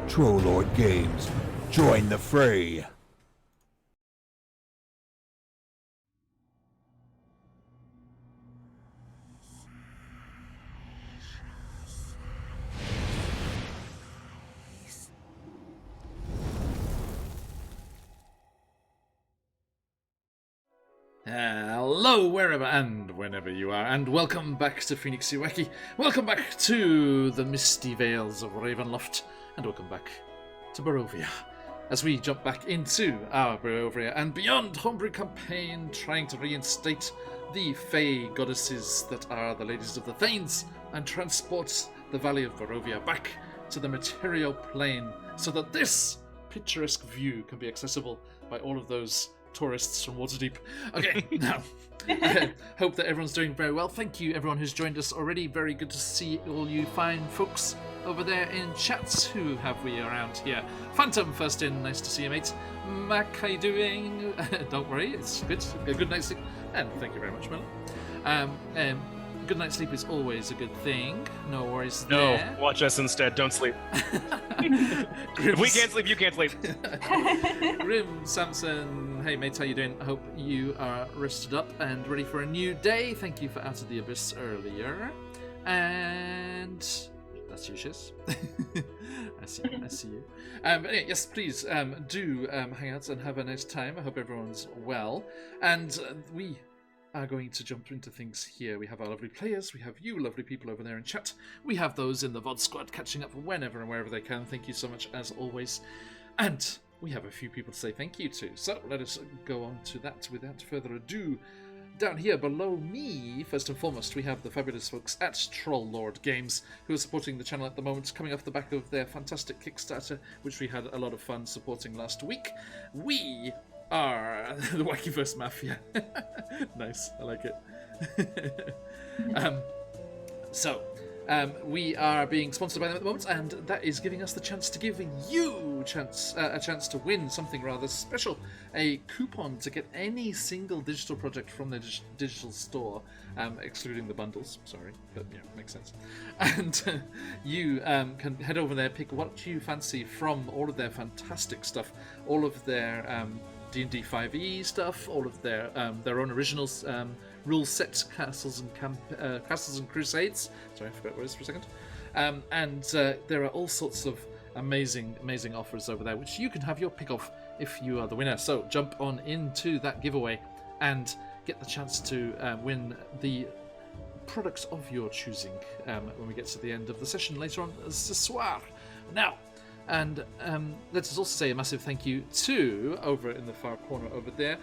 Trollord Games. Join the fray. Hello, wherever and whenever you are, and welcome back to QuestJunkiesUK. Welcome back to the misty vales of Ravenloft, and welcome back to Barovia, as we jump back into our Barovia and Beyond homebrew campaign, trying to reinstate the Fey goddesses that are the Ladies of the Thanes, and transport the Valley of Barovia back to the material plane, so that this picturesque view can be accessible by all of those tourists from Waterdeep. Okay, now, I hope that everyone's doing very well. Thank you, everyone who's joined us already. Very good to see all you fine folks over there in chats. Who have we around here? Phantom, first in. Nice to see you, mate. Mac, how you doing? Don't worry, it's good. A good night's sleep. And thank you very much, Mel. Good night's sleep is always a good thing. No worries there. No, watch us instead. Don't sleep. If we can't sleep, you can't sleep. Grim Samson, hey mate, how you doing? I hope you are rested up and ready for a new day. Thank you for Out of the Abyss earlier. And that's you, Shiz. I see you. But anyway, yes, please do hang out and have a nice time. I hope everyone's well. And we are going to jump into things here. We have our lovely players, we have you lovely people over there in chat, we have those in the VOD squad catching up whenever and wherever they can. Thank you so much as always. And we have a few people to say thank you to, so let us go on to that without further ado. Down here below me, first and foremost, we have the fabulous folks at Trollord Games, who are supporting the channel at the moment, coming off the back of their fantastic Kickstarter, which we had a lot of fun supporting last week. We are the Wackyverse Mafia. Nice, I like it. We are being sponsored by them at the moment, and that is giving us the chance to give you a chance to win something rather special. A coupon to get any single digital project from their digital store, excluding the bundles, sorry, but yeah, makes sense. And you can head over there, pick what you fancy from all of their fantastic stuff, all of their D&D 5e stuff, all of their own originals, rule set, castles and crusades. Sorry, I forgot what it is for a second. And there are all sorts of amazing offers over there, which you can have your pick of if you are the winner. So jump on into that giveaway and get the chance to win the products of your choosing when we get to the end of the session later on ce soir. Now, and let us also say a massive thank you to, over in the far corner over there,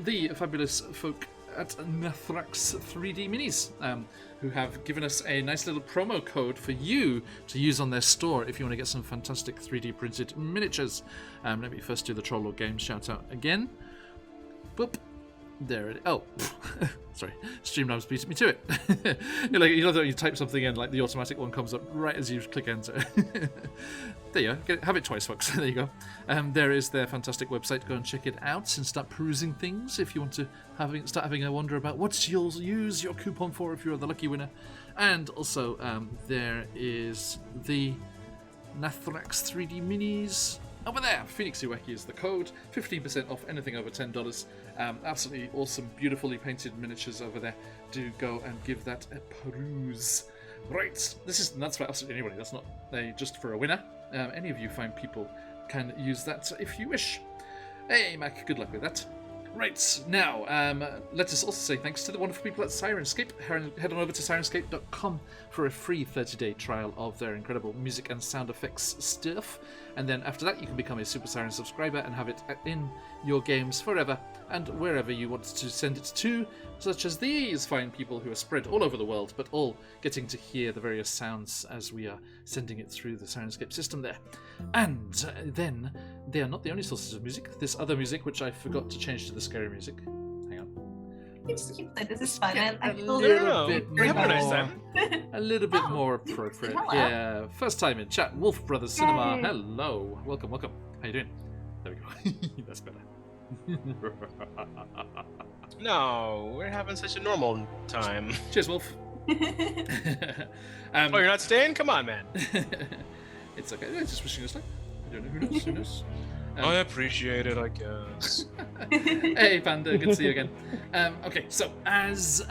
the fabulous folk at Nathrax 3D Minis, who have given us a nice little promo code for you to use on their store if you want to get some fantastic 3D printed miniatures. Let me first do the Trollord Games shout out again. Boop. There it is. Oh, sorry. Streamlabs beat me to it. You know that you type something in, like the automatic one comes up right as you click enter. There you go. Have it twice, folks. There you go. There is their fantastic website. Go and check it out and start perusing things if you want to start having a wonder about what you'll use your coupon for if you're the lucky winner. And also, there is the Nathrax 3D Minis. Over there, QuestJunkiesUK is the code. 15% off anything over $10. Absolutely awesome, beautifully painted miniatures over there. Do go and give that a peruse. Right, that's for absolutely anybody. That's not just for a winner. Any of you fine people can use that if you wish. Hey, Mac, good luck with that. Right, now, let us also say thanks to the wonderful people at Sirenscape. Head on over to sirenscape.com for a free 30-day trial of their incredible music and sound effects stuff. And then after that, you can become a Super Siren subscriber and have it in your games forever and wherever you want to send it to, such as these fine people who are spread all over the world, but all getting to hear the various sounds as we are sending it through the Sirenscape system there. And then, they are not the only sources of music. This other music, which I forgot to change to the scary music. Hang on. This is fun. A little bit more appropriate. Hello. Yeah, first time in chat. Wolf Brothers Cinema. Yay. Hello. Welcome. How you doing? There we go. That's better. No, we're having such a normal time. Cheers, Wolf. Oh, you're not staying? Come on, man. It's okay. Yeah, just wishing us luck. I don't know. Who knows? Who knows? I appreciate it, I guess. Hey, Panda, good to see you again. Okay, so as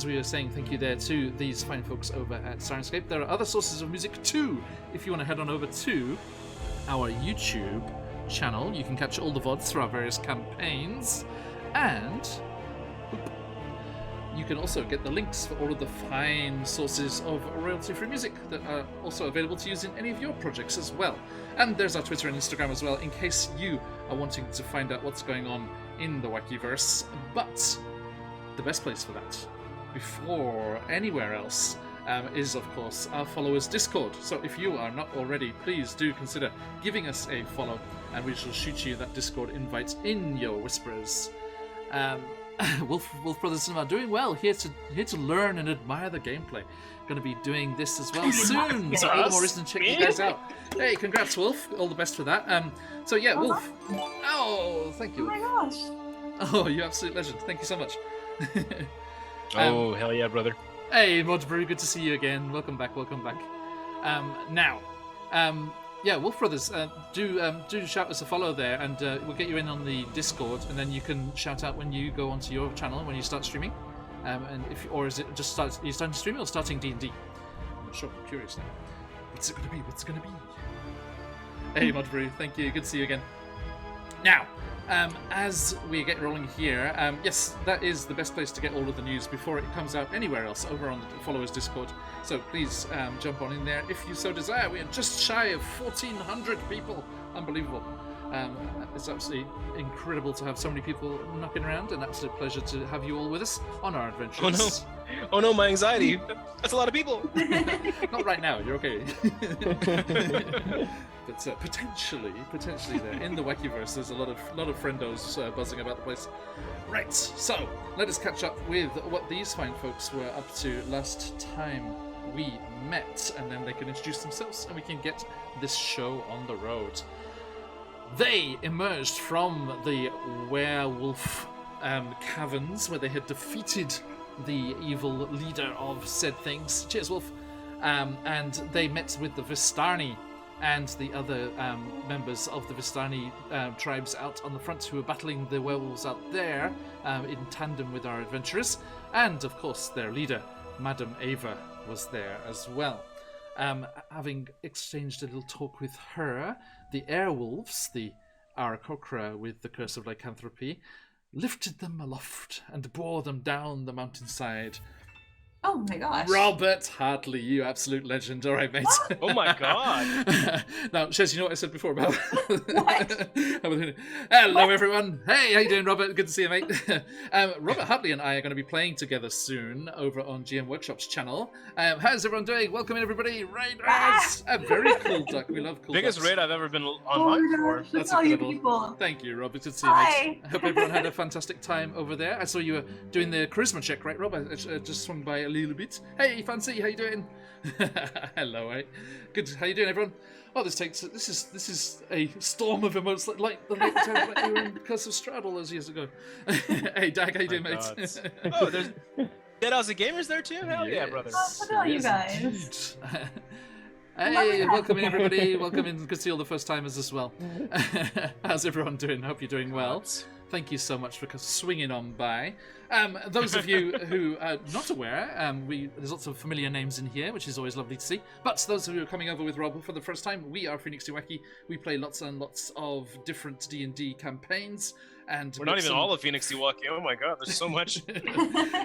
we were saying, thank you there to these fine folks over at Sirenscape. There are other sources of music too. If you want to head on over to our YouTube channel, you can catch all the VODs through our various campaigns, and you can also get the links for all of the fine sources of royalty-free music that are also available to use in any of your projects as well. And there's our Twitter and Instagram as well, in case you are wanting to find out what's going on in the Wakiverse. But the best place for that, before anywhere else, is of course our followers Discord. So if you are not already, please do consider giving us a follow, and we shall shoot you that Discord invite in your whispers. Wolf Brothers Cinema doing well, here to learn and admire the gameplay. Going to be doing this as well soon, so all the more reason to check you guys out. Hey, congrats, Wolf! All the best for that. So yeah, Wolf. Oh, thank you. Oh my gosh. Oh, you absolute legend. Thank you so much. Oh, hell yeah, brother. Hey, Modbrew, good to see you again. Welcome back. Yeah, Wolf Brothers, do shout us a follow there, and we'll get you in on the Discord, and then you can shout out when you go onto your channel when you start streaming. Or is it just are you starting streaming or starting D&D? I'm not sure. I'm curious now. What's it gonna be? Hey, Modbrew, thank you. Good to see you again. Now, as we get rolling here, yes, that is the best place to get all of the news before it comes out anywhere else, over on the followers Discord. So please jump on in there if you so desire. We are just shy of 1,400 people. Unbelievable. It's absolutely incredible to have so many people knocking around. An absolute pleasure to have you all with us on our adventures. Oh no, my anxiety. That's a lot of people. Not right now, you're okay. But potentially there in the Wakiverse, there's a lot of friendos buzzing about the place. Right, so let us catch up with what these fine folks were up to last time we met, and then they can introduce themselves and we can get this show on the road. They emerged from the werewolf caverns where they had defeated the evil leader of said things. Cheers, Wolf. And they met with the Vistani and the other members of the Vistani tribes out on the front who were battling the werewolves out there in tandem with our adventurers. And, of course, their leader, Madame Ava, was there as well. Having exchanged a little talk with her, the Airwolves, the Aarakocra with the Curse of Lycanthropy, lifted them aloft and bore them down the mountainside. Oh my gosh. Robert Hartley, you absolute legend. All right, mate. Oh my god. Now, Shez, you know what I said before about... What? Hello, everyone. Hey, how you doing, Robert? Good to see you, mate. Robert Hartley and I are going to be playing together soon over on GM Workshop's channel. How's everyone doing? Welcome in, everybody. Raiders! A very cool duck. We love cool Biggest ducks. raid I've ever been Oh online my for. gosh, That's look at all you incredible. people. Thank you, Rob. Good to see you, mate. I hope everyone had a fantastic time over there. I saw you were doing the charisma check, right, Rob? I just swung by a little bit. Hey, Fancy, how you doing? Hello, mate. Good. How you doing, everyone? Oh, this is a storm of emotes like the late time like you were in Curse of Strahd all those years ago. Hey, Dag, how you doing, mate? Oh, there's Dead House of Gamers there too? Hell yeah, brother. Oh, look at all you Yes, guys. indeed. Love Hey, that. welcome in, everybody. Welcome in. Good to see all the first timers as well. How's everyone doing? Hope you're doing well. Thank you so much for swinging on by. Those of you who are not aware, there's lots of familiar names in here, which is always lovely to see. But those of you who are coming over with Rob for the first time, we are QuestJunkiesUK. We play lots and lots of different D&D campaigns. And We're not even all of QuestJunkiesUK. Oh my god, there's so much.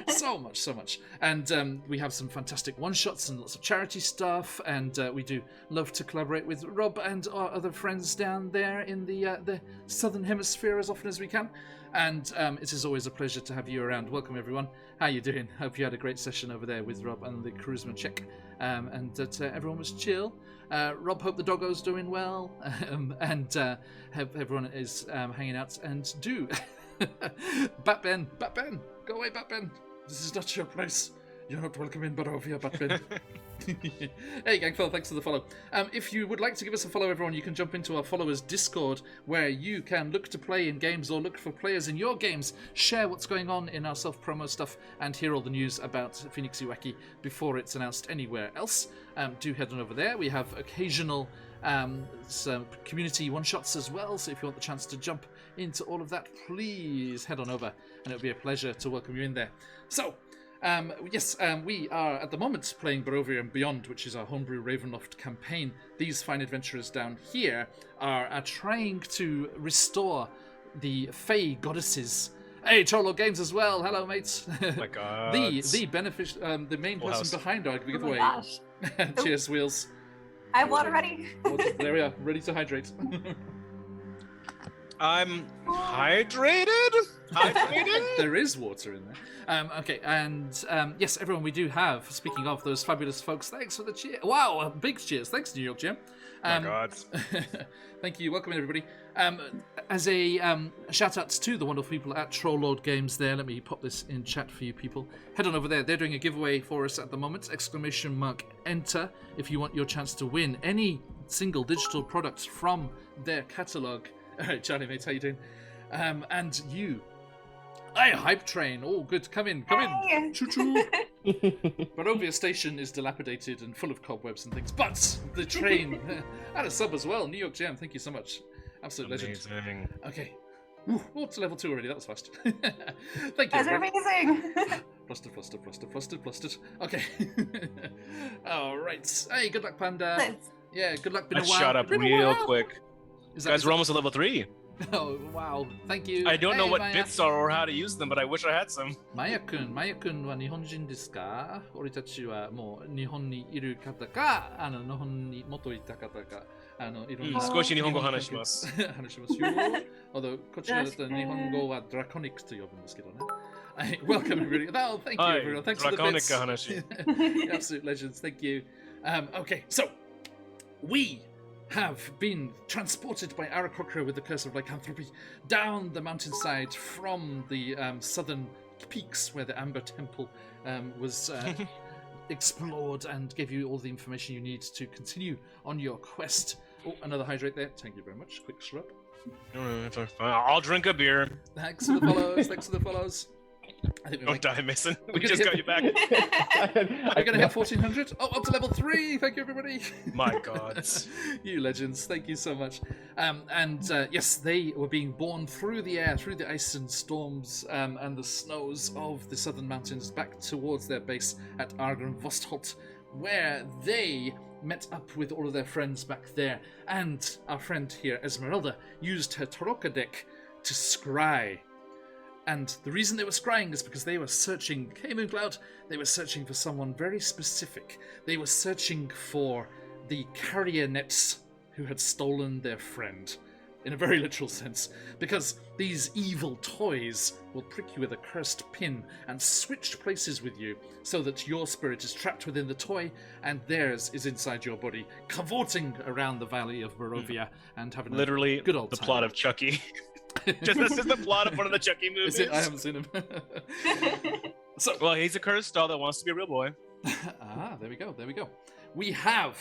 so much. And we have some fantastic one-shots and lots of charity stuff. And we do love to collaborate with Rob and our other friends down there in the Southern Hemisphere as often as we can. And it is always a pleasure to have you around. Welcome, everyone. How you doing? Hope you had a great session over there with Rob and the charisma check. And that everyone was chill. Rob, hope the doggo's doing well. And hope everyone is hanging out. And do... Batben, go away, Batben. This is not your place. You're not welcome in Barovia, Batman. Hey, Gangfell, thanks for the follow. If you would like to give us a follow, everyone, you can jump into our followers Discord, where you can look to play in games or look for players in your games, share what's going on in our self-promo stuff, and hear all the news about Phoenix UK before it's announced anywhere else. Do head on over there. We have occasional some community one-shots as well, so if you want the chance to jump into all of that, please head on over, and it'll be a pleasure to welcome you in there. So, we are at the moment playing Barovia Beyond, which is our homebrew Ravenloft campaign. These fine adventurers down here are trying to restore the Fey goddesses. Hey, Trollo Games as well. Hello, mates. Oh my God. the main person behind our Oh my giveaway. gosh. Cheers, Wheels. I have water ready. There we are, ready to hydrate. I'm hydrated. There is water in there. Okay, and yes, everyone, we do have, speaking of those fabulous folks, thanks for the cheer. Wow, a big cheers. Thanks, New York Jim. Oh my God. Thank you. Welcome, everybody. As a shout out to the wonderful people at Trollord Games there, let me pop this in chat for you people. Head on over there. They're doing a giveaway for us at the moment. !enter if you want your chance to win any single digital product from their catalogue. All right, Charlie, mate, how you doing? And you. Hey, Hype Train. Oh, good. Come in. Hey. Choo-choo. Barovia Station is dilapidated and full of cobwebs and things, but the train and a sub as well. New York Jam, thank you so much. Absolute legend. Amazing. Okay. Ooh, to level 2 already. That was fast. Thank you. Guys are amazing. Flustered. Okay. All right. Hey, good luck, Panda. Thanks. Yeah, good luck. Been a Let's while. shut up Been a real while. quick. Guys, we're almost at level 3. Oh, wow. Thank you. I don't know Hey, what Maya. bits are or how to use them, but I wish I had some. マヤ君は日本人ですか？俺たちはもう日本にいる方か、日本に元いた方か、いろんな少し日本語話します。話しますよ。こちらだと日本語はドラコニックと呼ぶんですけどね。Welcome everybody. Oh, thank you everyone. Thanks for the bits. 話。Absolute legends. Thank you. Okay, so we have been transported by Aarakocra with the curse of lycanthropy down the mountainside from the southern peaks where the Amber Temple was explored, and gave you all the information you need to continue on your quest. Oh, another hydrate there. Thank you very much. Quick slurp. I'll drink a beer. Thanks for the follows. I think Don't die, Mason. We gonna just hit- got you back. We're going to hit 1400. Oh, up to level 3. Thank you, everybody. My God. You legends. Thank you so much. Yes, they were being borne through the air, through the ice and storms and the snows of the southern mountains back towards their base at Argren-Vostholt, where they met up with all of their friends back there. And our friend here, Esmeralda, used her Taroka deck to scry. And the reason they were scrying is because they were searching, Moon-Cloud, they were searching for someone very specific. They were searching for the carrier nets who had stolen their friend, in a very literal sense, because these evil toys will prick you with a cursed pin and switch places with you so that your spirit is trapped within the toy and theirs is inside your body, cavorting around the valley of Barovia and having Literally a good old the time. plot of Chucky. Just this is the plot of one of the Chucky movies. Is it? I haven't seen him. So, Well, he's a cursed doll that wants to be a real boy. there we go. We have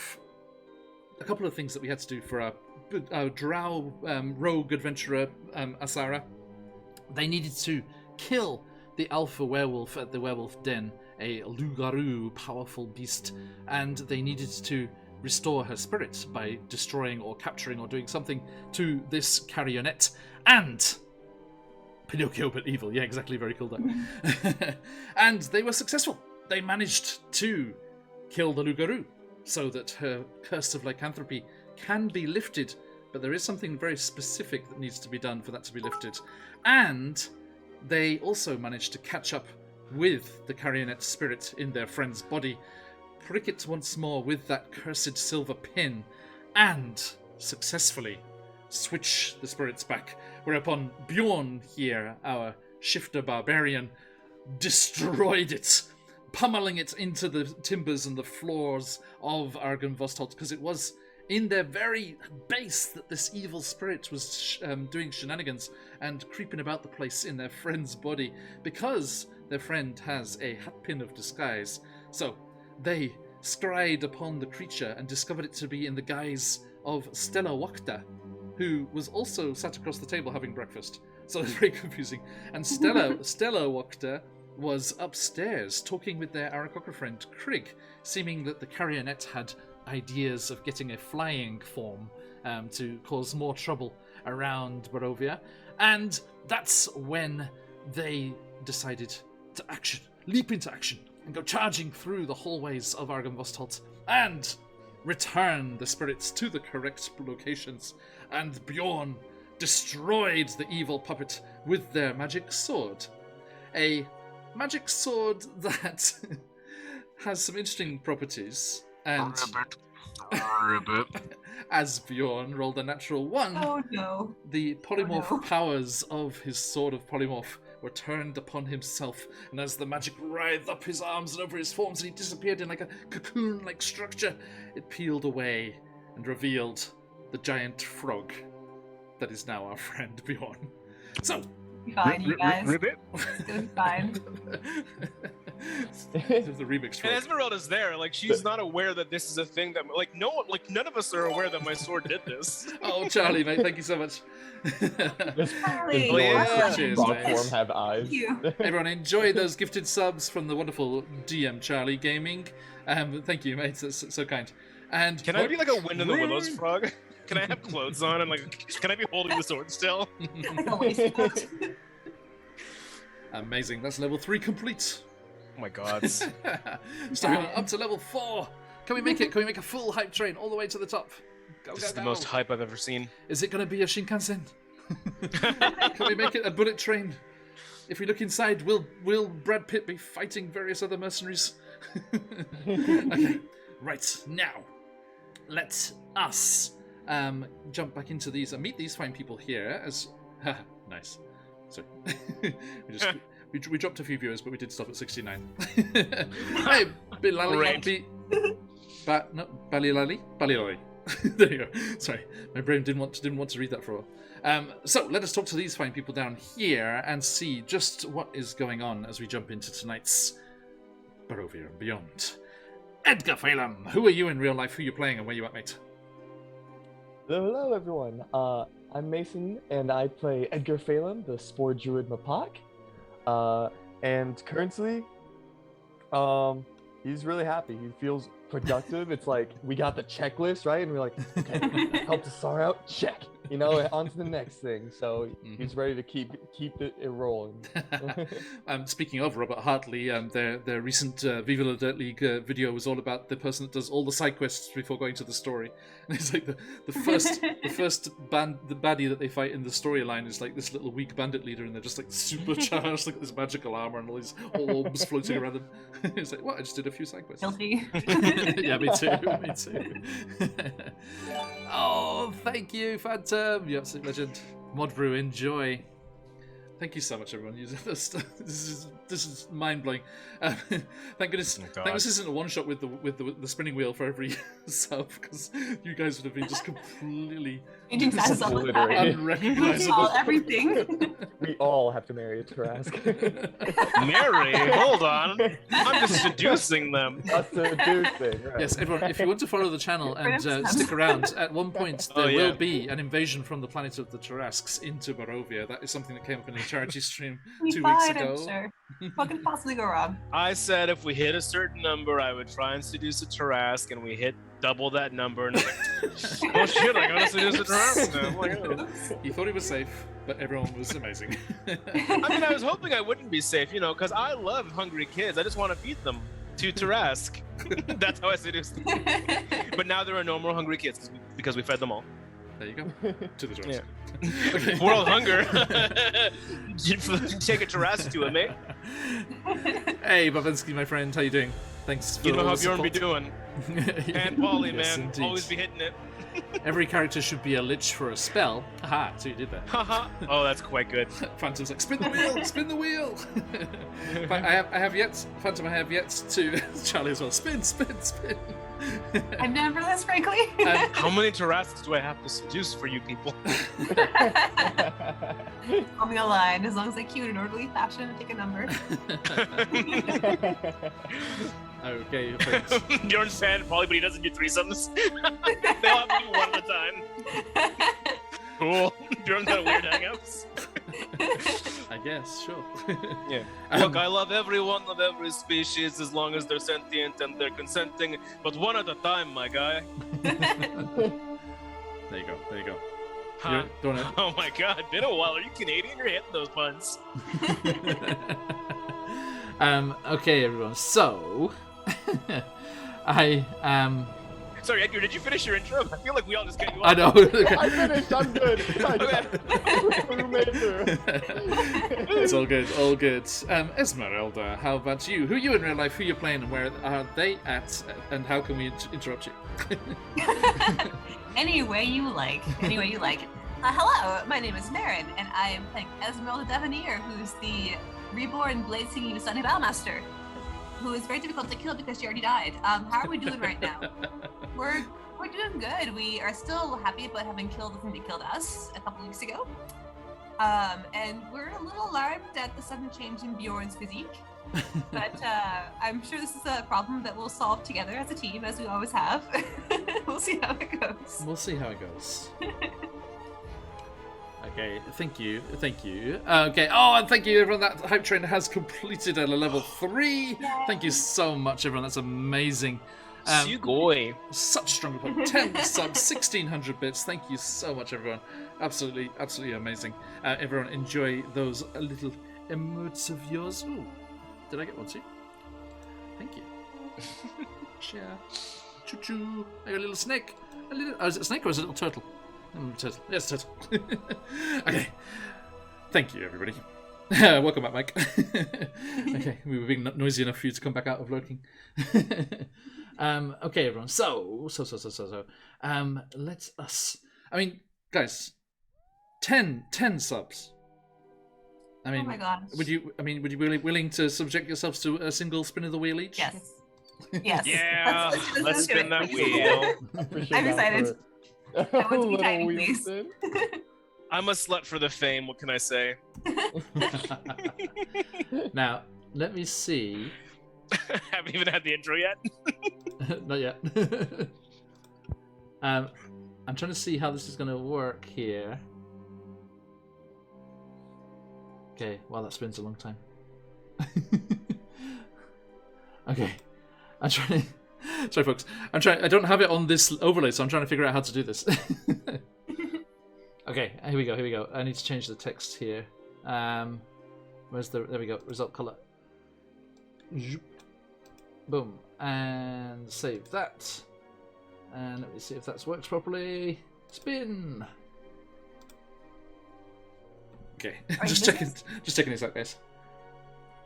a couple of things that we had to do for our drow rogue adventurer Asara. They needed to kill the alpha werewolf at the werewolf den, a Lugaru powerful beast, and they needed to restore her spirit by destroying or capturing or doing something to this carrionet. And Pinocchio but evil. Yeah, exactly. Very cool. That. And they were successful. They managed to kill the Lugaru so that her curse of lycanthropy can be lifted. But there is something very specific that needs to be done for that to be lifted. And they also managed to catch up with the carrionet spirit in their friend's body, prick it once more with that cursed silver pin, and successfully switch the spirits back. Whereupon Bjorn here, our shifter barbarian, destroyed it, pummeling it into the timbers and the floors of Argren-Vostholt, because it was in their very base that this evil spirit was doing shenanigans and creeping about the place in their friend's body, because their friend has a hatpin of disguise. So they scried upon the creature and discovered it to be in the guise of Stella Wakta, who was also sat across the table having breakfast. So it's very confusing. And Stella Wakta was upstairs talking with their Aarakocra friend Krigg, seeming that the Carrionet had ideas of getting a flying form to cause more trouble around Barovia. And that's when they decided to leap into action, and go charging through the hallways of Argynvostholt and return the spirits to the correct locations. And Bjorn destroyed the evil puppet with their magic sword. A magic sword that has some interesting properties. And as Bjorn rolled a natural 1, Oh no. the polymorph Oh, no. powers of his sword of polymorph were turned upon himself, and as the magic writhed up his arms and over his forms and he disappeared in like a cocoon-like structure, it peeled away and revealed the giant frog that is now our friend Bjorn. So, Be fine, you guys. Ribbit. It's gonna be fine. the remix And frog. Esmeralda's there, like she's not aware that this is a thing that, like, no one, like none of us are aware that my sword did this. Oh, Charlie, mate, thank you so much. Charlie, Oh, yeah. Cheers, Rock mate. form have eyes. Thank you. Everyone enjoy those gifted subs from the wonderful DM Charlie Gaming. Thank you, mate. That's so kind. And Can I be like a Wind in the Willows frog? Can I have clothes on and like, can I be holding the sword still? Like a waistcoat. Amazing. That's level 3 complete. Oh my god. Starting up to level 4. Can we make it? Can we make a full hype train all the way to the top? Go, This go, is the go. most hype I've ever seen. Is it going to be a Shinkansen? Can we make it a bullet train? If we look inside, will Brad Pitt be fighting various other mercenaries? Okay, right now, let us jump back into these and meet these fine people here. As nice. So we dropped a few viewers, but we did stop at 69. Hey, Balilali. Balilali. There you go. Sorry, my brain didn't want to read that for a while. So let us talk to these fine people down here and see just what is going on as we jump into tonight's Barovia Beyond. Edgar Phelan, who are you in real life? Who are you playing, and where you at, mate? Hello, everyone. I'm Mason, and I play Edgar Phelan, the Spore Druid Mapak. And currently, he's really happy. He feels productive. It's like we got the checklist, right? And we're like, okay, help the star out, check. You know, on to the next thing. So he's ready to keep it rolling. Speaking of Robert Hartley, their recent Viva la Dirt League video was all about the person that does all the side quests before going to the story. And it's like the first the baddie that they fight in the storyline is like this little weak bandit leader, and they're just like supercharged, like this magical armor and all these orbs floating around them. It's like, what? I just did a few side quests. Guilty. Yeah, me too. Me too. Oh, thank you, Phantom. You absolute legend. Modbrew, enjoy. Thank you so much, everyone. This is mind blowing. Thank goodness. Oh, thank God. goodness this isn't a one shot with the spinning wheel for every sub, because you guys would have been just completely Changing sizes all the time. Obliterated. unrecognizable. Everything. We all have to marry a Tarask. Mary, hold on. I'm just seducing them. That's a dude thing, right? Yes, everyone, if you want to follow the channel and stick around, at one point there Oh, yeah. will be an invasion from the planet of the Tarasks into Barovia. That is something that came up in a charity stream We 2 weeks fine, I'm ago. sure. What could possibly go wrong? I said if we hit a certain number, I would try and seduce a Tarask, and we hit double that number, and it's like, oh shit, I gotta seduce a Tarask now. I'm like, oh. He thought he was safe, but everyone was amazing. I mean, I was hoping I wouldn't be safe, you know, because I love hungry kids. I just want to feed them to Tarask. That's how I seduce them. But now there are no more hungry kids because we fed them all. There you go. To the Tarasks. Yeah. Okay. World hunger. Take a Tarask to it, mate. Hey, Babinsky, my friend, how you doing? Thanks for You know all how the Bjorn be support. doing. And Paulie, Yes, man. indeed. Always be hitting it. Every character should be a lich for a spell. Haha, so you did that. Haha. Oh, that's quite good. Phantom's like, spin the wheel, spin the wheel. But I have yet, Phantom, I have yet to Charlie as well. Spin, spin, spin. I've never this, frankly. How many Tarasques do I have to seduce for you people? Call me a line as long as I cute in orderly fashion and take a number. Okay, thanks. Bjorn's fan probably, but he doesn't do threesomes. They all have to do one at a time. Cool. Bjorn's got weird hang-ups. I guess, sure. Yeah. Look, I love everyone of every species as long as they're sentient and they're consenting, but one at a time, my guy. There you go. There you go. Huh. Don't it? Oh my god, been a while. Are you Canadian? You're hitting those puns. Okay, everyone. So, I Sorry, Edgar, did you finish your intro? I feel like we all just cut you off. I know. I finished. I'm good. We made it through. It's all good. All good. Esmeralda, how about you? Who are you in real life? Who you playing? And where are they at? And how can we interrupt you? Any way you like. Any way you like. Hello, my name is Marin, and I am playing Esmeralda Devanir, who's the reborn blade-singing Sunny Bellmaster, who is very difficult to kill because she already died. How are we doing right now? We're doing good. We are still happy about having killed the thing that killed us a couple weeks ago. And we're a little alarmed at the sudden change in Bjorn's physique. But I'm sure this is a problem that we'll solve together as a team, as we always have. We'll see how it goes. We'll see how it goes. Okay, thank you. Okay, and thank you, everyone. That hype train has completed at a level 3. Thank you so much, everyone. That's amazing. Sugoi. Such strong report. 10 subs, 1600 bits. Thank you so much, everyone. Absolutely amazing. Everyone, enjoy those little emotes of yours. Ooh, did I get one too? Thank you. Cheer. Choo-choo. I got a little snake. Is it a snake or is it a little turtle? Turtle. Yes, turtle. Okay. Thank you, everybody. Welcome back, Mike. Okay, we were being noisy enough for you to come back out of lurking. Okay, everyone. So. Let us. I mean, guys, 10 subs. I mean, oh my god. would you be willing to subject yourselves to a single spin of the wheel each? Yes. Yes. Yeah. Let's do spin it. that wheel. I'm excited. I want to be tiny, please. I'm a slut for the fame. What can I say? Now, let me see. Haven't even had the intro yet. Not yet. I'm trying to see how this is going to work here. Okay, wow, that spins a long time. Okay, I'm trying to... Sorry, folks. I don't have it on this overlay, so I'm trying to figure out how to do this. Okay, here we go. I need to change the text here. Where's the... There we go. Result color. Boom. And save that. And let me see if that works properly. Spin. Okay. Just checking this out, guys.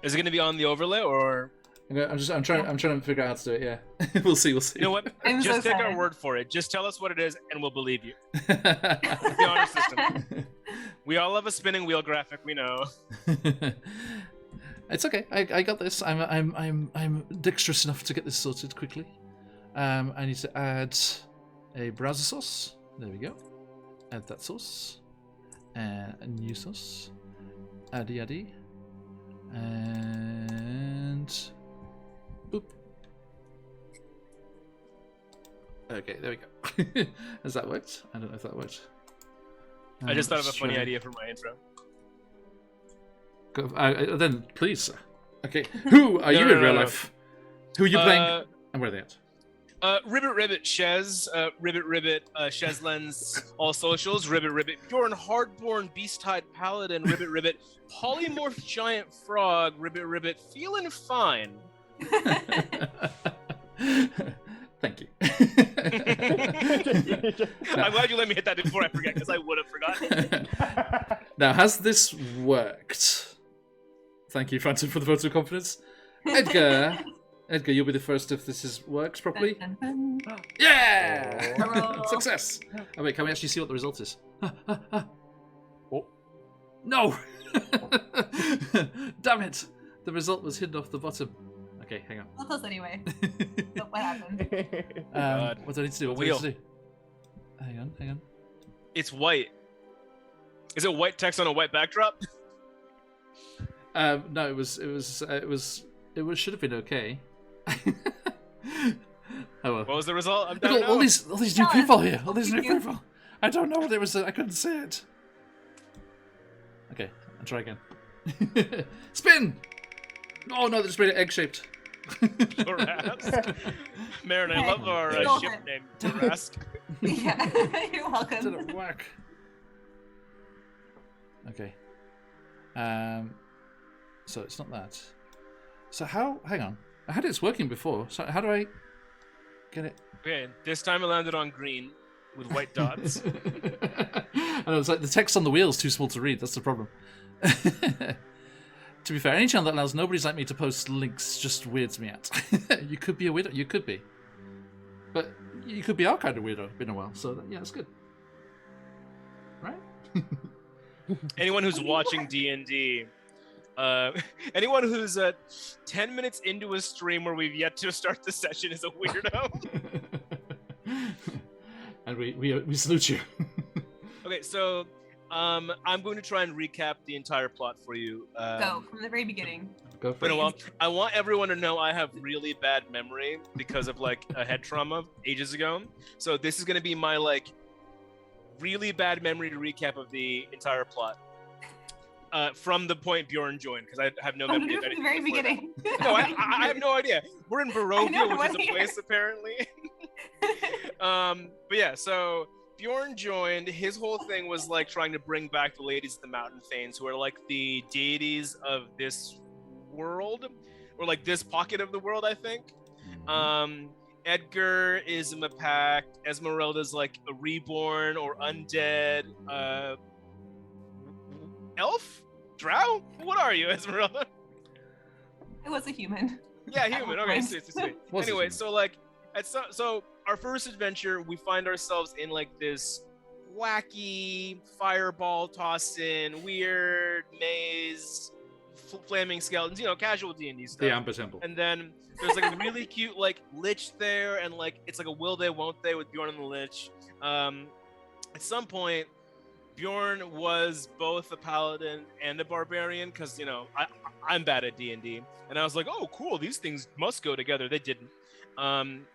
Is it going to be on the overlay or? I'm trying to figure out how to do it. Yeah, we'll see. You know what? Just take our word for it. Just tell us what it is, and we'll believe you. It's the honor system. We all love a spinning wheel graphic. We know. It's okay. I got this. I'm dexterous enough to get this sorted quickly. I need to add a browser source. There we go. Add that source. A new source. Addy. And boop. Okay, there we go. Has that worked? I don't know if that worked. I just thought of a funny idea for my intro. Then please, sir. Okay, who are you in real life? Who are you playing? And where are they at? Ribbit Shez, Ribbit Shezlens, all socials, Ribbit Bjorn Hardborn Beast-Tide Paladin, Ribbit Polymorph Giant Frog, Ribbit feeling fine. Thank you. I'm glad you let me hit that before I forget, because I would have forgotten. Now, has this worked? Thank you, Phantom, for the vote of confidence. Edgar, you'll be the first if this works properly. Yeah! Success! Oh wait, can we actually see what the result is? Oh. No! Damn it! The result was hidden off the bottom. Okay, Okay, hang on. Well, close anyway. But what happened? God. What do I need to do? What do I need to do? Hang on. It's white. Is it white text on a white backdrop? No, it should have been okay. Oh well. What was the result? I'm Look down at all now. these new Tell us. people here. All these new You- people. I don't know what it was. I couldn't see it. Okay, I'll try again. Spin! Oh no, they just made it egg-shaped. Tarask. Marin, I love our Go ship ahead. name, Tarask. Yeah, you're welcome. Didn't work. Okay. So it's not that. So how? Hang on. I had it's working before. So how do I get it? Okay, this time it landed on green with white dots. I know, it's like the text on the wheel is too small to read. That's the problem. To be fair, any channel that allows nobodies like me to post links just weirds me out. You could be a weirdo. You could be. But you could be our kind of weirdo. Been a while. So yeah, it's good. Right? Anyone who's watching D&D, anyone who's 10 minutes into a stream where we've yet to start the session is a weirdo. And we salute you. Okay, so I'm going to try and recap the entire plot for you. Go from the very beginning. Go for Been a it. while. I want everyone to know I have really bad memory because of like a head trauma ages ago. So this is going to be my like really bad memory recap of the entire plot. From the point Bjorn joined, because I have no From memory of the anything very before that. beginning. No, I have no idea. We're in I Barovia, know, which is what a year? place apparently. But yeah, so Bjorn joined. His whole thing was like trying to bring back the ladies of the Mountain Thanes, who are like the deities of this world, or like this pocket of the world, I think. Edgar is a Mapak. Esmeralda's like a reborn or undead elf? Drow? What are you, Esmeralda? It was a human. Yeah, human. Okay, sweet. Was Anyway, it? so like, so our first adventure, we find ourselves in like this wacky fireball tossing, weird maze, flaming skeletons. You know, casual D&D stuff. The Amber Temple. And then there's like a really cute like lich there, and like it's like a will they won't they with Bjorn and the lich. At some point, Bjorn was both a paladin and a barbarian because you know I'm bad at D&D, and I was like, oh cool, these things must go together. They didn't.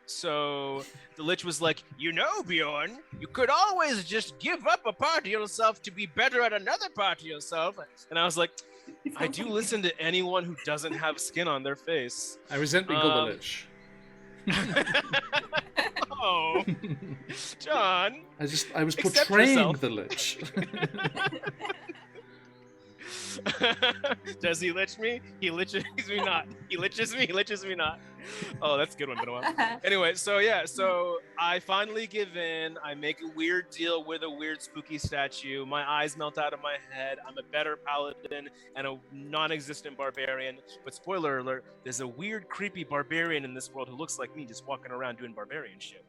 So the lich was like, you know, Bjorn, you could always just give up a part of yourself to be better at another part of yourself. And I was like, I do listen to anyone who doesn't have skin on their face. I resent being called a lich. Oh, John. I was Accept portraying yourself. the lich. Does he lich me? He liches me not. He liches me. He liches me not. Oh, that's a good one. Been a while. Anyway, so yeah, so I finally give in. I make a weird deal with a weird spooky statue. My eyes melt out of my head. I'm a better paladin and a non-existent barbarian. But spoiler alert, there's a weird, creepy barbarian in this world who looks like me, just walking around doing barbarian shit.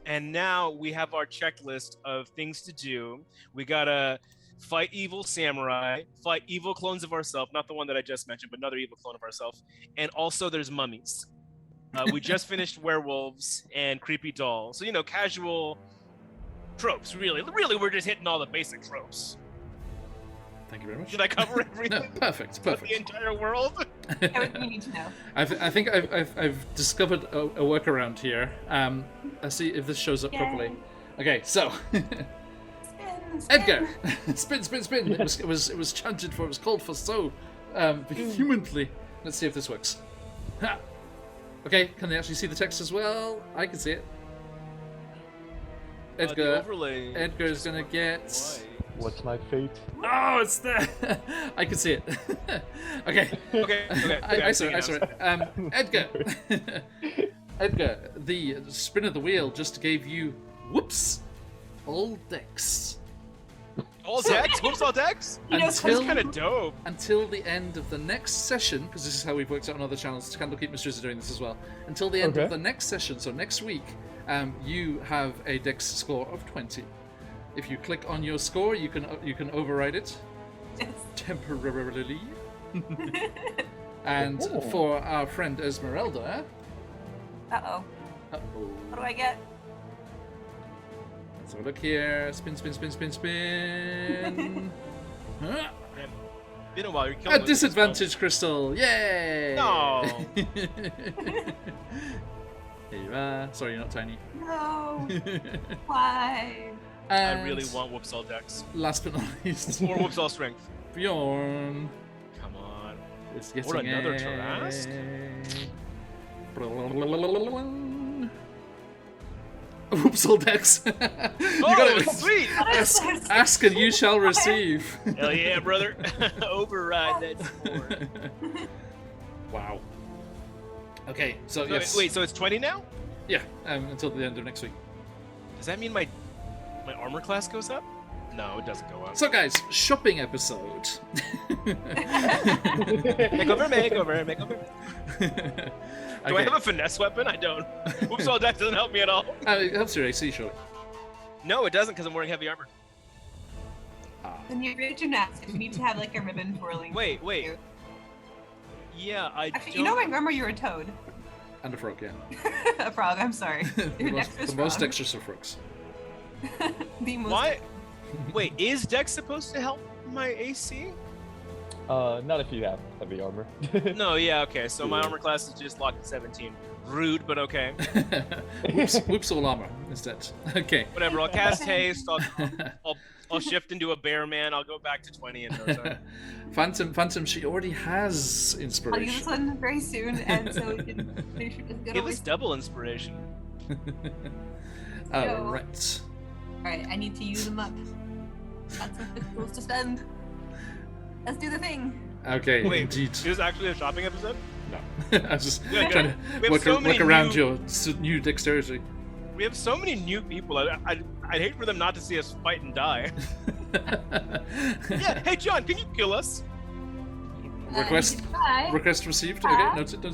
And now we have our checklist of things to do. We gotta fight evil samurai, fight evil clones of ourselves, not the one that I just mentioned, but another evil clone of ourselves. And also there's mummies. We just finished werewolves and creepy dolls. So, you know, casual tropes, really. Really, we're just hitting all the basic tropes. Thank you very much. Did I cover everything? No, perfect. Of the entire world? Everything you need to know. I think I've discovered a workaround here. Let's see if this shows up Yay. properly. Okay, so Spin, Edgar, spin. It was chanted for. It was called for so vehemently. Let's see if this works. Ha. Okay, can they actually see the text as well? I can see it. The Edgar. overlay. Edgar is gonna get. What's my fate? Oh, it's there. I can see it. Okay. Okay. I saw it. Edgar. Edgar, the spin of the wheel just gave you whoops, all decks. All decks? Whoops, all decks? You know, That's kind of dope. Until the end of the next session, because this is how we've worked out on other channels. Candlekeep Mysteries are doing this as well. Until the end of the next session, so next week, you have a dex score of 20. If you click on your score, you can override it Yes. temporarily. And for our friend Esmeralda. Uh-oh. Uh-oh. What do I get? Let's have a look here. Spin, spin, spin, spin, spin. Huh? Been a while. You're killing A disadvantage crystal. Yay! No. Here you are. Sorry, you're not tiny. No. Why? I And really want Whoops all decks. last but not least, Or Whoops all strength. Bjorn. Come on. Is getting Or another Tarask? Oops, all decks. You Oh, got it. sweet! Ask and you shall receive. Hell yeah, brother. Override that score. Wow. Okay, so So, yes. wait, so it's 20 now? Yeah, until the end of next week. Does that mean my armor class goes up? No, it doesn't go up. So, guys, shopping episode. Makeover. Do I have a finesse weapon? I don't. Oops, all deck doesn't help me at all. It helps your AC, sure. No, it doesn't because I'm wearing heavy armor. When you're in gymnastics, you need to have like a ribbon twirling. Wait. Yeah, I Actually, don't. you know, I remember you're a toad. And a frog, yeah. A frog, I'm sorry. You're the most dexterous of frogs. The most. Why? Wait, is Dex supposed to help my AC? Not if you have heavy armor. No, yeah, okay. So my armor class is just locked at 17. Rude, but okay. Whoops all armor instead. Okay. Whatever. I'll cast haste. I'll shift into a bear man. I'll go back to 20 in no time. Phantom, she already has I'll use this inspiration. one very soon, and so we can finish this good Give away. us double inspiration. All right. Alright, I need to use them up. Got some pixels to spend. Let's do the thing. Okay, Wait, indeed. is this actually a shopping episode? No. I was just Yeah, trying we to have work, so many work around new- your new dexterity. We have so many new people. I'd hate for them not to see us fight and die. Yeah, hey John, can you kill us? Request You can try. request received. Okay, noted.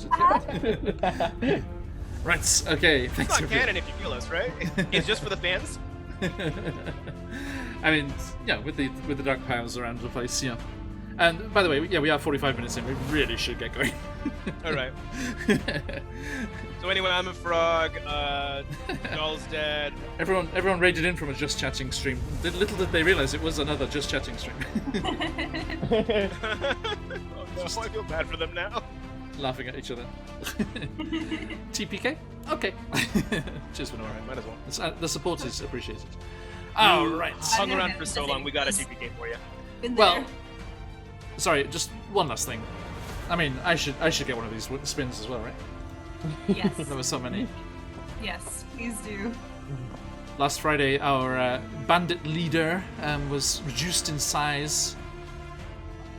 Right. Okay. It's Thanks. not everyone. canon if you kill us, right? It's just for the fans. I mean, yeah, with the dark piles around the place, yeah. And by the way, yeah, we are 45 minutes in. We really should get going. All right. So anyway, I'm a frog. Doll's dead. Everyone raided in from a Just Chatting stream. Little did they realize it was another Just Chatting stream. Oh no, I feel bad for them now. Laughing at each other. TPK? Okay. Cheers for Nora. Might as well. The support is appreciated. All right. Hung around for so long, we got a TPK for you. Been Well, there. sorry, just one last thing. I mean, I should get one of these spins as well, right? Yes. There were so many. Yes, please do. Last Friday, our bandit leader was reduced in size.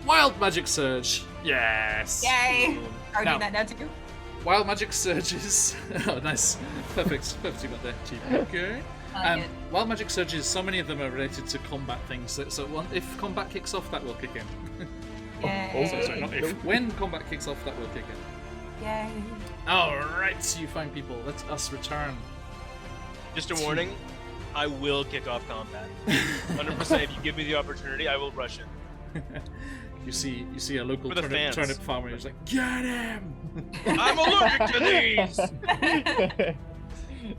Wild Magic Surge. Yes. Yay! Are we Now- doing that now too? Wild Magic Surges. Oh, nice. Perfect. Perfect. You got that. TPK. Wild Magic Surges, so many of them are related to combat things. So if combat kicks off, that will kick in. Yay! Sorry, not if. When combat kicks off, that will kick in. Yay! Alright, you fine people, let us return. Just a warning, I will kick off combat. 100%. If you give me the opportunity, I will rush it. You see a local For the fans. turnip farmer who's like, get him! I'm allergic to these.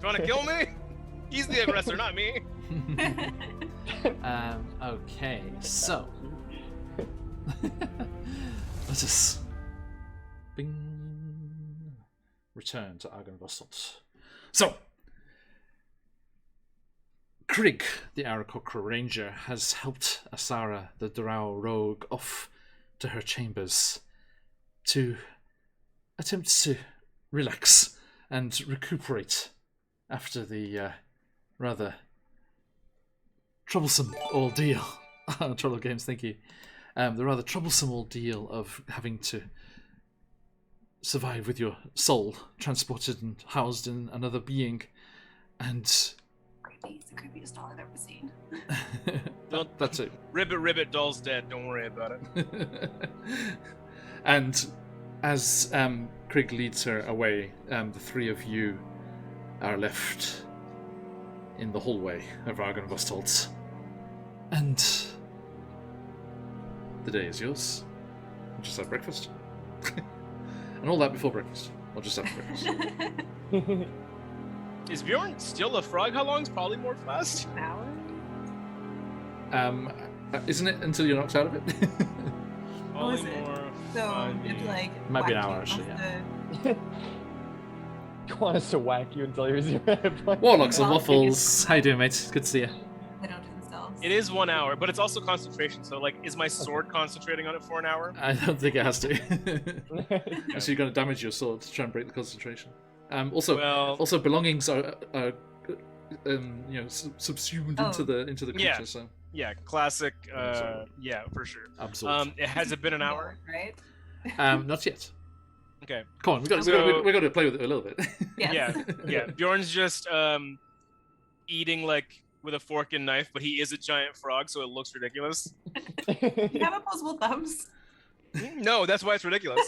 Trying to kill me? He's the aggressor, not me. Okay, so let us return to Argynvostholt. So, Krieg, the Aarakocra Ranger, has helped Asara, the Drow rogue, off to her chambers to attempt to relax and recuperate after the rather troublesome ordeal. Trollo Games, thank you. The rather troublesome ordeal of having to survive with your soul transported and housed in another being, and Creepy. It's the creepiest doll I've ever seen. that's it. Ribbit, doll's dead. Don't worry about it. And as Krieg leads her away, the three of you are left in the hallway of Argynvostholt. And the day is yours. Just have breakfast. And all that before breakfast. Or just after breakfast. Is Bjorn still a frog? How long's polymorph last? An hour? Isn't it until you're knocked out of it? What was it? Polymorph. So it's like Might be an whack hour, you actually, off yeah. You want us to whack you until you're 0 hit points? Warlocks and Well, Waffles. How you doing, mate? Good to see you. They don't do themselves. It is 1 hour, but it's also concentration. So, like, is my sword concentrating on it for an hour? I don't think it has to. So you're going to damage your sword to try and break the concentration. Also, belongings are subsumed into the creature. Yeah. So Yeah, classic. Yeah, for sure. absorbed. Has it been an hour? Right? Not yet. Okay. Come on, we got to play with it a little bit. Yes. Yeah. Bjorn's just eating like with a fork and knife, but he is a giant frog, so it looks ridiculous. You have opposable thumbs. No, that's why it's ridiculous.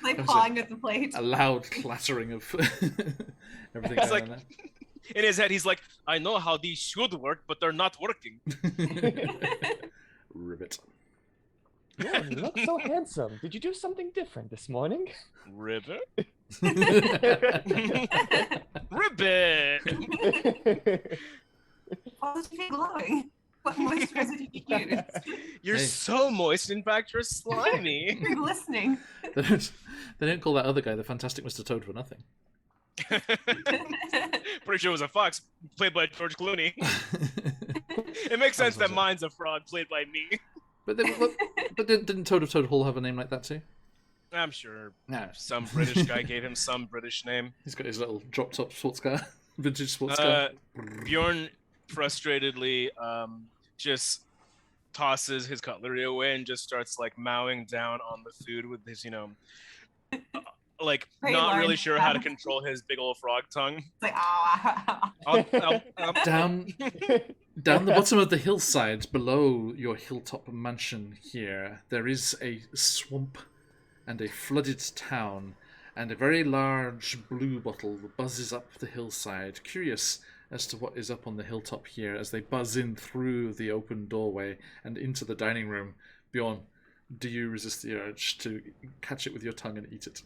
Like pawing at the plate. A loud clattering of everything It's going like- on there. In his head, he's like, I know how these should work, but they're not working. Ribbit. Yeah, you look so handsome. Did you do something different this morning? Ribbit? Ribbit! Why was your glowing? What moisturizer did you use? You're Hey. so moist, in fact, you're slimy. You're glistening. They don't call that other guy the Fantastic Mr. Toad for nothing. Pretty sure it was a fox played by George Clooney. It makes sense that mine's a frog played by me. But didn't Toad of Toad Hall have a name like that too? I'm sure No. some British guy gave him some British name. He's got his little drop top sports car, vintage sports car. Bjorn frustratedly just tosses his cutlery away and just starts like mowing down on the food with his, like Very not really large sure how to mouth. control his big old frog tongue. It's like, ah. Down the bottom of the hillside below your hilltop mansion here, there is a swamp and a flooded town, and a very large blue bottle buzzes up the hillside, curious as to what is up on the hilltop here as they buzz in through the open doorway and into the dining room. Bjorn, do you resist the urge to catch it with your tongue and eat it?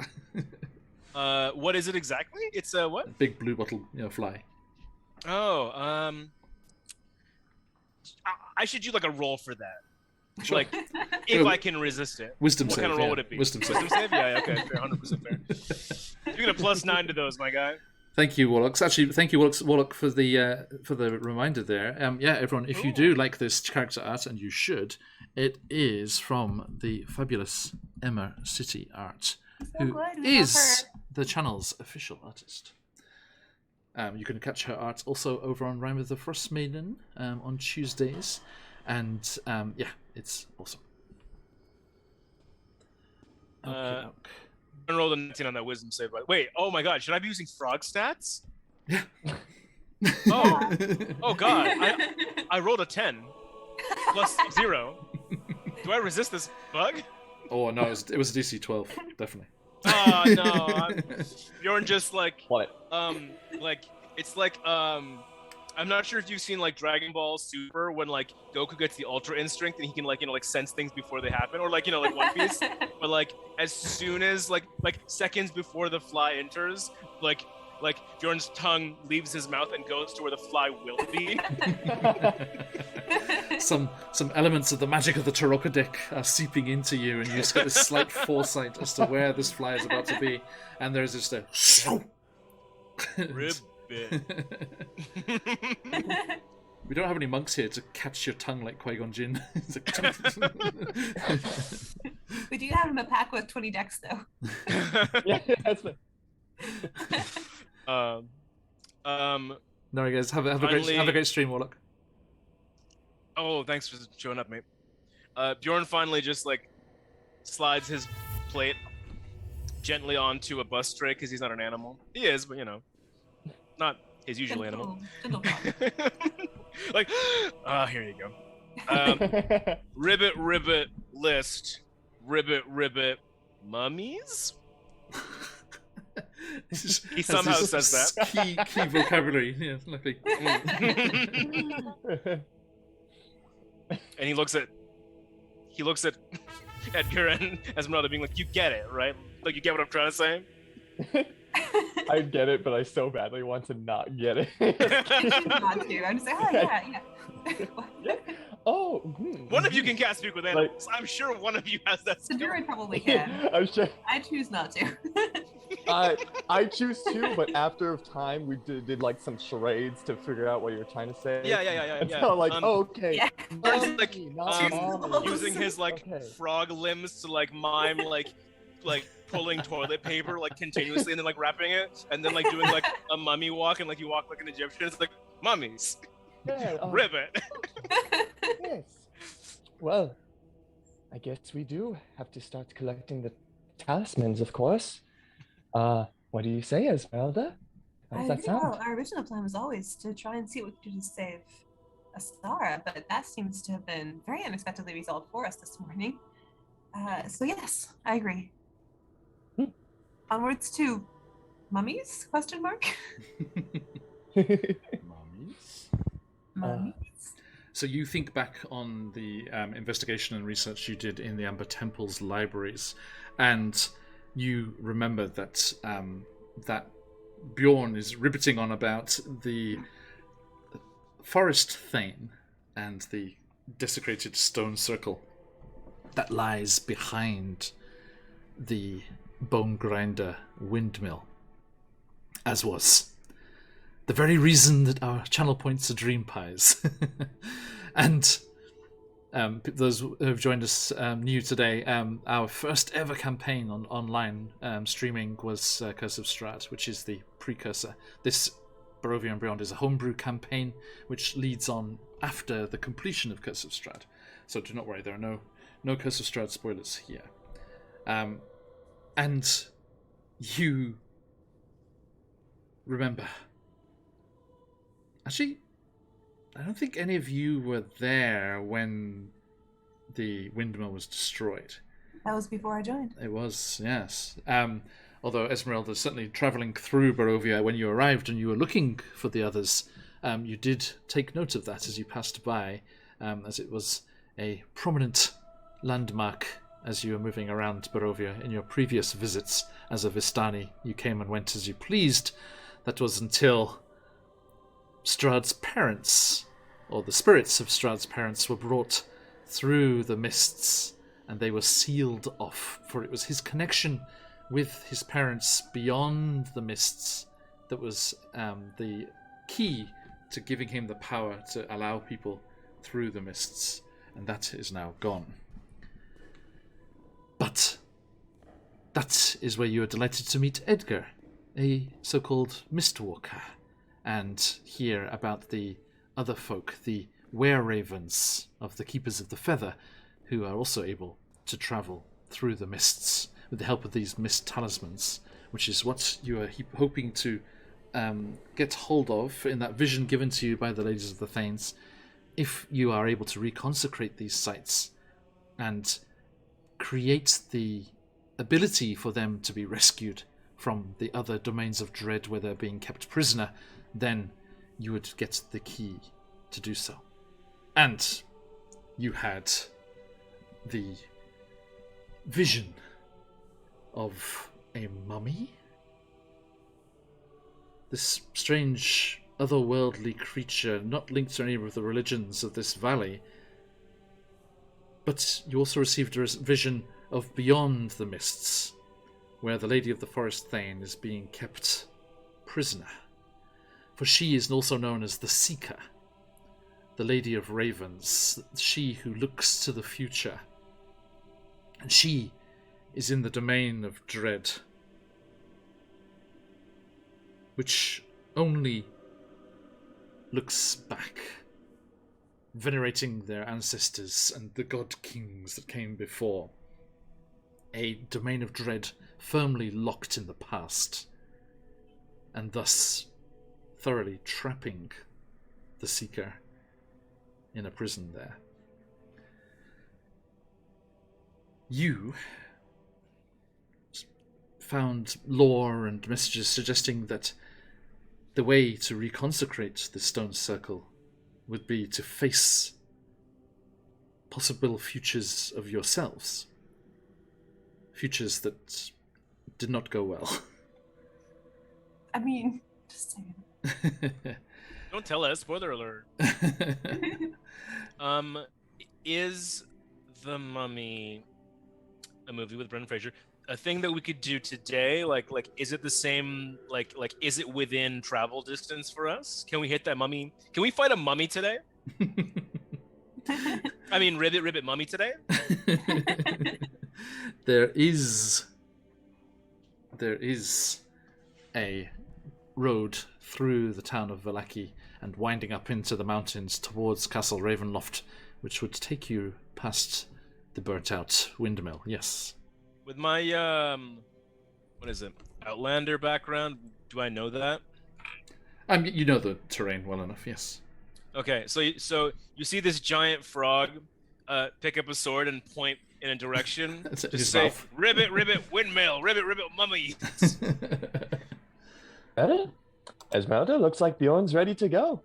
What is it exactly? It's a what? Big blue bottle, fly. Oh, I should do like a roll for that. Sure. Like, if I can resist it. Wisdom What save. kind of roll yeah. would it be? Wisdom save. Wisdom save? Yeah, okay, fair, 100% fair. You get a +9 to those, my guy. Thank you, Warlocks. Actually, thank you, Warlock, for the reminder there. Yeah, everyone, if you do like this character art, and you should, it is from the fabulous Emma City Art, who good, we love is the channel's official artist. You can catch her art also over on Rhyme with the Frost Maiden on Tuesdays, and yeah, it's awesome. Okay. I rolled a 19 on that wisdom save. But wait, oh my god, should I be using frog stats? Yeah. Oh god, I rolled a 10 +0. Do I resist this bug? Oh no, it was a DC 12, definitely. Oh no, Bjorn just like What? like it's like I'm not sure if you've seen like Dragon Ball Super when like Goku gets the Ultra Instinct and he can like sense things before they happen, or like like One Piece, but like as soon as like seconds before the fly enters, like Bjorn's tongue leaves his mouth and goes to where the fly will be. some elements of the magic of the Tarokka deck are seeping into you, and you just get this slight foresight as to where this fly is about to be, and there's just a Ribbit. We don't have any monks here to catch your tongue like Qui-Gon Jinn. We do have him a pack with 20 decks, though. Yeah, that's what. No, guys, have a great stream, Warlock. Oh, thanks for showing up, mate. Bjorn finally just like slides his plate gently onto a bus tray because he's not an animal. He is, but not his usual animal. Gentle dog. Like, here you go. Ribbit list. Ribbit mummies. He somehow says that. Key vocabulary. Yeah, luckily. And he looks at Edgar and Esmeralda being like, "You get it, right? Like, you get what I'm trying to say? I get it, but I so badly want to not get it. Not to. I'm just like, oh yeah. Yeah. Oh. One of you can cast speak with animals. I'm sure one of you has that The skill. druid probably can. I'm sure. I choose not to. I choose to, but after time we did like some charades to figure out what you're trying to say. Yeah. And so like, okay. Yeah. There's like Mommy. using his like Okay. frog limbs to like mime like pulling toilet paper like continuously and then like wrapping it and then like doing like a mummy walk and like you walk like an Egyptian. It's like mummies. Yeah, Ribbit. Yes. Well, I guess we do have to start collecting the talismans, of course. What do you say, Esmeralda? How does that sound? Our original plan was always to try and see what we could do to save Astara, but that seems to have been very unexpectedly resolved for us this morning. So yes, I agree. Onwards to mummies? Question mark. Mummies? Mummies. So you think back on the investigation and research you did in the Amber Temple's libraries, and you remember that that Bjorn is riveting on about the forest thane and the desecrated stone circle that lies behind the bone grinder windmill, as was the very reason that our channel points are dream pies. And those who have joined us new today, our first ever campaign on online streaming was Curse of Strahd, which is the precursor. This Barovia and Beyond is a homebrew campaign which leads on after the completion of Curse of Strahd. So do not worry, there are no Curse of Strahd spoilers here. And you remember. Actually, I don't think any of you were there when the windmill was destroyed. That was before I joined. It was, yes. Although Esmeralda is certainly travelling through Barovia when you arrived and you were looking for the others, you did take note of that as you passed by, as it was a prominent landmark as you were moving around Barovia in your previous visits as a Vistani. You came and went as you pleased. That was until Strahd's parents, or the spirits of Strahd's parents, were brought through the mists, and they were sealed off, for it was his connection with his parents beyond the mists that was the key to giving him the power to allow people through the mists, and that is now gone. But that is where you are delighted to meet Edgar, a so-called Mistwalker, and hear about the other folk, the were-ravens of the Keepers of the Feather, who are also able to travel through the mists with the help of these mist talismans, which is what you are hoping to get hold of in that vision given to you by the Ladies of the Thanes, if you are able to reconsecrate these sites and create the ability for them to be rescued from the other domains of dread where they're being kept prisoner, then you would get the key to do so. And you had the vision of a mummy? This strange, otherworldly creature, not linked to any of the religions of this valley. But you also received a vision of beyond the mists, where the Lady of the Forest Thane is being kept prisoner. For she is also known as the Seeker, the Lady of Ravens, she who looks to the future. And she is in the domain of dread, which only looks back, venerating their ancestors and the god kings that came before. A domain of dread firmly locked in the past, and thus thoroughly trapping the Seeker in a prison there. You found lore and messages suggesting that the way to reconsecrate the stone circle would be to face possible futures of yourselves. Futures that did not go well. I mean, just saying. Don't tell us. Spoiler alert. Is The Mummy, a movie with Brendan Fraser, a thing that we could do today? Like, is it the same? Like, is it within travel distance for us? Can we hit that mummy? Can we fight a mummy today? I mean, ribbit mummy today. There is a road through the town of Vallaki and winding up into the mountains towards Castle Ravenloft, which would take you past the burnt-out windmill. Yes. With my what is it? Outlander background, do I know that? You know the terrain well enough. Yes. Okay, so you see this giant frog pick up a sword and point in a direction. Just say, ribbit, windmill, ribbit, mummy. Esmeralda, looks like Bjorn's ready to go.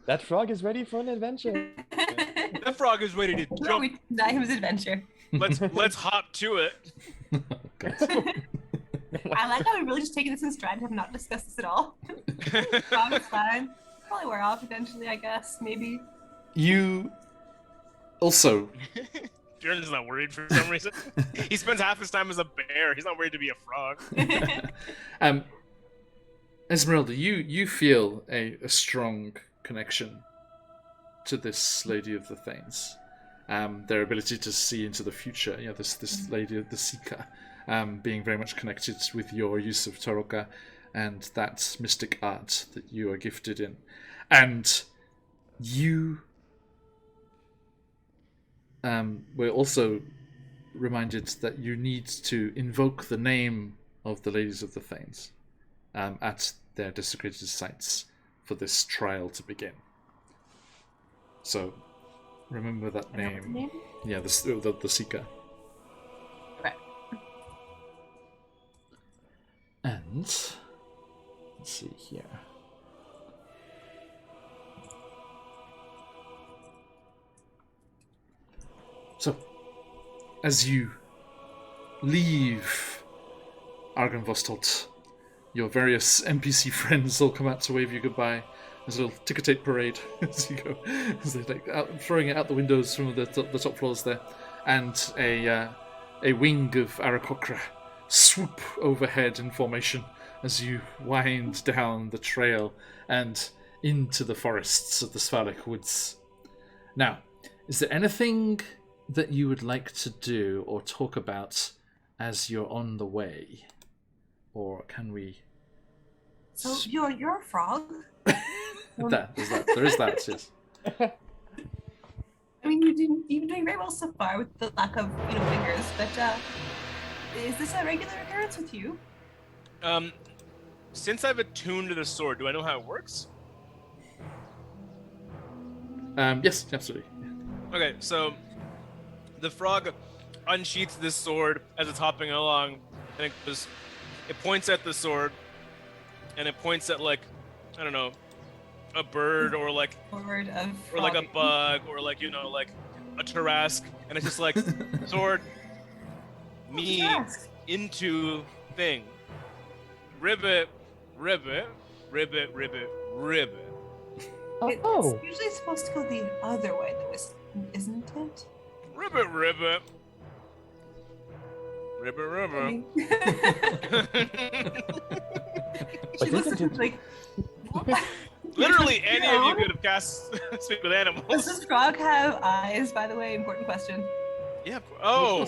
That frog is ready for an adventure. That frog is ready to jump. We deny him his adventure. Let's hop to it. I like how we're really just taking this in stride and have not discussed this at all. Frog's fine. Probably wear off eventually, I guess. Maybe. You also. Jordan's not worried for some reason. He spends half his time as a bear. He's not worried to be a frog. Esmeralda, you feel a strong connection to this Lady of the Thanes. Their ability to see into the future. Yeah, this Lady of the Seeker, being very much connected with your use of Taroka and that mystic art that you are gifted in. And you we're also reminded that you need to invoke the name of the Ladies of the Thanes at their desecrated sites for this trial to begin. So, remember that name. Yeah, the Seeker. Okay. And let's see here. So, as you leave Argynvostolt, your various NPC friends all come out to wave you goodbye. There's a little ticker-tape parade as you go, as they're throwing it out the windows from the top floors there, and a wing of Aarakocra swoop overhead in formation as you wind down the trail and into the forests of the Svalek Woods. Now, is there anything that you would like to do or talk about as you're on the way? Or can we... So you're a frog? There is that, yes. I mean, you've been doing very well so far with the lack of, fingers, but is this a regular occurrence with you? Since I've attuned to the sword, do I know how it works? Yes, absolutely. Okay, so the frog unsheaths this sword as it's hopping along, and it points at the sword, and it points at, like, I don't know, a bird or like a bug or like a Tarrasque, and it's just like sword me into thing, ribbit. It's usually supposed to go the other way, though, isn't it? Ribbit. She listens like. Literally, any of you could have cast Speak with Animals. Does this frog have eyes, by the way? Important question. Yeah. Oh,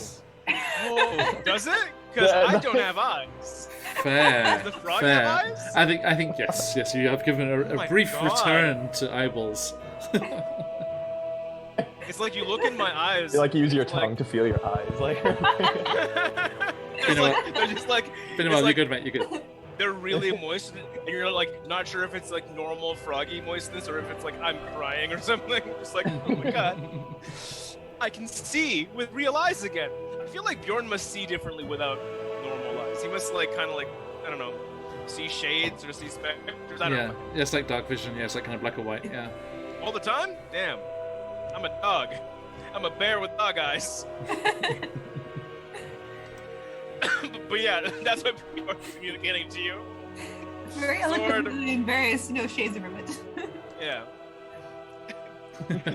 does it? Because I don't have eyes. Fair. Does the frog fair. have eyes? I think yes. You have given a brief return to eyeballs. It's like you look in my eyes. You use your tongue to feel your eyes, like. They're just like. You're good, mate. You're good. They're really moist, and you're like not sure if it's like normal froggy moistness or if it's like I'm crying or something. Just like, oh my god, I can see with real eyes again. I feel like Bjorn must see differently without normal eyes. He must like kind of like, I don't know, see shades or see specters. I don't know. Yeah, it's like dark vision. Yeah, it's like kind of black and white. Yeah. All the time? Damn. I'm a dog. I'm a bear with dog eyes. But yeah, that's what Bjorn's communicating to you. Very eloquent in various, shades of ribbit. Yeah.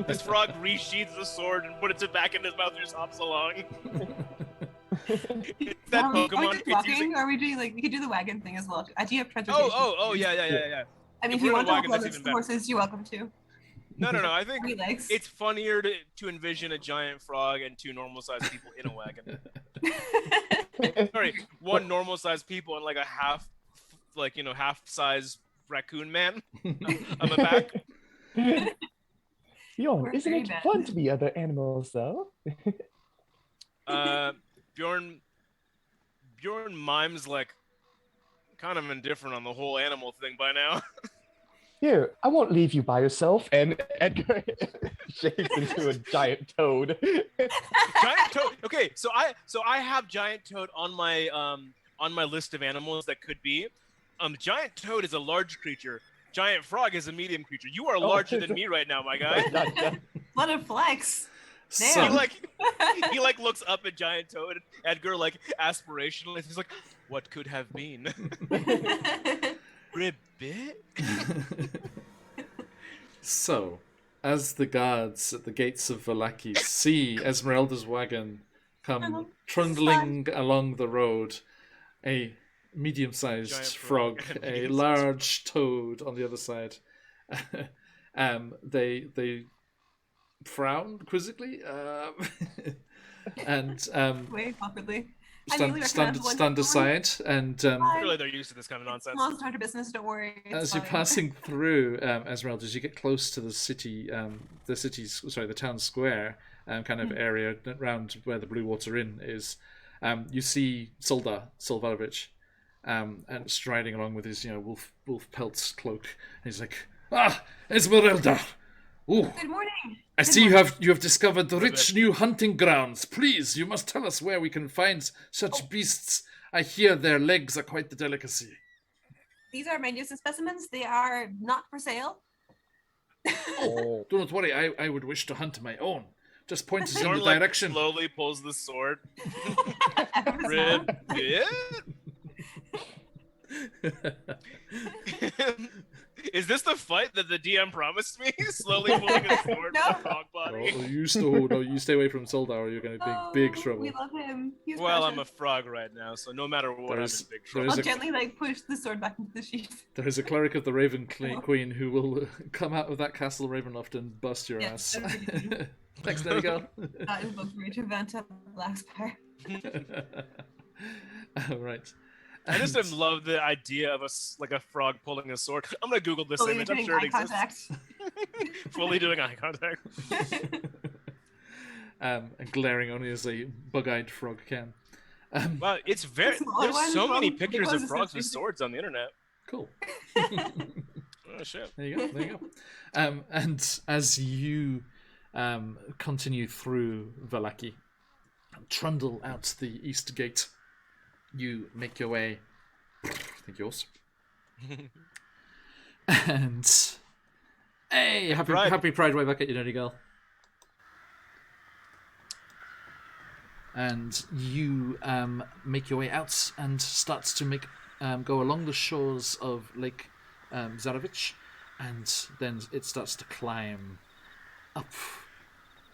This frog resheathes the sword and puts it back in his mouth and just hops along. It's that Are we Pokemon just kids walking, using... or are we doing we could do the wagon thing as well. I do have transportation. Yeah. I mean, If if you we're want in a to wagon, hold that's the even horses, you're welcome to. No. I think 3 legs. it's funnier to envision a giant frog and 2 normal-sized people in a wagon. Sorry, 1 normal-sized people and like a half-size raccoon man on the back. Bjorn, We're isn't very it bad. fun to be other animals, though? Bjorn mimes like kind of indifferent on the whole animal thing by now. Here, I won't leave you by yourself. And Edgar shapes into a giant toad. Giant toad. Okay, so I have giant toad on my list of animals that could be. Giant toad is a large creature. Giant frog is a medium creature. You are larger than me right now, my guy. What a flex. So, Damn. He looks up at giant toad. And Edgar aspirationally. He's like, what could have been? Ribbit. so, as the guards at the gates of Vallaki see Esmeralda's wagon come trundling along the road, a medium-sized Giant frog, frog and a medium-sized large toad on the other side, they frown quizzically and Way awkwardly. stand aside and Really, they're used to this kind of nonsense. Small starter business, don't worry. It's as you're fine. passing through Esmeralda, as you get close to the town square kind of area around where the Blue Water Inn is, you see Solvarovich and striding along with his wolf pelts cloak. And he's like, Esmeralda! Ooh, Good morning. I see you have discovered the rich new hunting grounds. Please, you must tell us where we can find such beasts. I hear their legs are quite the delicacy. These are magnificent specimens. They are not for sale. Oh, do not worry. I would wish to hunt my own. Just point us in Bjorn the direction. slowly pulls the sword. Ribbit. Is this the fight that the DM promised me? Slowly pulling a sword from a frog body. You stay away from Soldar or you're going to be big trouble. We love him. He's Well, I'm a precious. frog right now, so no matter what, I'm in big trouble. I'll gently push the sword back into the sheath. There is a cleric of the Raven Queen who will come out of that castle Ravenloft and bust your ass. Thanks, there you go. That invokes Rage of Vanta Blackspire. All right. I just love the idea of a frog pulling a sword. I'm gonna Google this image. I'm sure it exists. Fully doing eye contact. And glaring only as a bug-eyed frog can. Wow, it's very. There's so many pictures of frogs with swords on the internet. Cool. Oh shit! There you go. And as you continue through Vallaki, trundle out the east gate, you make your way. I think yours. And hey, happy Pride way back at you, dirty girl. And you make your way out and start to go along the shores of Lake Zarovich, and then it starts to climb up,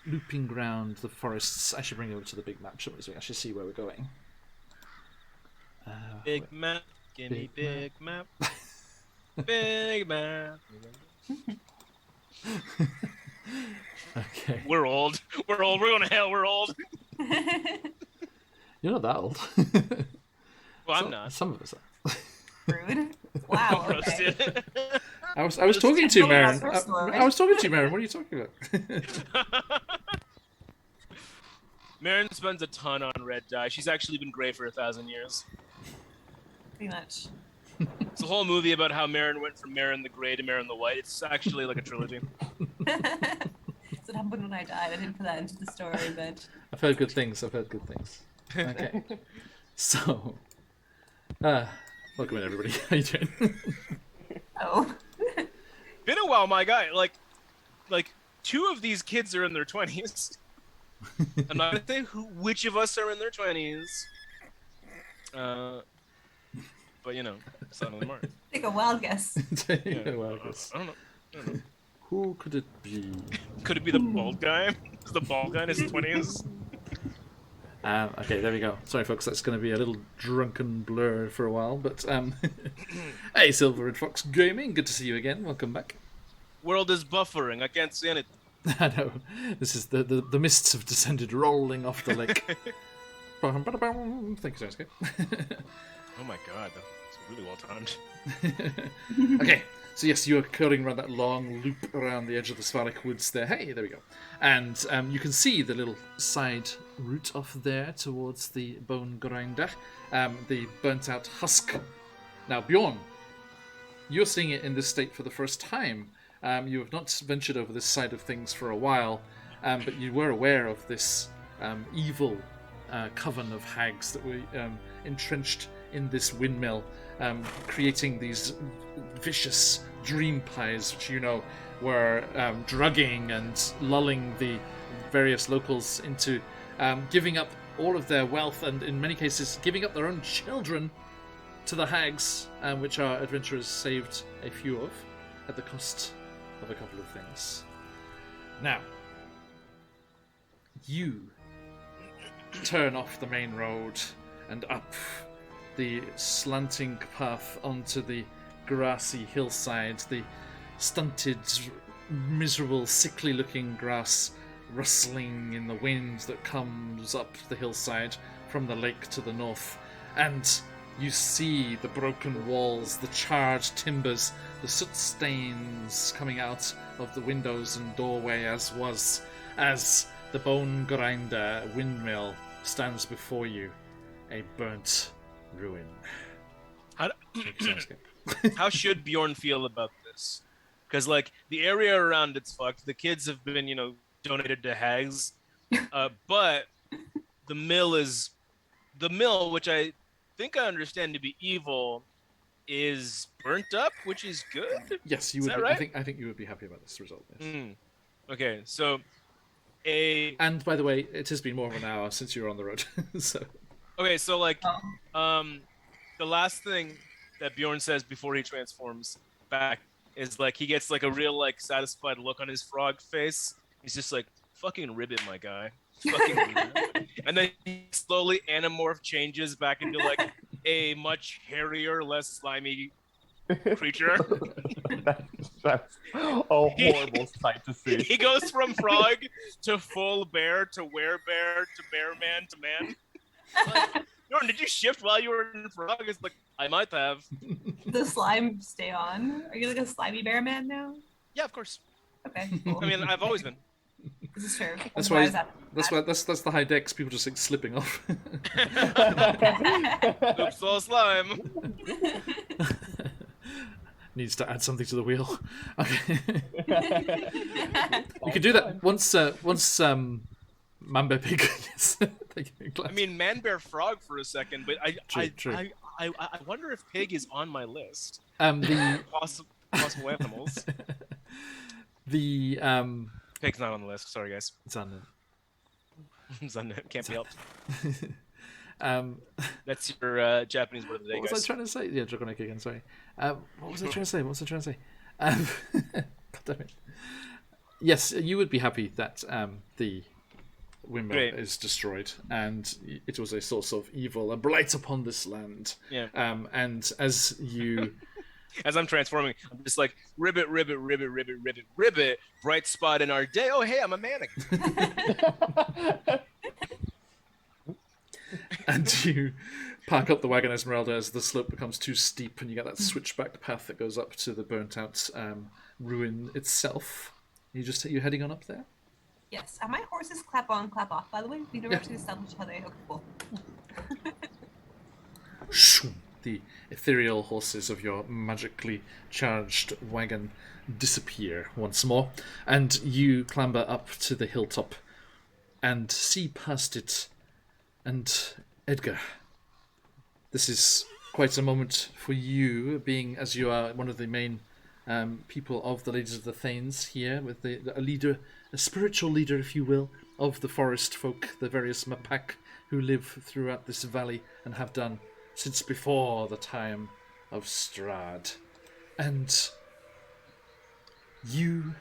looping around the forests. I should bring you over to the big map, shouldn't we, so we actually see where we're going. Big map, give me big map. Big map. Okay. We're old. We're going to hell. We're old. You're not that old. Well, I'm not. Some of us are. Rude. Wow. Okay. Roasted. I was talking to you, Maren. That's her story. I was talking to you, Maren. What are you talking about? Marin spends a ton on red dye. She's actually been gray for 1,000 years. Pretty much. It's a whole movie about how Marin went from Marin the Gray to Marin the White. It's actually like a trilogy. That's what happened when I died. I didn't put that into the story, but... I've heard good things. Okay. So, welcome in, everybody. How you doing? Oh. Been a while, my guy. Like 2 of these kids are in their 20s. I'm not gonna say which of us are in their 20s. But Son of the Mark. Take a wild guess. Yeah, well, I guess. I don't know. Who could it be? Could it be the bald guy? Is the bald guy in his 20s? Okay, there we go. Sorry, folks, that's going to be a little drunken blur for a while. But hey, Silver and Fox Gaming, good to see you again. Welcome back. World is buffering. I can't see anything. I know. This is the mists have descended, rolling off the lake. Thank you, Sasuke. Oh my god, that's really well timed. Okay, so yes, you are curling around that long loop around the edge of the Svalak woods there. Hey, there we go. And you can see the little side route off there towards the bone grinder, the burnt out husk. Now, Bjorn, you're seeing it in this state for the first time. You have not ventured over this side of things for a while, but you were aware of this evil coven of hags that were entrenched in this windmill, creating these vicious dream pies, which were drugging and lulling the various locals into giving up all of their wealth and, in many cases, giving up their own children to the hags, which our adventurers saved a few of at the cost of a couple of things. Now, you turn off the main road and up the slanting path onto the grassy hillside, the stunted, miserable, sickly-looking grass rustling in the wind that comes up the hillside from the lake to the north, and you see the broken walls, the charred timbers, the soot stains coming out of the windows and doorway as the bone grinder windmill stands before you, a burnt ruin. How should Bjorn feel about this? Because the area around it's fucked. The kids have been donated to hags, but the mill, which I think I understand to be evil, is burnt up, which is good. Yes, you is would. That right? I think you would be happy about this result. Yes. Okay, so and by the way, it has been more of an hour since you were on the road. So okay, so the last thing that Bjorn says before he transforms back is he gets a real satisfied look on his frog face. He's just fucking ribbit, my guy. Fucking ribbit. And then he slowly anamorph changes back into a much hairier, less slimy creature. That's a horrible sight to see. He goes from frog to full bear to werebear to bear man to man. Jordan, did you shift while you were in frog? It's I might have. The slime stay on. Are you a slimy bear man now? Yeah, of course. Okay, cool. I mean, I've always been. This is true. That's why that's the high decks. People just slipping off. Oops, all slime. Needs to add something to the wheel. Okay. You could do that once. Manbear Pig. Yes. I mean, man bear frog for a second, but True. I wonder if pig is on my list. The possible animals. The Pig's not on the list. Sorry, guys. It's on it. It's on it. Can't be helped. That's your Japanese word of the day, what guys. was I trying to say? Yeah, Dragonite again. Sorry. What was I trying to say? God damn it. Yes, you would be happy that the windmill is destroyed, and it was a source of evil, a blight upon this land. Yeah. And as you, as I'm transforming, I'm just ribbit, ribbit, ribbit, ribbit, ribbit, ribbit, bright spot in our day. Oh, hey, I'm a mannequin. and you park up the wagon, Esmeralda, as the slope becomes too steep, and you get that switchback path that goes up to the burnt-out ruin itself. You heading on up there? Yes. Are my horses clap on, clap off, by the way? We never actually established how they... Okay, cool. The ethereal horses of your magically charged wagon disappear once more, and you clamber up to the hilltop and see past it. And Edgar, this is quite a moment for you, being as you are one of the main people of the Ladies of the Thanes here, with a leader, a spiritual leader, if you will, of the forest folk, the various Mapak who live throughout this valley and have done since before the time of Strahd. And you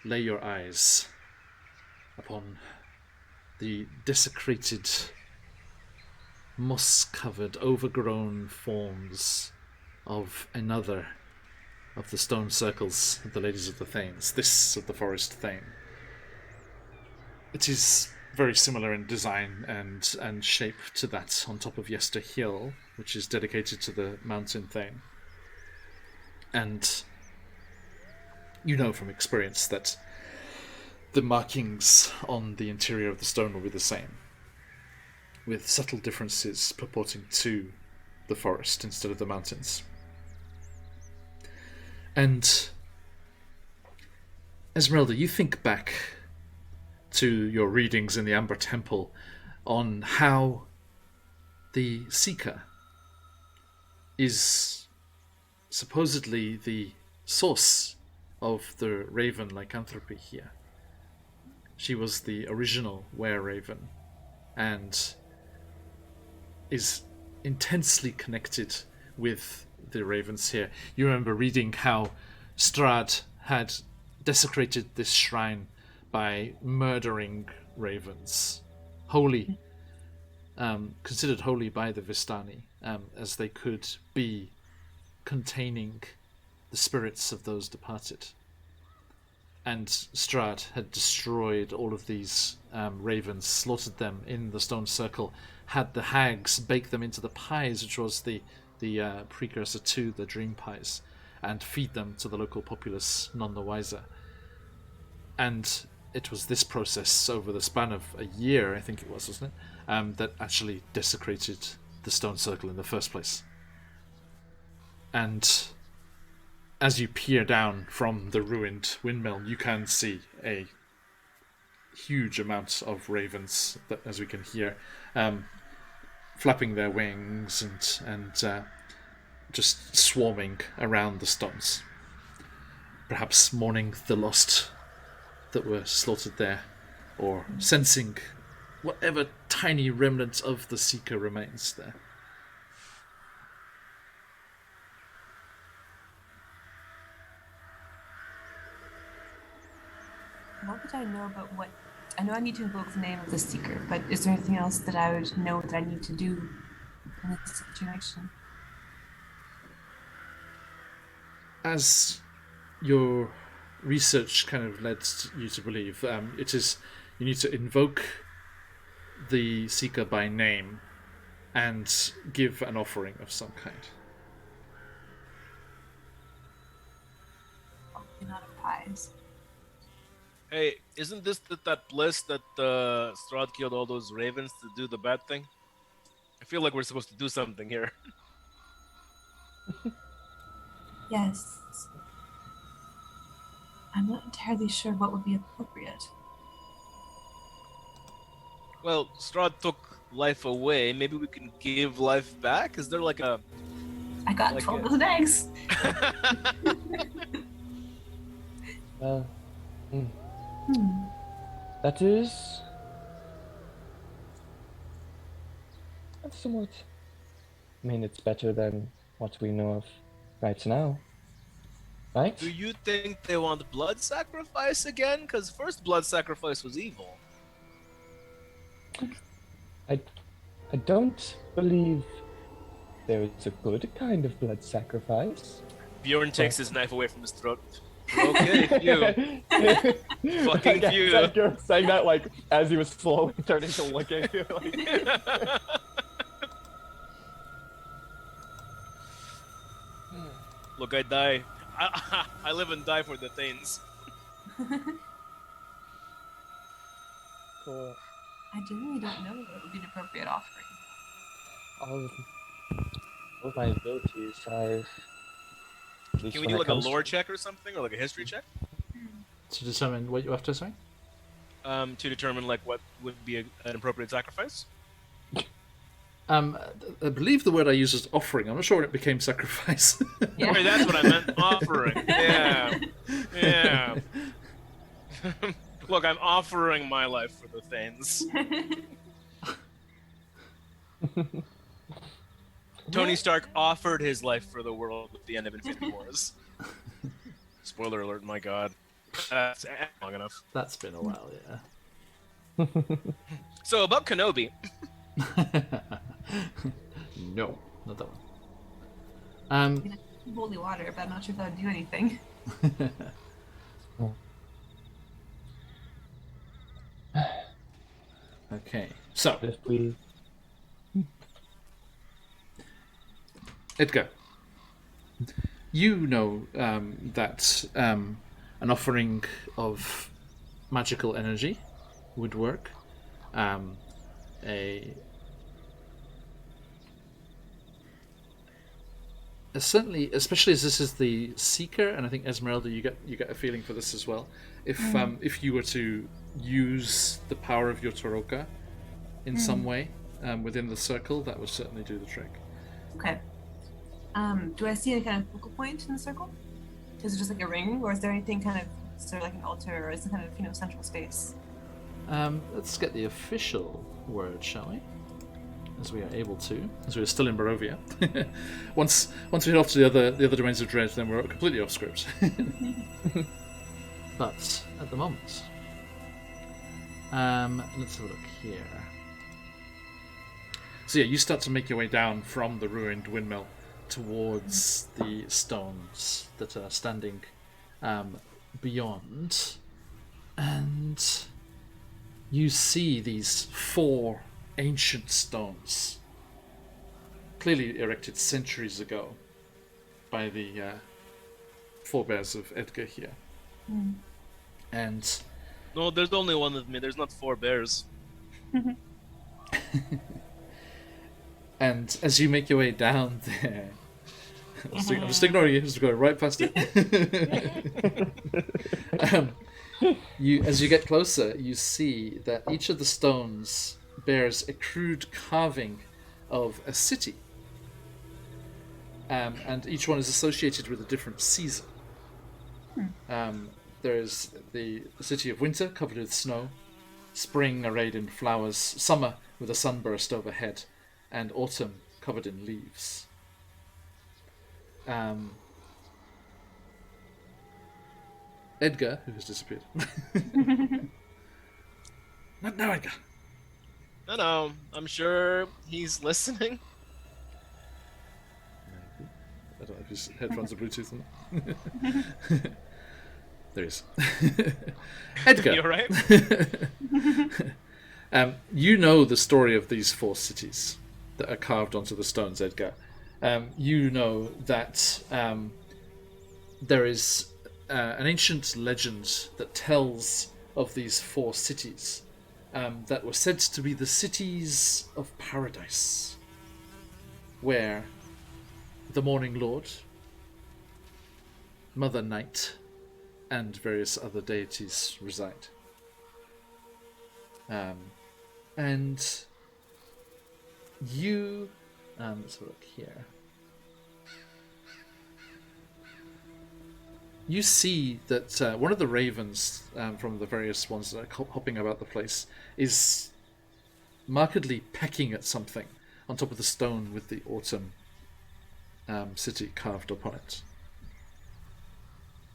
lay your eyes upon the desecrated, moss-covered, overgrown forms of another of the stone circles of the Ladies of the Thanes, this of the Forest Thane. It is very similar in design and shape to that on top of Yester Hill, which is dedicated to the Mountain Thane. And you know from experience that the markings on the interior of the stone will be the same, with subtle differences purporting to the forest instead of the mountains. And Esmeralda, you think back to your readings in the Amber Temple on how the Seeker is supposedly the source of the raven lycanthropy here. She was the original were-raven and is intensely connected with the ravens here. You remember reading how Strahd had desecrated this shrine by murdering ravens, holy, considered holy by the Vistani, as they could be containing the spirits of those departed. And Strahd had destroyed all of these ravens, slaughtered them in the stone circle, had the hags bake them into the pies, which was the precursor to the dream pies, and feed them to the local populace, none the wiser. And it was this process over the span of a year, I think it was, wasn't it, that actually desecrated the stone circle in the first place. And as you peer down from the ruined windmill, you can see a huge amount of ravens, that, as we can hear, flapping their wings and just swarming around the stones. Perhaps mourning the lost that were slaughtered there, or sensing whatever tiny remnant of the Seeker remains there. What would I know about what... I know I need to invoke the name of the Seeker, but is there anything else that I would know that I need to do in this situation? As your research kind of led you to believe, it is you need to invoke the Seeker by name and give an offering of some kind. Probably not of pies. Hey, isn't this that bliss that Strahd killed all those ravens to do the bad thing? I feel like we're supposed to do something here. Yes. I'm not entirely sure what would be appropriate. Well, Strahd took life away. Maybe we can give life back? Is there like a... I got Like 12 dozen eggs. That is... That's somewhat... I mean, it's better than what we know of right now. Right? Do you think they want blood sacrifice again? Because first blood sacrifice was evil. I don't believe there is a good kind of blood sacrifice. Bjorn takes his knife away from his throat. Okay, few. Fucking few. You're saying that like as he was slowly turning to look at you. Like... Look, I die. I live and die for the Thanes. Cool. I genuinely don't know what would be an appropriate offering. All of my abilities are... Can we do like a lore check or something, or like a history check? To determine what you have to say? To determine like what would be an appropriate sacrifice? I believe the word I used was offering. I'm not sure when it became sacrifice. Yeah. Wait, that's what I meant. Offering. Yeah. Yeah. Look, I'm offering my life for the Thanes. Tony Stark offered his life for the world at the end of Infinity Wars. Spoiler alert, my god. That's long enough. That's been a while, yeah. So about Kenobi. No, not that one. Holy water, but I'm not sure if that would do anything. Okay, so If we Edgar, you know that an offering of magical energy would work. Certainly, especially as this is the Seeker, and I think Esmeralda, you get a feeling for this as well. If you were to use the power of your Toroka in some way within the circle, that would certainly do the trick. Okay. Do I see any kind of focal point in the circle? Is it just like a ring, or is there anything kind of, is there like an altar, or is it kind of, central space? Let's get the official word, shall we? As we are able to, as we are still in Barovia. once we head off to the other domains of Dread, then we're completely off script. But at the moment, let's have a look here. So yeah, you start to make your way down from the ruined windmill towards the stones that are standing beyond, and you see these 4 ancient stones, clearly erected centuries ago by the forebears of Edgar here. And No, there's only one of me. There's not 4 bears. and as you make your way down there, I'm just ignoring you, just going right past it. As you get closer, you see that each of the stones bears a crude carving of a city, and each one is associated with a different season. There is the city of winter, covered with snow, spring arrayed in flowers, summer with a sunburst overhead, and autumn covered in leaves. Edgar, who has disappeared. Not now, Edgar. No, I'm sure he's listening. I don't know if his headphones are Bluetooth or not. There he is. Edgar. You alright? You know the story of these 4 cities that are carved onto the stones, Edgar. You know that there is an ancient legend that tells of these 4 cities that were said to be the cities of paradise, where the Morning Lord, Mother Night, and various other deities reside. And you... let's have a look here. You see that one of the ravens from the various ones that are hopping about the place is markedly pecking at something on top of the stone with the autumn city carved upon it.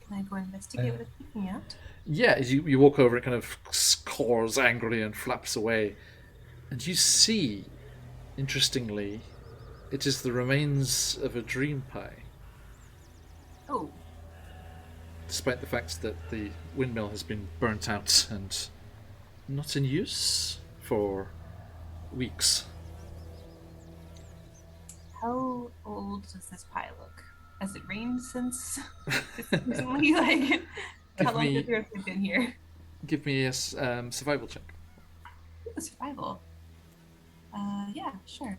Can I go investigate what it's picking at? Yeah, as you walk over, it kind of caws angrily and flaps away. And you see, interestingly, it is the remains of a dream pie. Oh. Despite the fact that the windmill has been burnt out and not in use for weeks. How old does this pie look? Has it rained since recently? Like, how long has it been here? Give me a survival check. Ooh, survival. Yeah, sure.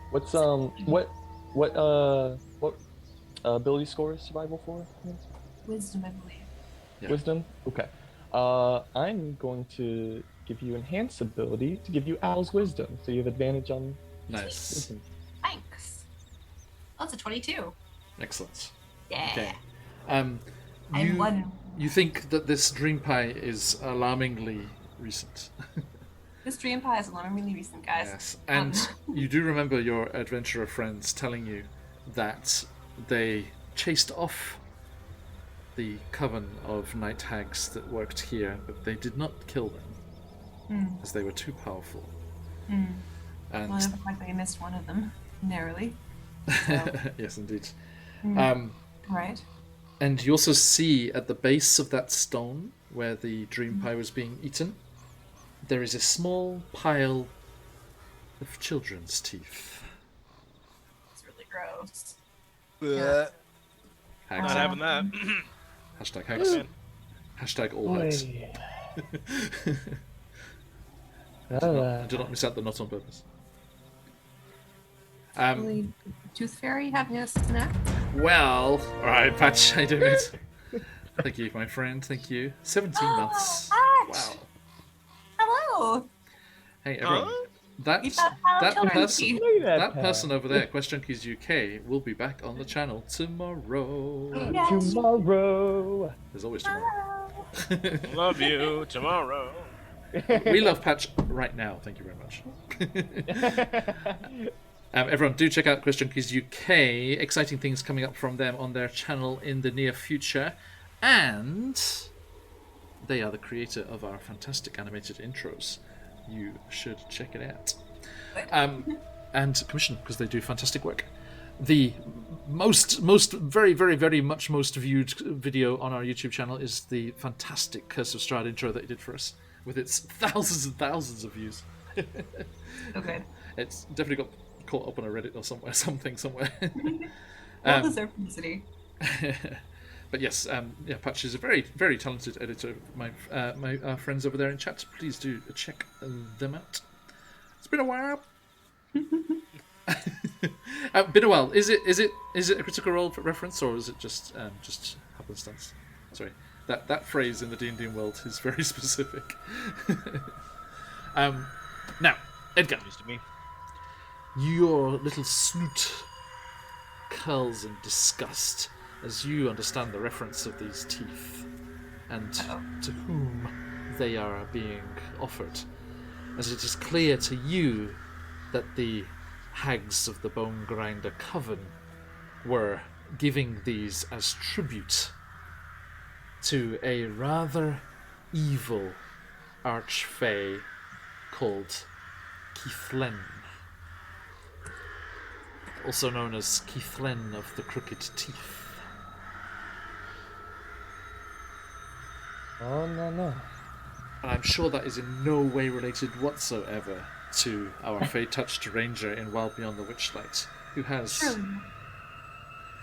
What's what ability score is survival for? Wisdom, I believe. Yeah. Wisdom? Okay. I'm going to give you enhanced ability to give you Al's wisdom, so you have advantage on Nice. wisdom. Thanks. Oh, it's a 22. Excellent. Yeah. Okay. I'm one. You think that this dream pie is alarmingly recent. This dream pie is alarmingly recent, guys. Yes, and you do remember your adventurer friends telling you that they chased off the coven of night hags that worked here, but they did not kill them, as they were too powerful. And Well, it looked like they missed one of them narrowly. So. yes, indeed. Right. And you also see at the base of that stone where the dream pie was being eaten, there is a small pile of children's teeth. It's really gross. Hags. Not having that. Hashtag hags. Man. Hashtag all hags. Well, Do not miss out the not on purpose. Really, Tooth Fairy having a snack? Well, alright, Patch, I do it. Thank you, my friend, thank you. 17 months. Patch! Wow. Hello! Hey, everyone. That, You got pile that children's person, teeth. Look at that that person over there, QuestJunkiesUK, will be back on the channel tomorrow. Yes. tomorrow. There's always tomorrow. Love you tomorrow. We love Patch right now, thank you very much. Everyone, do check out QuestJunkiesUK. Exciting things coming up from them on their channel in the near future. And they are the creator of our fantastic animated intros. You should check it out. And commission, because they do fantastic work. The most very, very, very much most viewed video on our YouTube channel is the fantastic Curse of Strahd intro that he did for us, with its thousands and thousands of views. Okay. It's definitely got caught up on a Reddit or somewhere. Well deserved publicity. But yes, Patch is a very, very talented editor. My friends over there in chat, please do check them out. It's been a while. Been a while. Is it a Critical Role reference, or is it just happenstance? Sorry, that phrase in the D&D world is very specific. Now, Edgar, Used to me. your little snoot curls in disgust as you understand the reference of these teeth and to whom they are being offered, as it is clear to you that the hags of the Bone Grinder Coven were giving these as tribute to a rather evil archfey called Keithlen, also known as Keithlen of the Crooked Teeth. Oh, no. And I'm sure that is in no way related whatsoever to our Fey-touched ranger in Wild Beyond the Witchlight, who has... Surely.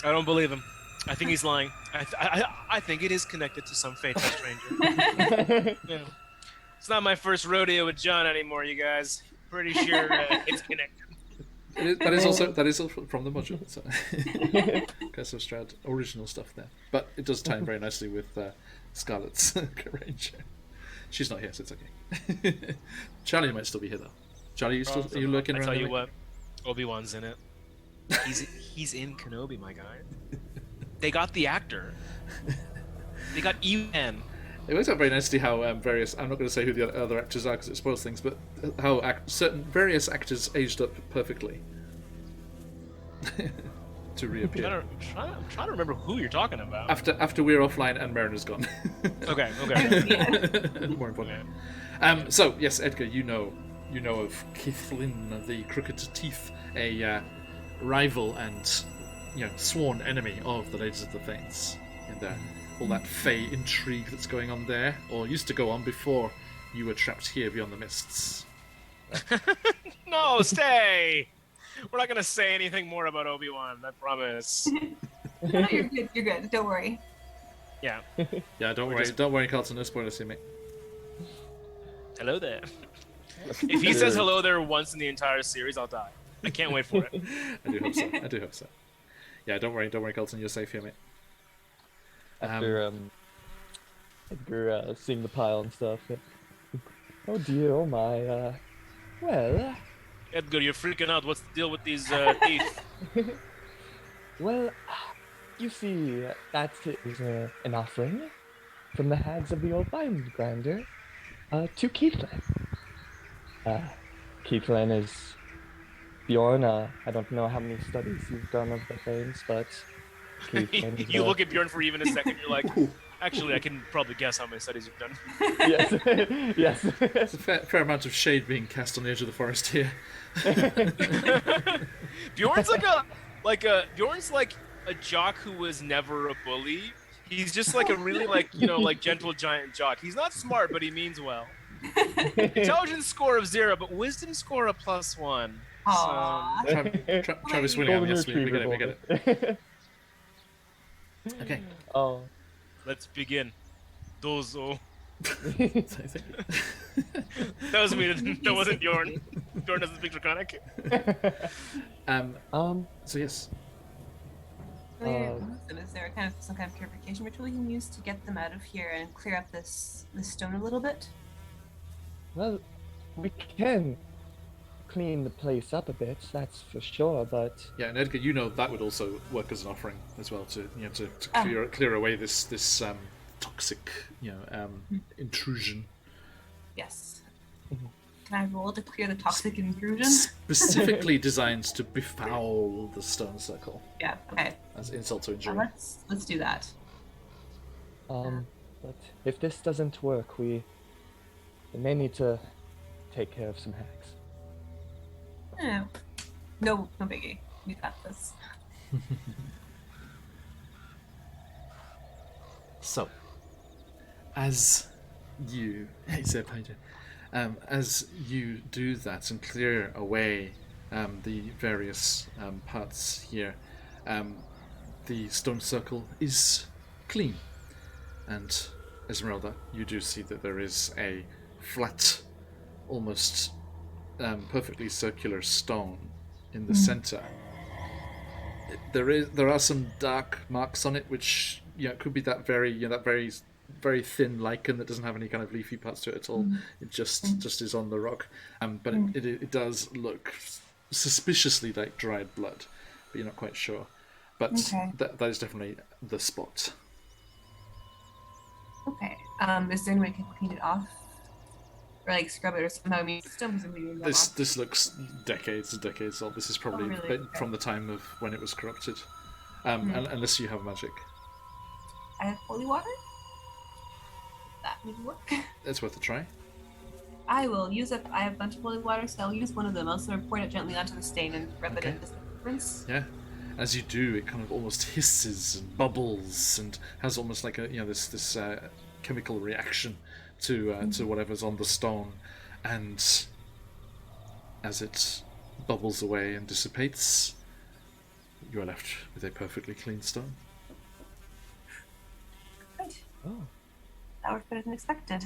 I don't believe him. I think he's lying. I think it is connected to some Fey-touched ranger. Yeah. It's not my first rodeo with John anymore, you guys. Pretty sure it's connected. That is also from the module. So. Curse of Strahd, original stuff there. But it does tie in very nicely with Scarlet's ranger. She's not here, so it's okay. Charlie might still be here though. Charlie, are you lurking I around? tell you there? what, Obi-Wan's in it. He's in Kenobi, my guy. They got the actor. They got Ewan. It works out very nicely how various... I'm not going to say who the other actors are because it spoils things, but how certain various actors aged up perfectly to reappear. I'm trying to remember who you're talking about. After we're offline and Marin is gone. Okay. More important. So yes, Edgar, you know of Keithlin, the Crooked Teeth, a rival and sworn enemy of the Ladies of the Fanes, and all that Fey intrigue that's going on there, or used to go on before you were trapped here beyond the mists. No, stay. We're not gonna say anything more about Obi-Wan. I promise. No, you're good. You're good. Don't worry. Yeah. Yeah, don't worry, Carlton. No spoilers here, mate. Hello there. If he says hello there once in the entire series, I'll die. I can't wait for it. I do hope so. Yeah, don't worry, Carlton. You're safe here, mate. After Edgar seeing the pile and stuff. Oh dear, oh my. Well, Edgar, you're freaking out. What's the deal with these teeth? well, you see, that is an offering from the hags of the old Bone Grinder to Keithlin. Keithlin is Bjorn. I don't know how many studies you've done of the veins, but Keithlin is You look at Bjorn for even a second. You're like, actually, I can probably guess how many studies you've done. Yes, yes. There's a fair amount of shade being cast on the edge of the forest here. Bjorn's Bjorn's like a jock who was never a bully. He's just like a really gentle giant jock. He's not smart, but he means well. Intelligence score of 0, but wisdom score of +1. Aww. Travis William, yes, we get it. Okay. Oh. Let's begin. Dozo. That was me. That wasn't Bjorn. Bjorn doesn't speak Draconic. So yes. Is there some kind of purification ritual you can use to get them out of here and clear up this stone a little bit? Well, we can clean the place up a bit, that's for sure, but... Yeah, and Edgar, that would also work as an offering as well to clear away this toxic intrusion. Yes. Can I roll to clear the toxic intrusion? Specifically designed to befoul the stone circle. Yeah. Okay. As insult to injury. Let's do that. But if this doesn't work, we may need to take care of some hacks. No biggie. We got this. So, as you, as you do that and clear away the various parts here, the stone circle is clean. And Esmeralda, you do see that there is a flat, almost perfectly circular stone in the center. There are some dark marks on it, which could be that very thin lichen that doesn't have any kind of leafy parts to it at all. It just is on the rock, but it does look suspiciously like dried blood, but you're not quite sure. But that is definitely the spot. Okay. Is there any way I can clean it off? Or scrub it or something? I mean, still presumably This looks decades and decades old. This is probably from the time of when it was corrupted. Unless you have magic. I have holy water? That would work. It's worth a try. I will use it. I have a bunch of holy water, so I'll use one of them. I'll sort of pour it gently onto the stain and rub it into the rinse. Yeah. As you do, it kind of almost hisses and bubbles and has almost like a this chemical reaction to whatever's on the stone, and as it bubbles away and dissipates, you are left with a perfectly clean stone. Right. Oh. That worked better than expected.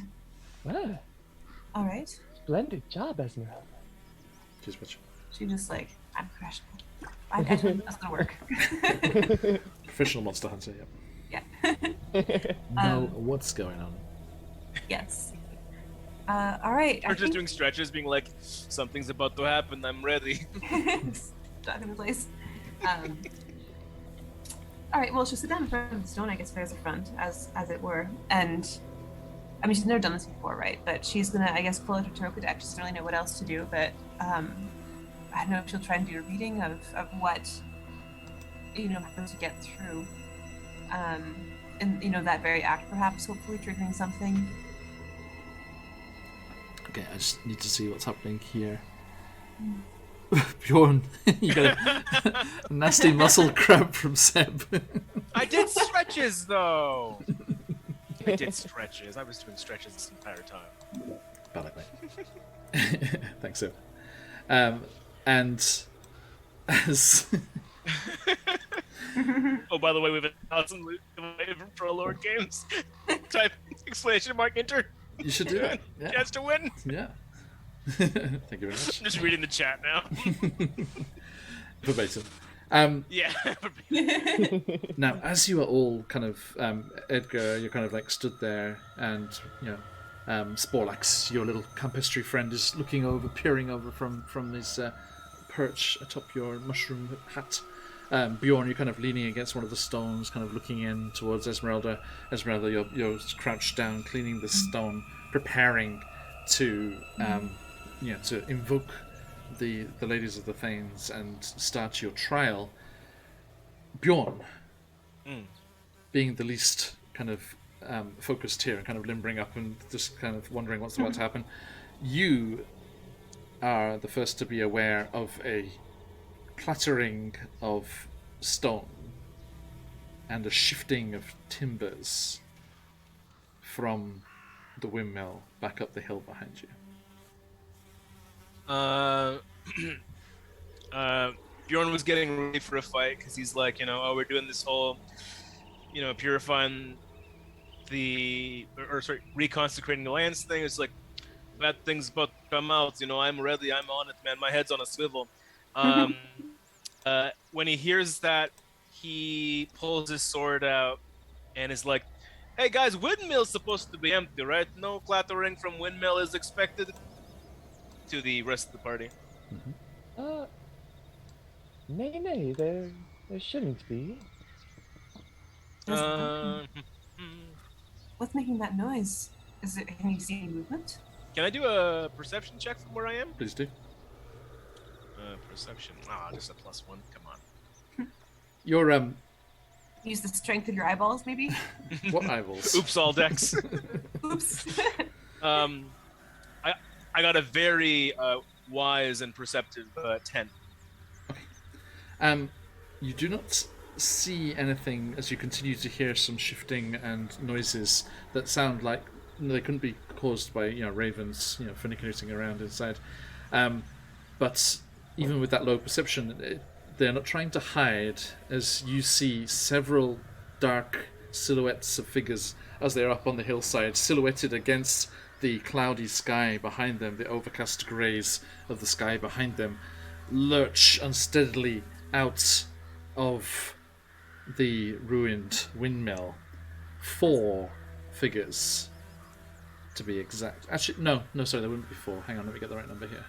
Well, All right. splendid job, Esmeralda. Cheers, Mitch. She just I'm crashing. I think that's gonna work. Professional monster hunter, Yeah. Know what's going on. Yes. All right. We're just doing stretches, being like, something's about to happen. I'm ready. Stuck in place. All right. Well, she'll sit down in front of the stone. I guess there's a front, as it were. And I mean, she's never done this before, right? But she's gonna, I guess, pull out her Toku deck. She doesn't really know what else to do, but I don't know if she'll try and do a reading of what how to get through. And that very act, perhaps, hopefully triggering something. Okay, I just need to see what's happening here. Bjorn, you got a nasty muscle cramp from Seb. I did stretches, though. I did stretches. I was doing stretches this entire time. Bad mate. Thanks, Seb. And as... Oh, by the way, we have 1,000 loot for Lord Games. Type exclamation mark enter. You should do it. Yeah. Chance to win. Yeah. Thank you very much. I'm just reading the chat now. Verbatim. Yeah. Now, as you are all kind of, Edgar, you're kind of stood there, and Sporlax, your little campestry friend, is peering over from his perch atop your mushroom hat. Bjorn, you're kind of leaning against one of the stones, kind of looking in towards Esmeralda. Esmeralda, you're crouched down, cleaning the stone, preparing to to invoke the ladies of the Thanes and start your trial, Bjorn, being the least kind of focused here and kind of limbering up and just kind of wondering what's about to happen, you are the first to be aware of a clattering of stone and a shifting of timbers from the windmill back up the hill behind you. Bjorn was getting ready for a fight because he's like, we're doing this whole, purifying reconsecrating the lands thing. It's like, that thing's about to come out. I'm ready. I'm on it, man. My head's on a swivel. When he hears that, he pulls his sword out and is like, hey guys, windmill's supposed to be empty, right? No clattering from windmill is expected. To the rest of the party. Nay, there shouldn't be. What's making that noise? Can you see any movement? Can I do a perception check from where I am? Please do. Perception. Just a +1. Come on. Your Use the strength of your eyeballs, maybe? what eyeballs? Oops, all decks. Oops. I got a very wise and perceptive 10. You do not see anything as you continue to hear some shifting and noises that sound like they couldn't be caused by ravens furniculating around inside. But even with that low perception, they're not trying to hide, as you see several dark silhouettes of figures as they're up on the hillside, silhouetted against the cloudy sky behind them, the overcast greys of the sky behind them, lurch unsteadily out of the ruined windmill. 4 figures, to be exact. Actually, no, sorry, there wouldn't be 4. Hang on, let me get the right number here.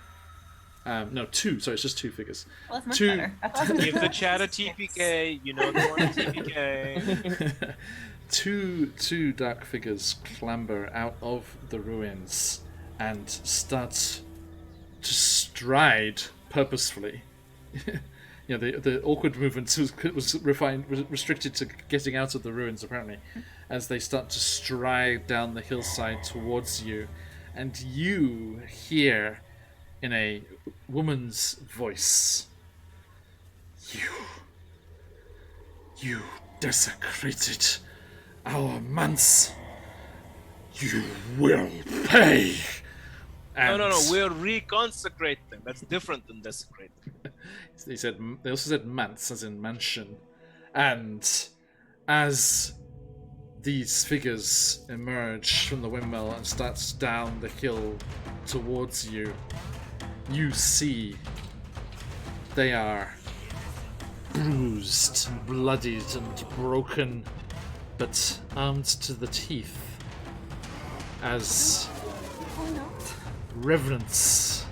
No, 2. Sorry, it's just 2 figures. Well, that's much 2. better. Give the chat a TPK. They want a TPK. Two dark figures clamber out of the ruins and start to stride purposefully. The awkward movement was restricted to getting out of the ruins, apparently, as they start to stride down the hillside towards you, and you hear in a woman's voice, You desecrated our months. You will pay. And No, we'll reconsecrate them. That's different than desecrate them. They also said manse, as in mansion. And as these figures emerge from the windmill and starts down the hill towards you, you see they are bruised, and bloodied, and broken, but armed to the teeth, as revenants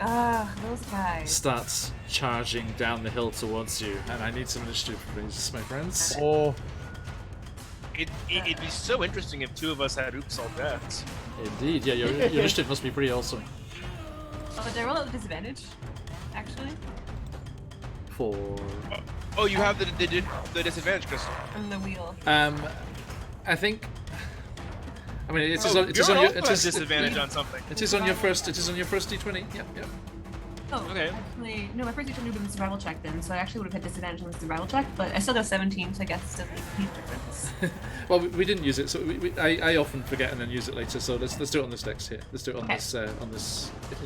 Those guys. starts charging down the hill towards you. And I need some initiative, please, my friends. Oh, It'd be so interesting if 2 of us had oops all decks. Indeed, yeah, your initiative must be pretty awesome. Oh, but they're roll at disadvantage, actually. Oh, you have the disadvantage, Crystal. On the wheel. I think. I mean, it is Oh, on. It is you're on your. also It at is. disadvantage on something. It is on your first. It is on your first d20. Yep. Oh, Okay. Actually, no, my first D20 would have been the survival check then, so I actually would have had disadvantage on the survival check, but I still got 17, so I guess it doesn't make a huge difference. Well, we didn't use it, so I often forget and then use it later. So let's do it on this dex here. Let's do it on Okay. this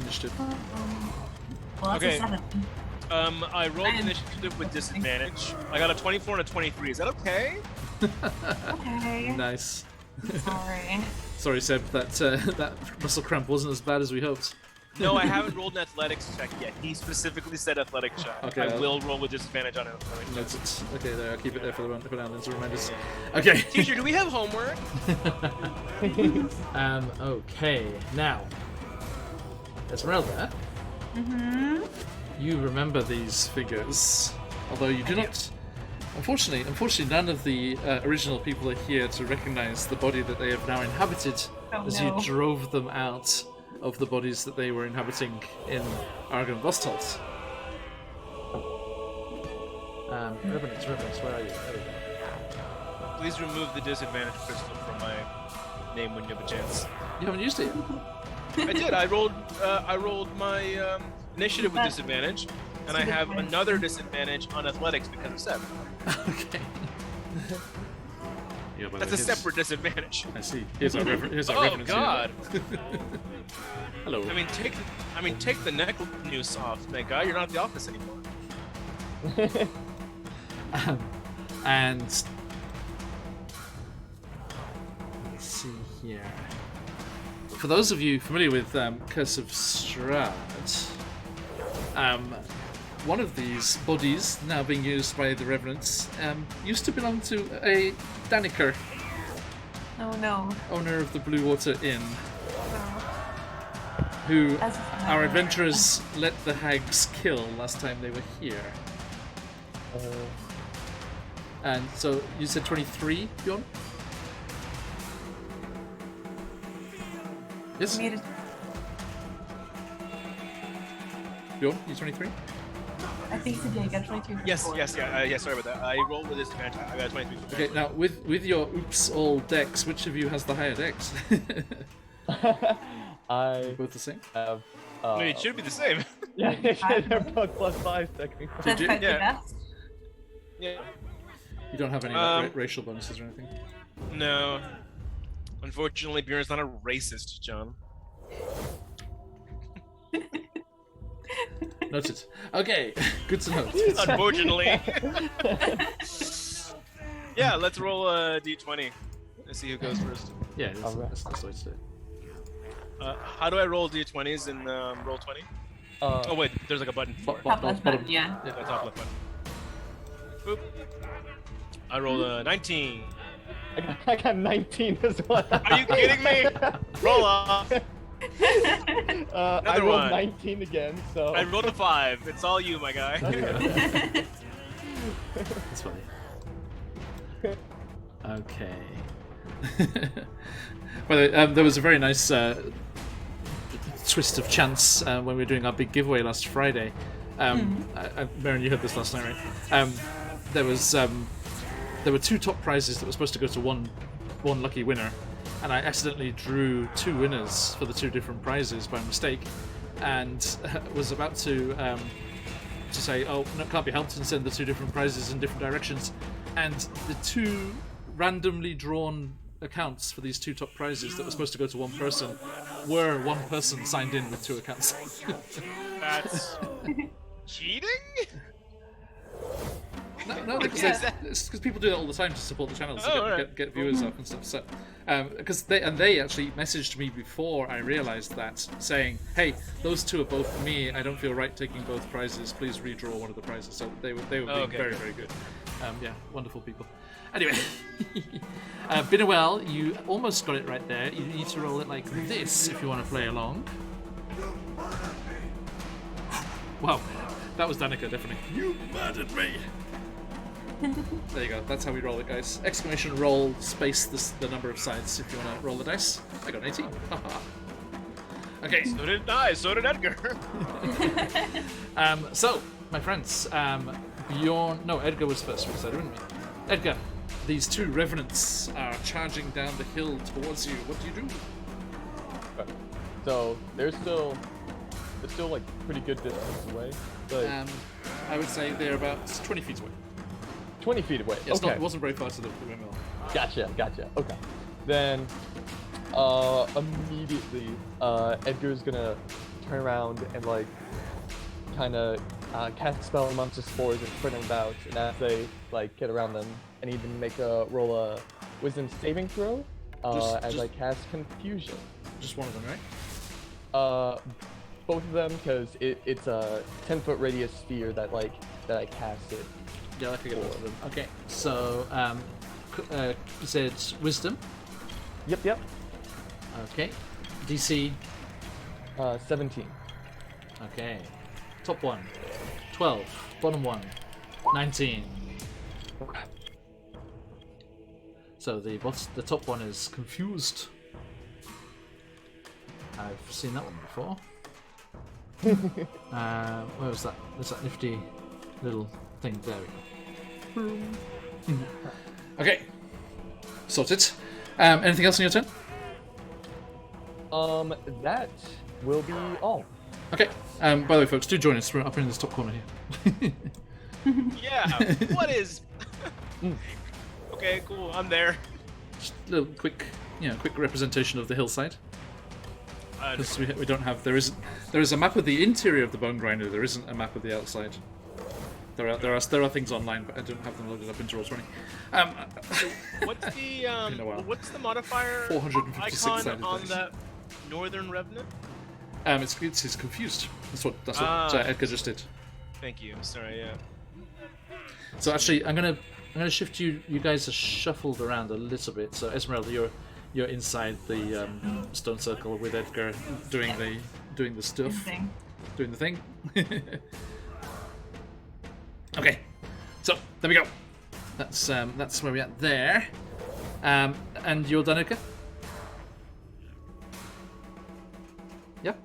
initiative. Well, that's Okay. a 7. I rolled initiative with disadvantage. I got a 24 and a 23. Is that okay? Okay. Nice. Sorry. Sorry, Seb. That muscle cramp wasn't as bad as we hoped. No, I haven't rolled an athletics check yet. He specifically said athletic check. Okay, I I'll- will roll with disadvantage on athletics check. Note it. Okay, there. I'll keep it there for now. Then to remind us. Okay. Teacher, do we have homework? Okay. Now, Esmeralda. You remember these figures, although you do not. Unfortunately, none of the original people are here to recognize the body that they have now inhabited Oh, as no. you drove them out of the bodies that they were inhabiting in Argon Vostholt. Revenants, where are you? There we go. Please remove the disadvantage crystal from my name when you have a chance. You haven't used it yet? I did. I rolled my initiative with disadvantage, and I have another disadvantage on athletics because of 7. Okay. Yeah, but That's a separate disadvantage. I see. Here's our Revenants. Oh God! Hello. I mean, take the neck noose off, man. Guy, you're not at the office anymore. And let's see here. For those of you familiar with Curse of Strahd, one of these bodies, now being used by the Revenants, used to belong to a Daniker, Oh no. owner of the Blue Water Inn, who our adventurers let the hags kill last time they were here. And so you said 23, Bjorn? Yes? Muted. Bjorn, you 23? I think so, yeah, you got 22. Yes, sorry about that. I rolled with disadvantage. I got 23. Okay, now with your oops all decks, which of you has the higher decks? I Both the same? have. I mean, it should be the same. Yeah, they're both +5 technically. That's you? quite the Yeah. best. Yeah. You don't have any racial bonuses or anything? No. Unfortunately, Bjorn's not a racist, John. Noted. Okay, good to know. Unfortunately. Yeah, let's roll a d20 and see who goes first. Yeah, that's, Alright. that's the way to do it. How do I roll d20s in roll 20? Oh wait, there's like a button for it. Top left button, yeah. The top left button. Boop. I rolled a 19. I got 19 as well. Are you kidding me? Roll off. I Another rolled one. 19 again, so. I rolled a 5. It's all you, my guy. That's funny. Okay. By the way, there was a very nice twist of chance when we were doing our big giveaway last Friday. Maren, you heard this last night, right? There were 2 top prizes that were supposed to go to one lucky winner, and I accidentally drew 2 winners for the 2 different prizes by mistake, and was about to say, oh, no, it can't be helped, and send the 2 different prizes in different directions, and the 2 randomly drawn accounts for these 2 top prizes that were supposed to go to one person were one person signed in with 2 accounts. That's cheating? No, because people do that all the time to support the channel, to get viewers up and stuff. So, because they actually messaged me before I realised that, saying, "Hey, those 2 are both for me. I don't feel right taking both prizes. Please redraw one of the prizes." So they were being very, very good. Yeah, wonderful people. Anyway, been a while. You almost got it right there. You need to roll it like this if you want to play along. Wow, that was Danica, definitely. You murdered me. There you go. That's how we roll it, guys. Exclamation roll space the number of sides if you want to roll the dice. I got 18. Okay. So did I. So did Edgar. So, my friends, Bjorn. No, Edgar was first. We decided, didn't we? Edgar, these 2 revenants are charging down the hill towards you. What do you do? So they're still like pretty good distance away, but I would say they're about 20 feet away. 20 feet away. Yeah, Okay. It wasn't very far to the windmill. Gotcha. Okay. Then, immediately, Edgar's gonna turn around and like, kind of cast a spell amongst the spores and spread them about. And as they like get around them, I need to make a roll a Wisdom saving throw. As I cast Confusion. Just one of them, right? Both of them, because it's a 10-foot radius sphere that I casted. Yeah, I could get both of them. Okay, so you said Wisdom. Yep. Okay. DC. 17. Okay. Top 1. 12. Bottom 1. 19. So the top one is confused. I've seen that one before. Where was that? There's that nifty little thing. There we go. Okay. Sorted. Anything else on your turn? That will be all. Okay. By the way, folks, do join us. We're up in this top corner here. Yeah. What is? Okay, cool. I'm there. Just a little quick representation of the hillside. Because we don't have. There is a map of the interior of the bone grinder. There isn't a map of the outside. There are things online, but I don't have them loaded up into Roll20. What's the modifier 456 icon on that Northern Revenant? It's confused. That's what Edgar just did. Thank you. Sorry. Yeah. So actually, I'm gonna shift you. You guys are shuffled around a little bit. So Esmeralda, you're inside the stone circle with Edgar doing the stuff, doing the thing. Okay, so there we go. That's where we're at there. And you're done, Edgar? Yep.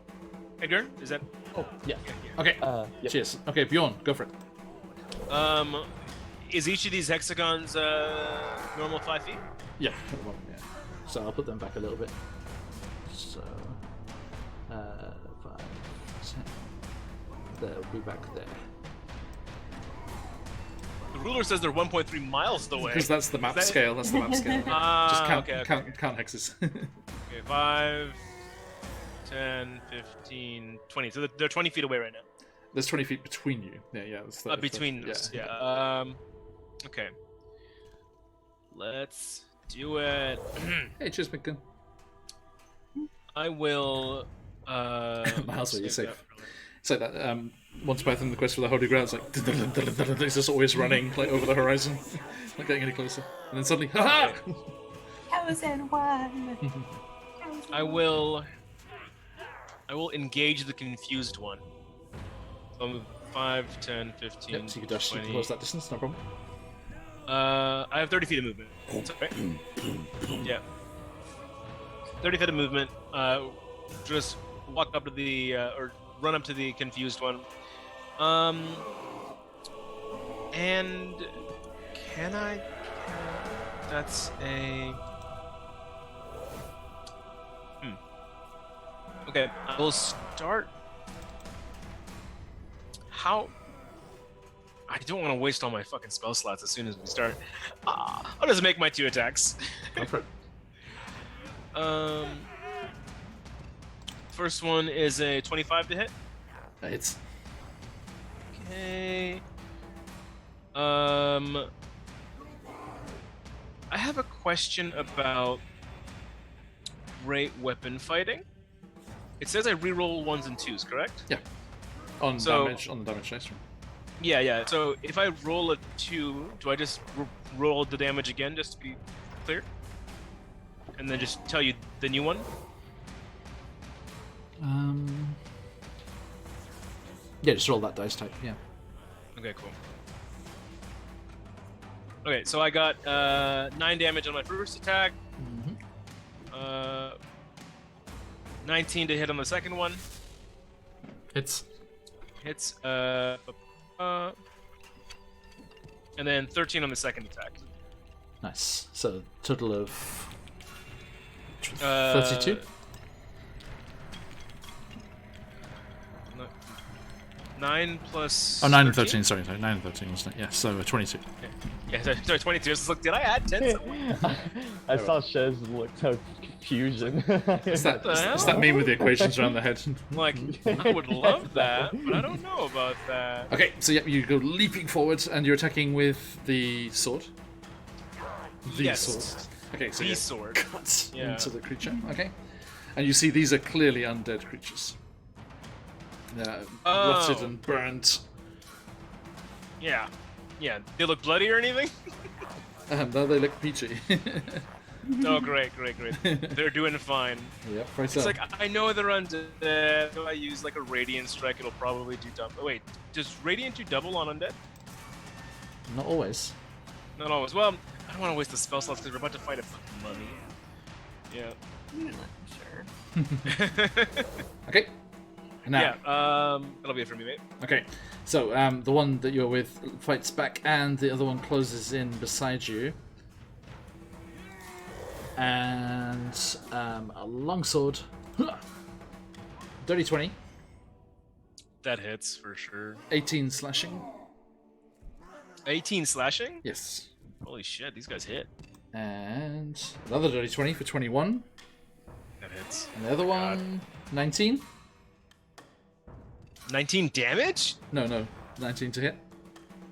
Edgar, is that? Oh, yeah. Okay. Yep. Cheers. Okay, Bjorn, go for it. Is each of these hexagons normal 5 feet? Yeah. Well, yeah. So I'll put them back a little bit. So 5, 10. They'll be back there. The ruler says they're 1.3 miles away. Because that's the map scale. That's the map scale. Just count hexes. Okay, 5, 10, 15, 20. So they're 20 feet away right now. There's 20 feet between you. Yeah. Between us. Yeah. Okay. Let's do it. Hey, cheers, McGinn. I will. Miles, you're safe. It's like that. Once Python in the quest for the Holy Grail, it's like it's just always running like over the horizon, not getting any closer, and then suddenly, ha! Chosen one. I will engage the confused one. I'll move 5, 10, 15, Yep, so you can dash 20. close that distance, no problem. I have 30 feet of movement. Sorry. Yeah. 30 feet of movement. Just walk up to the or run up to the confused one. And can I? That's a. Okay, I will start. How? I don't want to waste all my fucking spell slots as soon as we start. I'll just make my 2 attacks. Go for it. First one is a 25 to hit. It's Okay. I have a question about great weapon fighting. It says I reroll 1s and 2s, correct? yeah. On the damage dice. Yeah. So if I roll a 2, do I just roll the damage again, just to be clear? And then just tell you the new one? Yeah, just roll that dice type. Yeah. Okay, cool. Okay, so I got 9 damage on my first attack. 19 to hit on the second one. Hits. And then 13 on the second attack. Nice. So total of 32. 9 plus. Oh, 9 and 13. Sorry, 9 and 13 wasn't it? Yeah. So 22. Yeah, sorry, 22. So look, did I add 10 somewhere? I saw Shez look so confusion. Is that me with the equations around the head? Like, I would love that, but I don't know about that. Okay, so yeah, you go leaping forward and you're attacking with the sword. Yes. Sword. Okay, so The yeah, sword. cuts Yeah. into the creature. Okay, and you see these are clearly undead creatures. Rotted and burnt. Yeah. They look bloody or anything? No, they look peachy. Oh, great. They're doing fine. Yep, right. It's like, I know they're undead. If I use like a Radiant Strike, it'll probably do double. Oh, wait, does Radiant do double on undead? Not always. Not always. Well, I don't want to waste the spell slots because we're about to fight a fucking mummy. Yeah. Sure. Okay. Now. Yeah. That'll be it for me, mate. Okay. So the one that you're with fights back, and the other one closes in beside you. And a longsword. Dirty 20. That hits for sure. 18 slashing. 18 slashing? Yes. Holy shit, these guys hit. And another dirty 20 for 21. That hits. And the other one, 19. 19 damage? No, 19 to hit.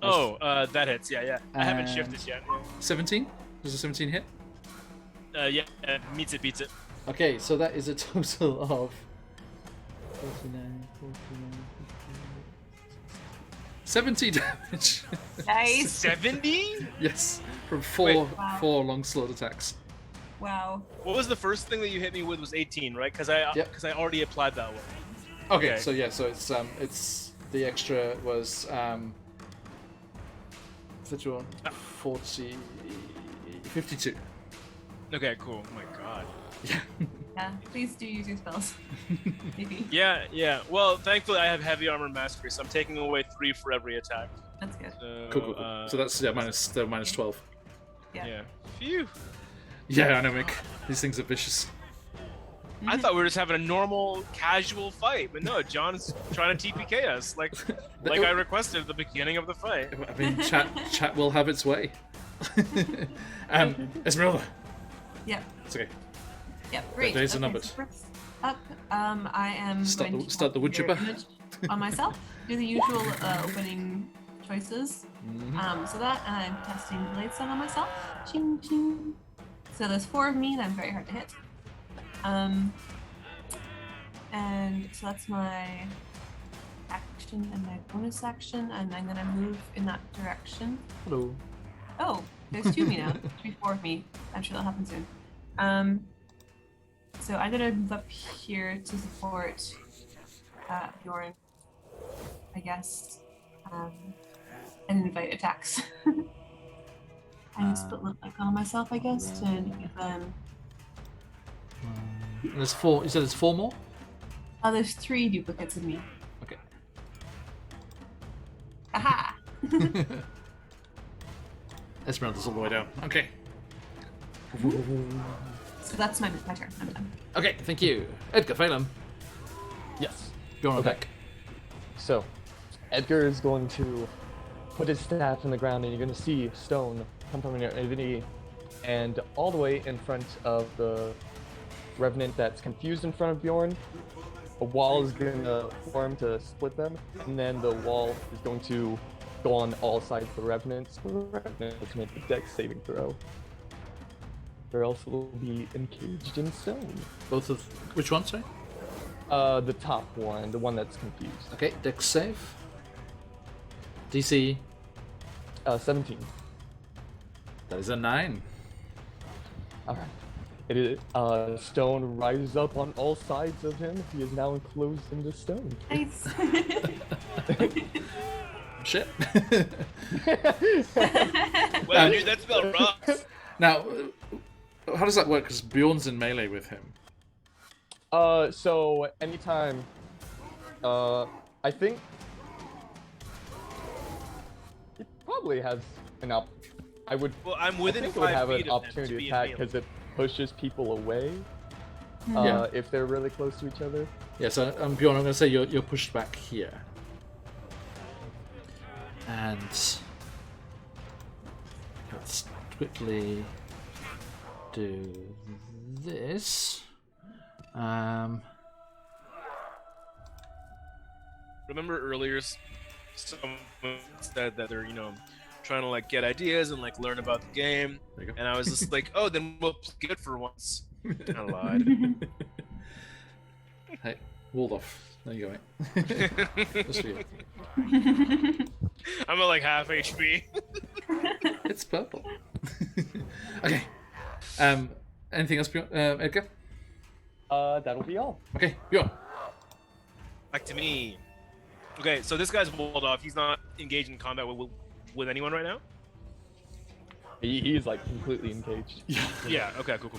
Oh, that hits. Yeah. I haven't And- shifted yet. 17. Does a 17 hit? Yeah, meets it, beats it. Okay, so that is a total of 49, 70 damage. Nice. 70? Yes, from four Wait. four longsword attacks. Wow. What was the first thing that you hit me with? Was 18, right? Because I already applied that one. Okay, so yeah, so it's the extra was 51, 40, 52. Okay, cool. Oh my god. Yeah, please do use your spells. Maybe. Yeah. Well, thankfully I have heavy armor mastery, so I'm taking away 3 for every attack. That's good. So, Cool. So that's minus 12. Yeah. Phew. Yeah, I know, Mick. These things are vicious. I thought we were just having a normal, casual fight, but no, John's trying to TPK us, like I requested at the beginning of the fight. I mean, chat will have its way. Esmeralda. Yep. It's okay. Yep. Great. Days are Okay, numbered. so first up, I am going to Start the wood chipper. on myself. Do the usual opening choices. Mhm. So that, and I'm casting Blade Stone on myself. Ching ching. So there's 4 of me, and I'm very hard to hit. And so that's my action and my bonus action, and I'm gonna move in that direction. Hello. Oh, there's 2 of me now. There should be 4 of me. I'm sure that'll happen soon. So I'm gonna move up here to support Bjorn, I guess, and invite attacks. I need to put little icon on myself, I guess, to give them. There's 4. You said there's 4 more? Oh, there's 3 duplicates of me. Okay. Aha! Esmeralda's all the way down. Okay. So that's my turn. I'm done. Okay, thank you. Edgar, Phelan. Yes. Bjorn Okay. back. So, Edgar is going to put his staff in the ground, and you're going to see stone come from your divinity, and all the way in front of the revenant that's confused in front of Bjorn, a wall is going to form to split them, and then the wall is going to go on all sides of the revenant. So the revenant has to make a dex saving throw, or else will be encaged in stone. Both of which one, sorry? The top one, the one that's confused. Okay, dex save. DC. 17. That is a 9. All right. It is, stone rises up on all sides of him. He is now enclosed in the stone. Nice. Shit. Well, dude, that spell rocks. Now, how does that work? Because Bjorn's in melee with him. So anytime, I think he probably has an Well, I'm I within think it would 5 have feet an of him opportunity to be attack in because it pushes people away. Yeah. If they're really close to each other. Yeah, so Bjorn, I'm going to say you're pushed back here. And let's quickly do this. Remember earlier, someone said that they're, trying to like get ideas and like learn about the game, There you go. and I was just like, oh, then we'll play good for once. I lied. Hey, Waldorf. There you go, mate. Just for you. I'm at like half HP. It's purple. Okay. Anything else, Bjorn? Edgar? That'll be all. Okay, Bjorn. Back to me. Okay, so this guy's walled off. He's not engaged in combat with anyone right now? He's like completely encaged. Yeah, okay, cool.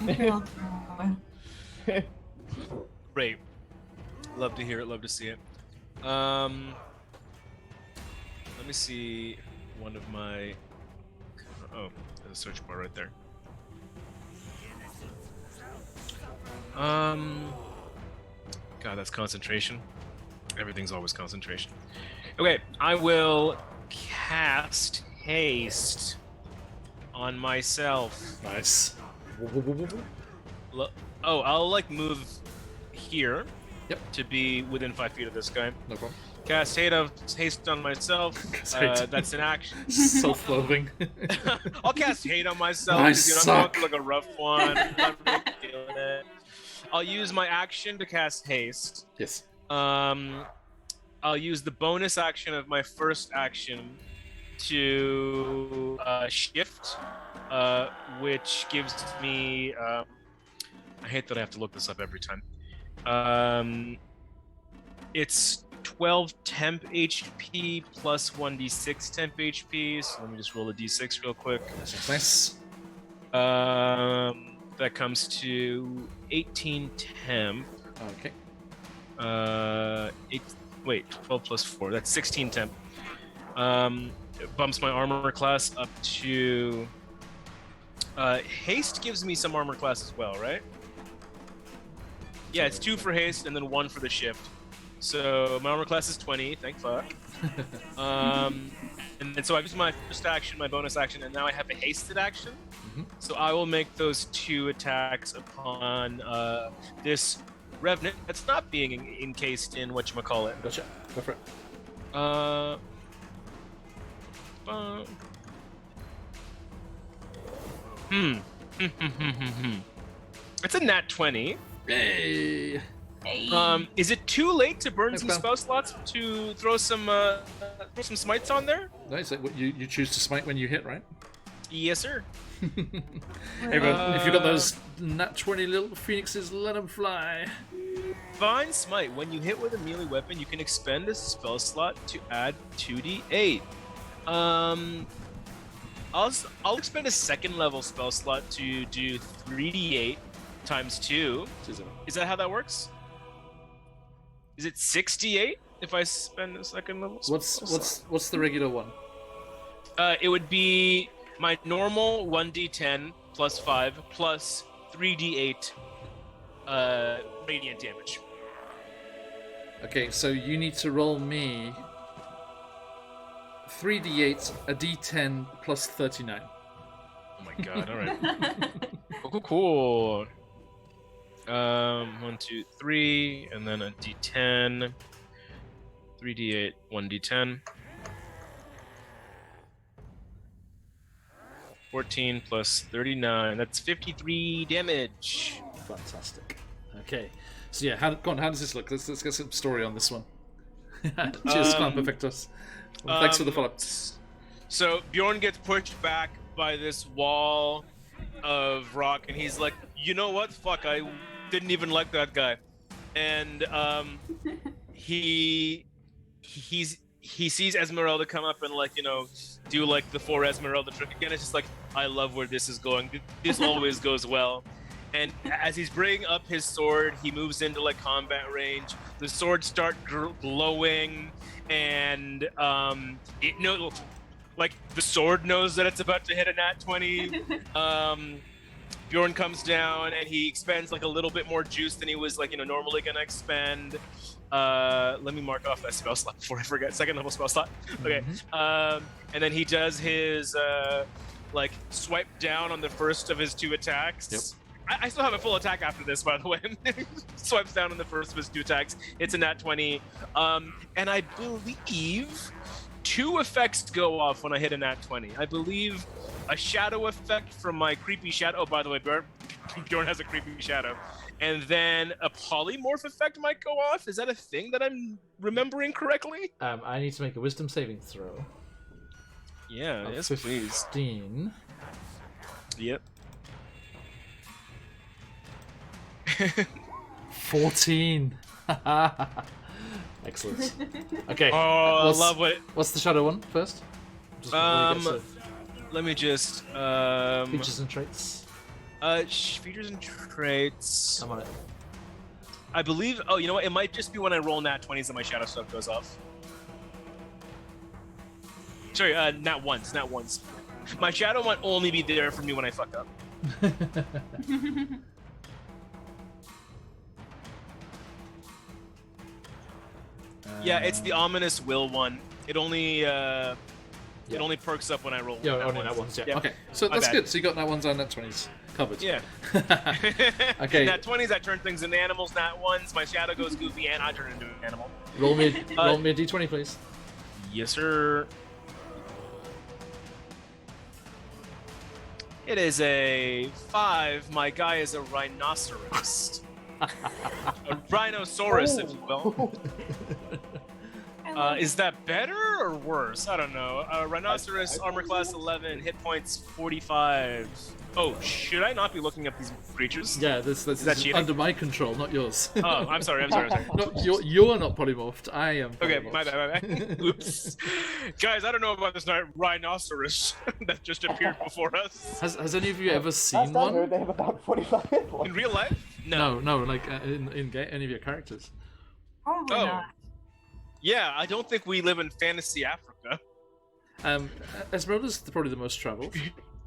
Great. Love to hear it. Love to see it. Let me see one of my. Oh, there's a search bar right there. God, that's concentration. Everything's always concentration. Okay, I will cast haste on myself. Nice. Oh, I'll like move here. Yep. To be within 5 feet of this guy. No problem. Cast haste on myself. That's an action. Self-loathing. I'll cast hate on myself. I because, suck. I'm going through like a rough one. I'm not really feeling it. I'll use my action to cast haste. Yes. I'll use the bonus action of my first action to shift, which gives me. I hate that I have to look this up every time. It's 12 temp HP plus 1d6 temp HP. So let me just roll a d6 real quick. Nice. That comes to 18 temp. Okay. 12 plus 4. That's 16 temp. It bumps my armor class up to. Haste gives me some armor class as well, right? Yeah, it's 2 for haste and then 1 for the shift. So my armor class is 20. Thank fuck. And then so I've used my first action, my bonus action, and now I have a hasted action. Mm-hmm. So I will make those 2 attacks upon this revenant that's not being encased in whatchamacallit. Gotcha. Go for it. It's a nat 20. Yay! Hey. Is it too late to burn Thanks, some pal. spell slots to throw some smites on there? No, so you choose to smite when you hit, right? Yes, sir. Everyone, if you've got those nat 20 little phoenixes, let them fly. Divine Smite. When you hit with a melee weapon, you can expend a spell slot to add 2d8. I'll expend a second level spell slot to do 3d8 times 2. Is that how that works? Is it 68 if I spend a second level spell slot? What's the regular one? It would be my normal 1d10 plus 5 plus 3d8 radiant damage. Okay, so you need to roll me 3d8, a d10 plus 39. Oh my god, alright. Cool. 1, 2, 3, and then a d10. 3d8, 1d10. 14 plus 39. That's 53 damage. Fantastic. Okay, so yeah, how does this look? Let's get some story on this one. Cheers, Clan Perfectus. Well, thanks for the follow-up. So Bjorn gets pushed back by this wall of rock, and he's like, "You know what? Fuck! I didn't even like that guy." And he sees Esmeralda come up and do like the 4 Esmeralda trick again. It's just like, I love where this is going. This always goes well. And as he's bringing up his sword, he moves into like combat range. The swords start glowing, and the sword knows that it's about to hit a nat 20. Bjorn comes down and he expends like a little bit more juice than he was normally gonna expend. Let me mark off that spell slot before I forget. Second level spell slot. Okay. And then he does his swipe down on the first of his 2 attacks. Yep. I still have a full attack after this, by the way. Swipes down on the first of his 2 attacks. It's a nat 20. And I believe 2 effects go off when I hit a nat 20. I believe a shadow effect from my creepy shadow. Oh, by the way, Bjorn has a creepy shadow. And then a polymorph effect might go off. Is that a thing that I'm remembering correctly? I need to make a wisdom saving throw. Yeah, yes, please. 15. Yep. 14. Excellent. Okay. Oh, I love it. What's the shadow one first? Just Let me just features and traits. Features and traits. I'm on it. I believe. Oh, you know what? It might just be when I roll nat 20s that my shadow stuff goes off. Sorry, nat ones. My shadow might only be there for me when I fuck up. Yeah, it's the ominous will one. It only it only perks up when I roll. Yeah, only nat ones. Yeah. Yep. Okay, so My that's bad. good. So you got nat ones and nat 20s covered. Yeah. Okay. Nat 20s, I turn things into animals. Nat ones, my shadow goes goofy, and I turn into an animal. Roll me a d20, please. Yes, sir. It is a 5. My guy is a rhinoceros. A rhinoceros, if you will. Is that better or worse? I don't know. Rhinoceros, armor class 11, hit points 45. Oh, should I not be looking up these creatures? Yeah, this is that cheating? under my control, not yours. Oh, I'm sorry. No, you're not polymorphed. I am. Okay, polymorphed. my bad. Oops. Guys, I don't know about this rhinoceros that just appeared before us. Has any of you ever seen Last I heard, one? they have about 45 hit points. In real life? No, like in game, any of your characters. Probably Oh. not. Yeah, I don't think we live in fantasy Africa. Esmeralda's probably the most traveled.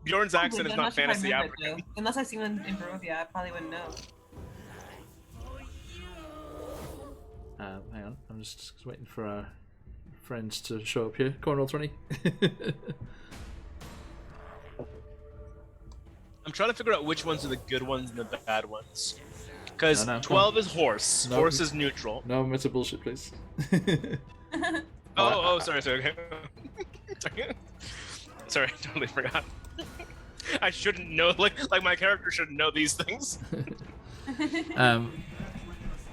Bjorn's accent is I'm not sure if I fantasy remember it, African. though. Unless I've seen one in Barovia, I probably wouldn't know. Hang on, I'm just waiting for our friends to show up here. Cornwall 20. I'm trying to figure out which ones are the good ones and the bad ones. Because No, 12 is horse. No. Horse is neutral. No meta bullshit, please. Sorry. Okay. Sorry, I totally forgot. I shouldn't know, like my character shouldn't know these things.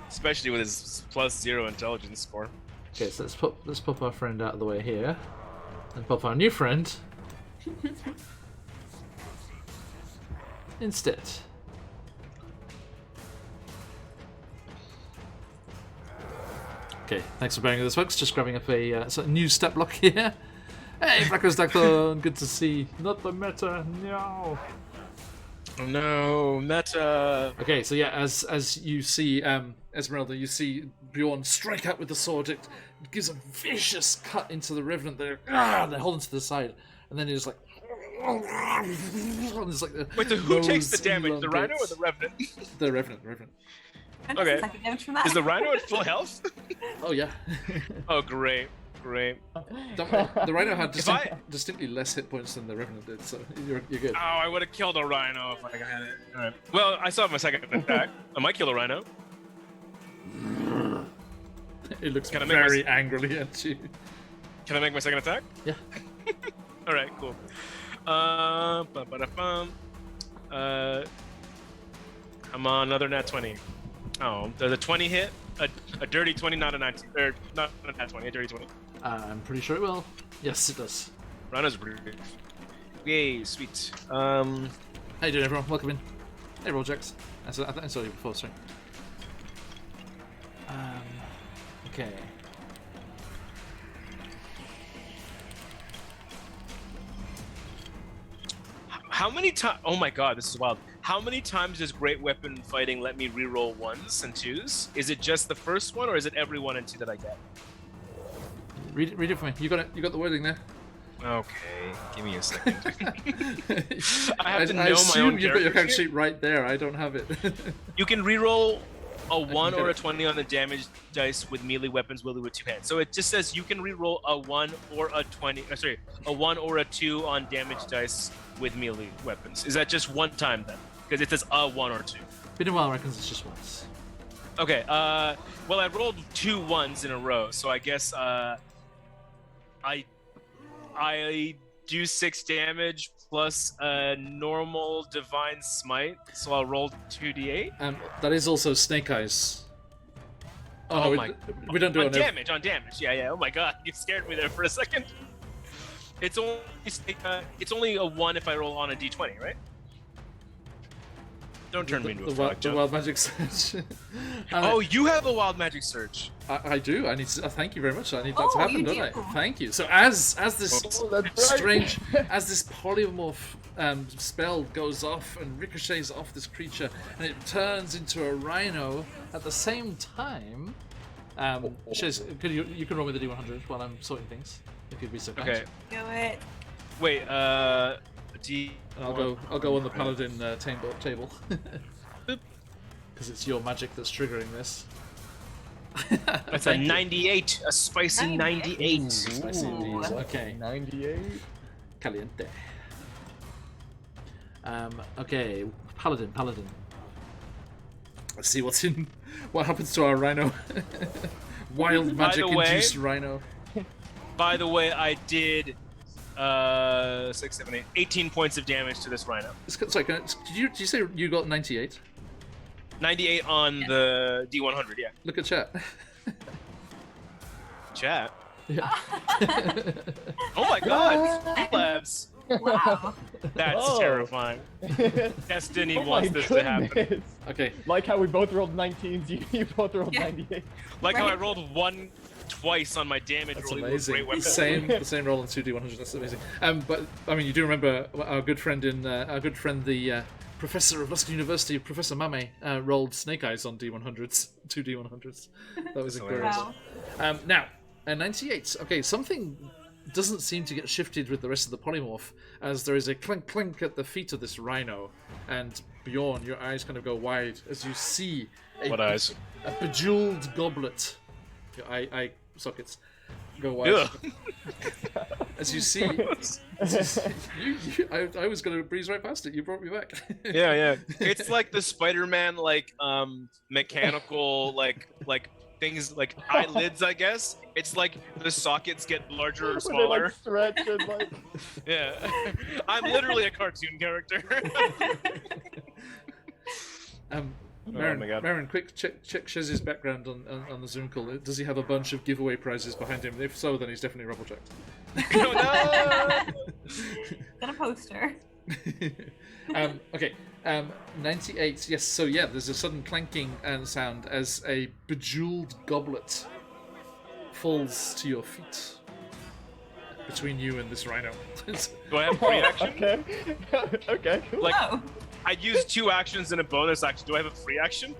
Especially with his +0 intelligence score. Okay, so let's pop our friend out of the way here, and pop our new friend instead. Okay, thanks for bearing with us, folks. Just grabbing up a new step block here. Hey, Blackers Daclon, good to see. Not the meta, no. No, meta. Okay, so yeah, as you see, Esmeralda, you see Bjorn strike out with the sword. It gives a vicious cut into the Revenant. They're holding to the side, and then he just like. It's like Wait, so who takes the nose damage? The Rhino or elongates. the Revenant? The Revenant. And Okay. second damage from that. Is the Rhino at full health? Oh yeah. Oh, great. Don't worry, the Rhino had If I- distinctly less hit points than the Revenant did, so you're good. Oh, I would have killed a Rhino if I had it. Alright. Well, I still have my second attack. I might kill a Rhino. It looks Can I make very angrily at you. Can I make my second attack? Yeah. Alright, cool. Ba-ba-da-bum. Come on, another nat 20. Oh, does a 20 hit? A dirty 20, not a 19. Or not a nat 20, a dirty 20. I'm pretty sure it will. Yes, it does. Rhino's pretty good. Yay, sweet. How you doing, everyone? Welcome in. Hey, Rojax. I saw you before, sorry. Okay. How many times? Oh my god, this is wild. How many times does Great Weapon Fighting let me reroll 1s and 2s? Is it just the first one, or is it every 1 and 2 that I get? Read it for me. You got it. You got the wording there. Okay, give me a second. I have to I know assume my own you've got your character character sheet right there. I don't have it. You can reroll a 1 get or a it. 20 on the damage dice with melee weapons wielded with 2 hands. So it just says you can reroll a 1 or a 20. A 1 or a 2 on damage dice with melee weapons. Is that just one time then? Because it says a 1 or 2. Been a while, reckons it's just once. Okay. Well, I rolled 2 1s in a row, so I guess I do 6 damage plus a normal divine smite, so I'll roll 2d8. That is also Snake Eyes. Oh no, my- we don't do On it. on damage, yeah. Oh my god, you scared me there for a second. It's only a 1 if I roll on a d20, right? Don't turn me into a the frog. Joe. wild magic search. Oh, you have a wild magic search. I do. I need to. Thank you very much. I need that to Oh, happen, you don't I? do. Thank you. So as this that's right. strange, as this polymorph spell goes off and ricochets off this creature, and it turns into a rhino at the same time. Shiz, you can roll me the D100 while I'm sorting things, if you'd be so kind. Okay. Do it. Wait. D. I'll go on the paladin table. Because it's your magic that's triggering this. That's a 98, a spicy 98. Spicy indeed. Okay. 98. Caliente. Okay, paladin. Let's see what happens to our rhino. Wild magic induced rhino. By the way, I did 6, 7, 8, 18 points of damage to this rhino. Sorry, did you say you got 98? 98 on the D100, yeah. Look at chat. Chat. Yeah. Oh my god! Labs. Wow. That's Oh. terrifying. Destiny Oh my wants this to happen. goodness. Okay. Like how we both rolled 19s, you both rolled Yeah. 98. Like how I Right. rolled 1 twice on my damage That's roll. amazing. Great weapon. The same roll on 2d100. That's amazing. But I mean, you do remember our good friend the professor of Lusk University, Professor Mame, rolled snake eyes on d100s, 2d100s. That was glorious. Wow. Now, 98. Okay, something doesn't seem to get shifted with the rest of the polymorph, as there is a clink clink at the feet of this rhino, and Bjorn, your eyes kind of go wide as you see What eyes? a bejeweled goblet. Your eye sockets go wide. As you see, I was going to breeze right past it. You brought me back. Yeah. It's like the Spider-Man mechanical like things like eyelids, I guess. It's like the sockets get larger or When they smaller. like stretch and like. Yeah. I'm literally a cartoon character. Marin, my God. Marin, quick check Shiz's background on the Zoom call. Does he have a bunch of giveaway prizes behind him? If so, then he's definitely rubble checked. Oh, no! Got a poster. Okay, 98. Yes, so yeah, there's a sudden clanking sound as a bejeweled goblet falls to your feet between you and this rhino. Do I have free action? Okay. Okay. Cool. Like, Oh. I used 2 actions and a bonus action. Do I have a free action?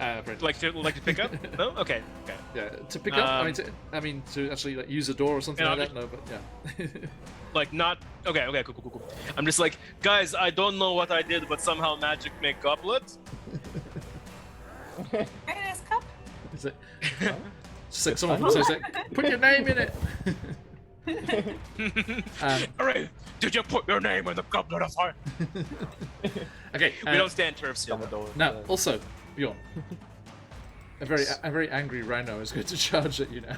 Right. Like to pick up? No? Okay. Yeah, to pick up. I mean, to actually like use a door or something Yeah, like that. No, but yeah. Like not okay, cool. I'm just like, guys, I don't know what I did, but somehow magic make goblets. Very nice cup. Is it? Just like someone says, like, put your name in it. Alright, did you put your name in the goblet of fire? Okay. We don't stand turfs here. Now, also, Bjorn, a very angry rhino is going to charge at you now.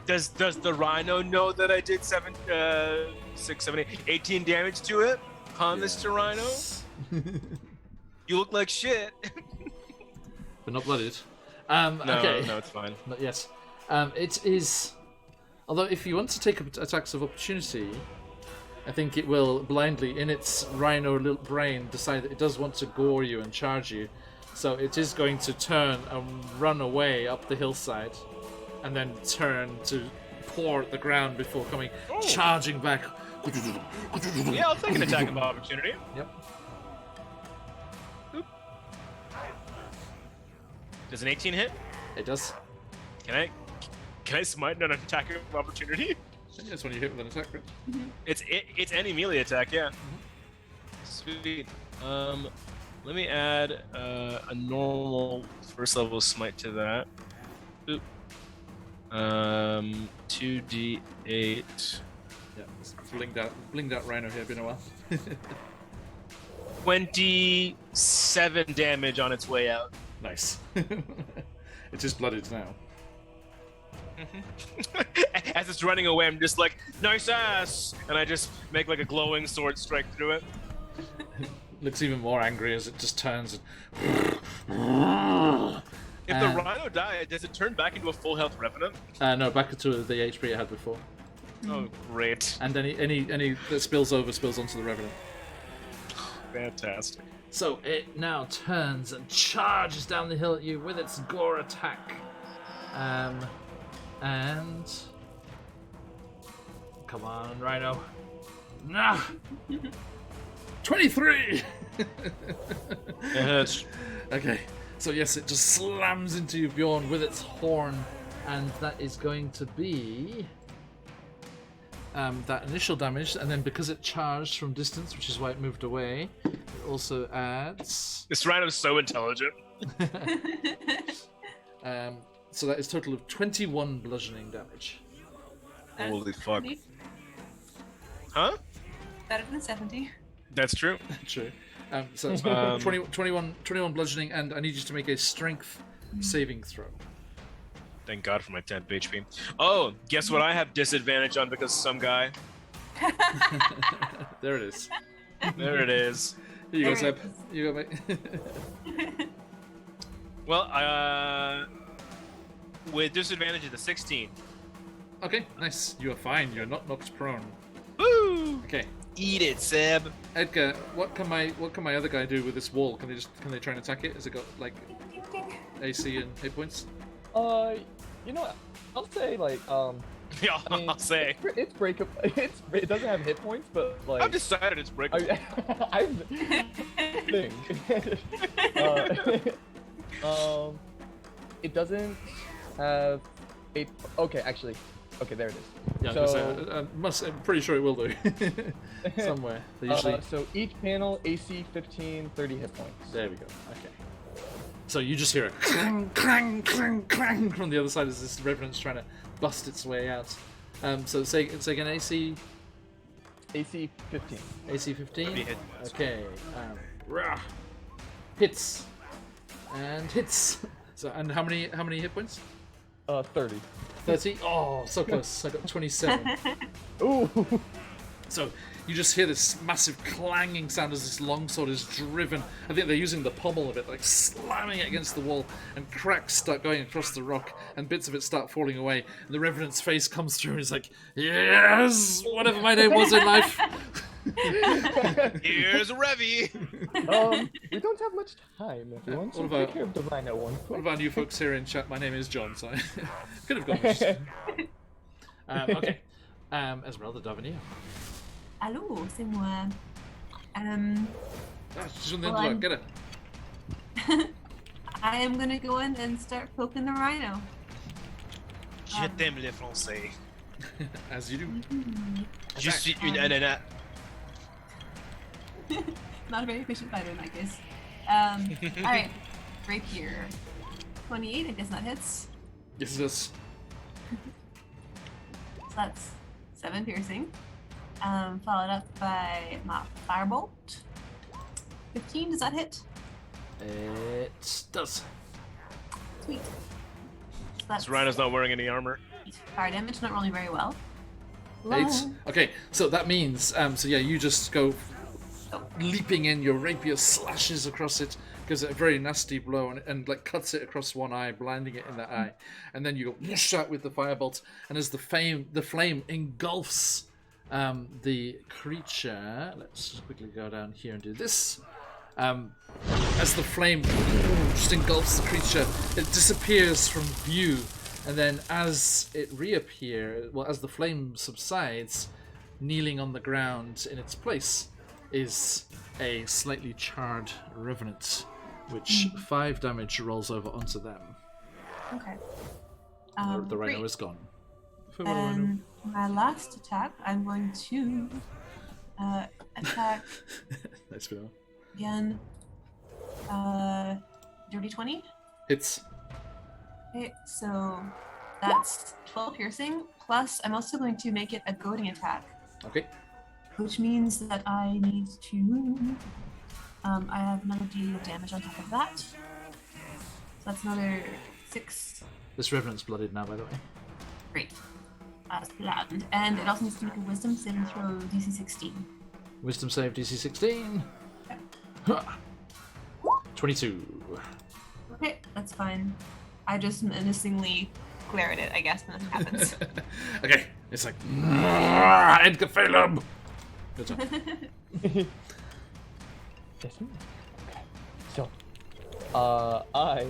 Does the rhino know that I did 18 damage to it? Huh, Mr. Rhino? You look like shit. But not blooded. No, Okay. no, it's fine. Not yet. It is. Although, if you want to take attacks of opportunity, I think it will blindly, in its rhino little brain, decide that it does want to gore you and charge you. So it is going to turn and run away up the hillside, and then turn to paw at the ground before coming charging back. Yeah, I'll take an attack of opportunity. Yep. Oop. Does an 18 hit? It does. Can I smite an attack of opportunity? That's when you hit with an attack, right? It's any melee attack, yeah. Sweet. Let me add a normal first level smite to that. Oop. 2d8. Yeah, it's blinged out rhino here. Been a while. 27 damage on its way out. Nice. It is blooded now. As it's running away, I'm just like, nice ass! And I just make like a glowing sword strike through it. Looks even more angry as it just turns If the rhino dies, does it turn back into a full health revenant? no, back to the HP it had before. Oh, great. And any that spills onto the revenant. Fantastic. So it now turns and charges down the hill at you with its gore attack. And come on, Rhino. Nah. 23. Yes. Okay. So yes, it just slams into you, Bjorn, with its horn, and that is going to be that initial damage, and then because it charged from distance, which is why it moved away, it also adds. This rhino's so intelligent. So that is a total of 21 bludgeoning damage. Holy fuck. Huh? Better than 70. That's true. True. So it's 21 bludgeoning, and I need you to make a strength saving throw. Thank God for my 10 HP. Oh, guess what I have disadvantage on because some guy. There it is. There it is. Here you go, There Seb. it You go, mate. Well, with disadvantage of the 16. Okay, nice. You are fine. You're not knocked prone. Woo! Okay, Eat it, Seb. Edgar. What can my other guy do with this wall? Can they try and attack it? Has it got like AC and hit points? You know what? I'll say like Yeah, I mean, I'll say. it's breakable. It doesn't have hit points, but like I've decided it's breakable. I think. It doesn't have a. Okay, actually, okay, there it is. Yeah, I'm pretty sure it will do. Somewhere. They usually. So each panel AC 15, 30 hit points. There we go. Okay. So you just hear a clang, clang, clang, clang from the other side as this revenant's trying to bust its way out. So say again, AC. AC 15. AC 15. Hit. Okay. Rah. Hits. And hits. So and how many hit points? 30. 30. Oh, so close. I got 27. Ooh. So you just hear this massive clanging sound as this longsword is driven. I think they're using the pommel of it, like slamming it against the wall, and cracks start going across the rock, and bits of it start falling away. And the Revenant's face comes through, and he's like, "Yes, whatever my name was in life." Here's a Revy. We don't have much time, everyone. So what about- take care of the rhino one What quick. about you folks here in chat? My name is John, so I could have gone. Okay. Esmeralda Davenier. Allô, c'est moi. She's on the Well, end. Get it. I am gonna go in and start poking the rhino. Je t'aime les Français. As you do. Je suis une ananas. Not a very efficient fighter in that case. Alright. Rapier. 28, I guess that hits. Yes, it is. So that's 7 piercing. Followed up by my firebolt. 15, does that hit? It does. Sweet. So that's This rhino's not wearing any armor. 8 fire damage, not rolling very well. 8. Lol. Okay, so that means, so yeah, you just go leaping in, your rapier slashes across it, gives it a very nasty blow, and like cuts it across one eye, blinding it in that eye. And then you go whoosh out with the firebolt, and as the flame engulfs the creature, let's just quickly go down here and do this. As the flame just engulfs the creature, it disappears from view, and then as it reappears, well, as the flame subsides, kneeling on the ground in its place is a slightly charred revenant, which 5 damage rolls over onto them. Okay. The rhino Great. is gone. For what do I know? And my last attack, I'm going to attack Nice video. again. Dirty 20. Hits. Okay, so that's 12 piercing. Plus, I'm also going to make it a goading attack, Okay. which means that I need to. I have another D of damage on top of that. So that's another 6. This revenant's blooded now, by the way. Great. As planned. And it also needs to make a wisdom saving throw DC 16. Wisdom save DC 16. Okay. 22. Okay, that's fine. I just menacingly glare at it, I guess, when nothing happens. Okay. It's like Edgar Phelan. Good job. Yes, ma'am. Okay. So, I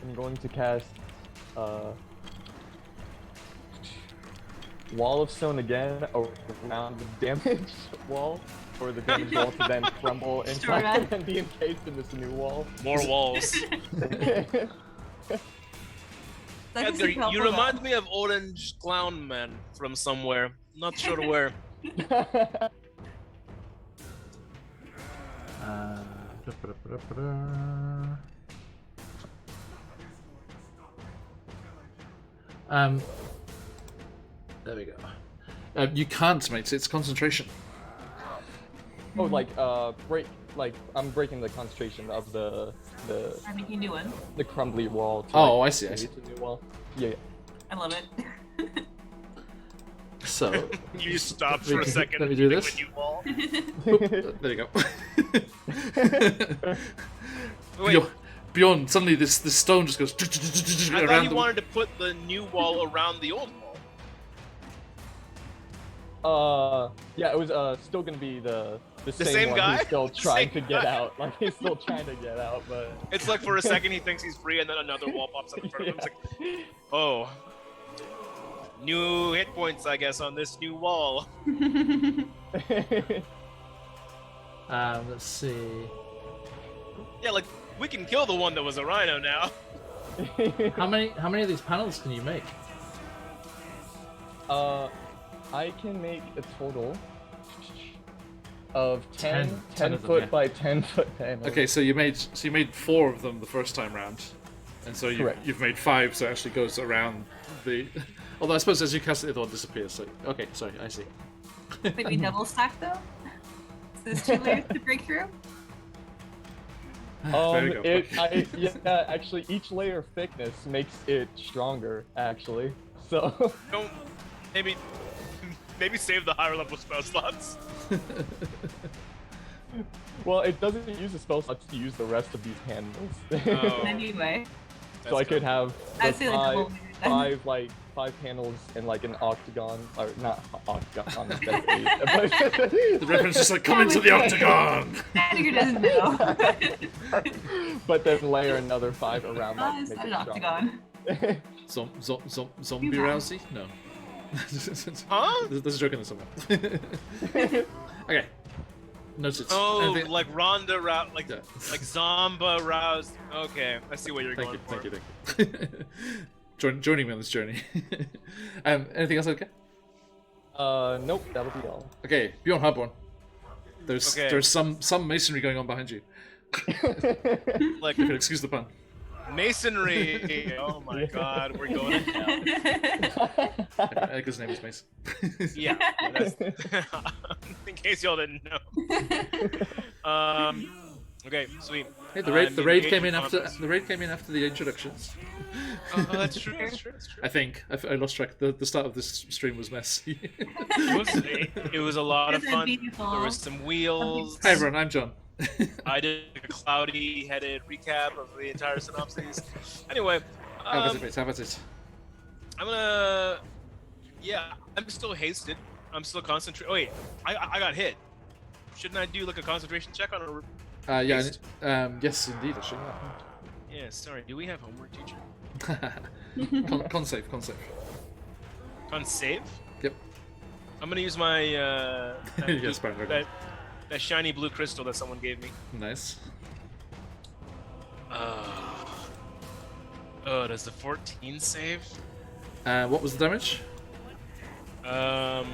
am going to cast Wall of Stone again around the damage wall, for the damage wall to then crumble inside and be encased in this new wall. More walls. Edgar, you remind me of Orange Clown Man from somewhere. Not sure where. There we go. You can't, mate. It's concentration. Oh, I'm breaking the concentration of the I'm making a new one. the crumbly wall. To, Oh, I see. I create see. a new wall. Yeah. I love it. So You stopped for a second. Let me do and this. a new wall. There you go. Wait, Beyond, suddenly this stone just goes I thought around you the wanted to put the new wall around the old wall. Yeah, it was still gonna be the same same one guy? who's still trying to Same get guy. out. Like he's still trying to get out, but It's like for a second he thinks he's free, and then another wall pops up in front of him. It's like, oh, new hit points, I guess, on this new wall. Let's see. Yeah, like we can kill the one that was a rhino now. How many of these panels can you make? I can make a total of 10 10 of them, foot yeah. by 10 foot panels. Okay, so you made 4 of them the first time round, and so Correct. you've made 5, so it actually goes around the. Although I suppose as you cast it, the other one disappears. So okay, sorry, I see. Maybe double stack though? So there's 2 layers to break through? There we go. Actually, each layer of thickness makes it stronger. Actually, so Don't maybe save the higher level spell slots. well, it doesn't use the spell slots to use the rest of these panels. Oh. Anyway. So I could have I'd the say like double five panels in like an octagon, or not octagon. That's 8, but The reference is like, come into the octagon. Edgar doesn't know. but then layer another 5 around that. Oh, to it's make not it an stronger. octagon. Zombie You have- Rousey? No. Huh? There's a joke in there somewhere. Okay. Noted. Oh, Anything- like Ronda Rousey, like Yeah. like Zomba Rousey. Okay, I see what you're Thank going you, for. thank you. Joining me on this journey. Anything else? Okay. Nope, that'll be all. Okay, Bjorn Harborn. Okay. There's some masonry going on behind you. Like You can excuse the pun. masonry. Oh my God, we're going down. Edgar's name is Mason. Yeah. That's, in case y'all didn't know. Okay, sweet. Hey, the raid came in engaging after the introductions. Oh, that's true. That's true. That's true. I think I lost track. The start of this stream was messy. It was a lot of Isn't it fun. beautiful? There was some wheels. Hi everyone, I'm John. I did a cloudy-headed recap of the entire synopsis. Anyway, How was it, mate? How was it? I'm gonna. Yeah, I'm still hasted. I'm still concentrating. Oh wait, I got hit. Shouldn't I do like a concentration check on a? Yeah. Haste? Yes, indeed. Actually. Yeah, sorry. Do we have homework, teacher? Con save. Con save? Yep. I'm gonna use my Yes, Baron Dragon. that shiny blue crystal that someone gave me. Nice. Does the 14 save? What was the damage? God,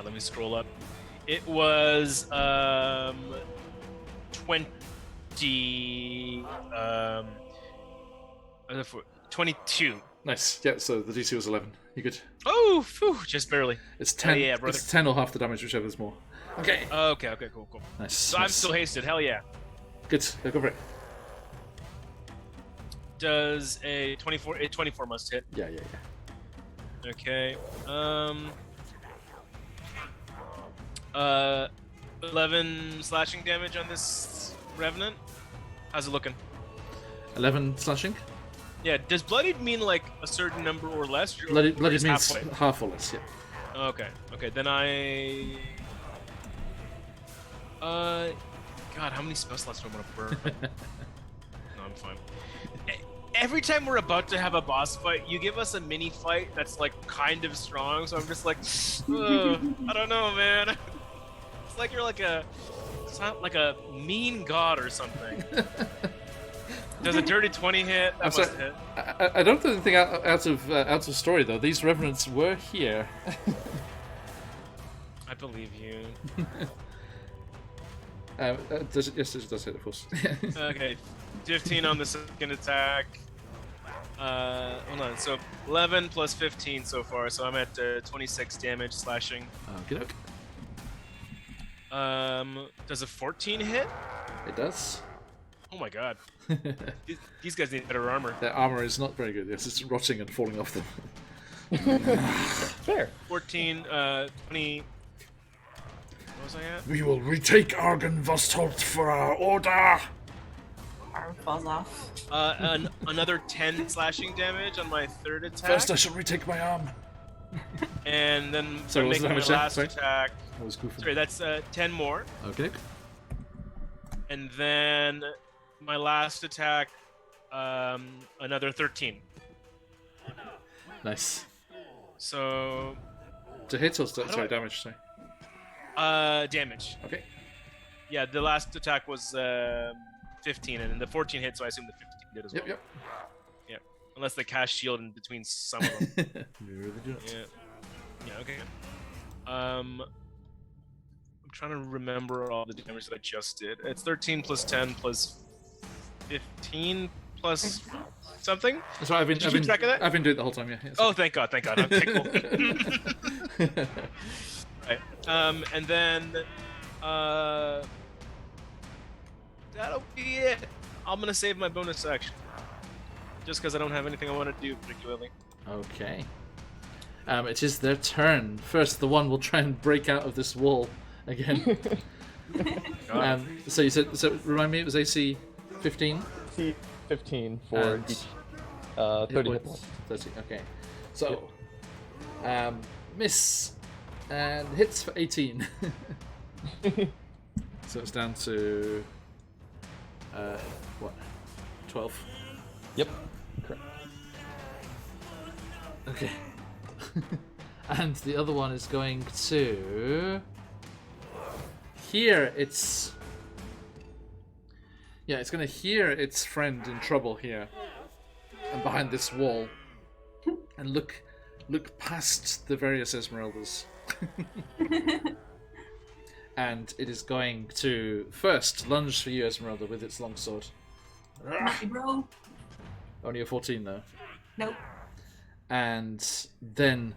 let me scroll up. It was 22. Nice. Yeah. So the DC was 11. You good? Oh, phew, just barely. It's 10. yeah, brother. It's 10 or half the damage, whichever's more. Okay. Okay, cool. Nice. So I'm nice. still hasted. Hell yeah. Good. Yeah, go for it. Does a 24 must hit. Yeah. Okay. 11 slashing damage on this revenant. How's it looking? 11 slashing. Yeah. Does bloodied mean like a certain number or less? Or Bloodied just means halfway? half or less. Yeah. Okay. Then I. God, how many spell slots do I want to burn? No, I'm fine. Every time we're about to have a boss fight, you give us a mini fight that's like kind of strong. So I'm just like, ugh, I don't know, man. It's like you're like it's not like a mean god or something. Does a dirty 20 hit? That must hit. I don't think anything out of story though. These revenants were here. I believe you. Yes, it does hit, of course. Okay, 15 on the second attack. Hold on. So 11 plus 15 so far. So I'm at 26 damage slashing. Okay. Does a 14 hit? It does. Oh my god. These guys need better armor. Their armor is not very good. Yes, it's rotting and falling off them. Fair. 14, 20. What was I at? We will retake Argenvostholt for our order. Arm falls off. Another 10 slashing damage on my third attack. First, I shall retake my arm. And then Sorry, I'm what was making my the damage last there? attack. That was goofy. Sorry, that's 10 more. Okay. And then my last attack, another 13. Nice. So, To hit or do I- sorry, damage. Sorry. damage. Okay. Yeah, the last attack was 15, and then the 14 hit, so I assume the 15 did as well. Yep. Unless they cast shield in between some of them. We really do not. Yeah, okay. I'm trying to remember all the damage that I just did. It's 13 plus 10 plus 15 plus something. That's right. Did you keep track of that? I've been doing it the whole time. Yeah. Oh, thank God! I'm tickled. Right. And then that'll be it. I'm gonna save my bonus action, just because I don't have anything I want to do particularly. Okay. It is their turn. First, the one will try and break out of this wall again. So you said. So remind me, it was AC 15. AC 15 for And each 30 hit points. points. 30. Okay. So, miss and hits for 18. So it's down to what? 12. Yep. Correct. Okay. And the other one is going to. Here it's. Yeah, it's going to hear its friend in trouble here, and behind this wall, and look past the various Esmeraldas. And it is going to first lunge for you, Esmeralda, with its longsword. Lucky bro. Only a 14 though. Nope. And then,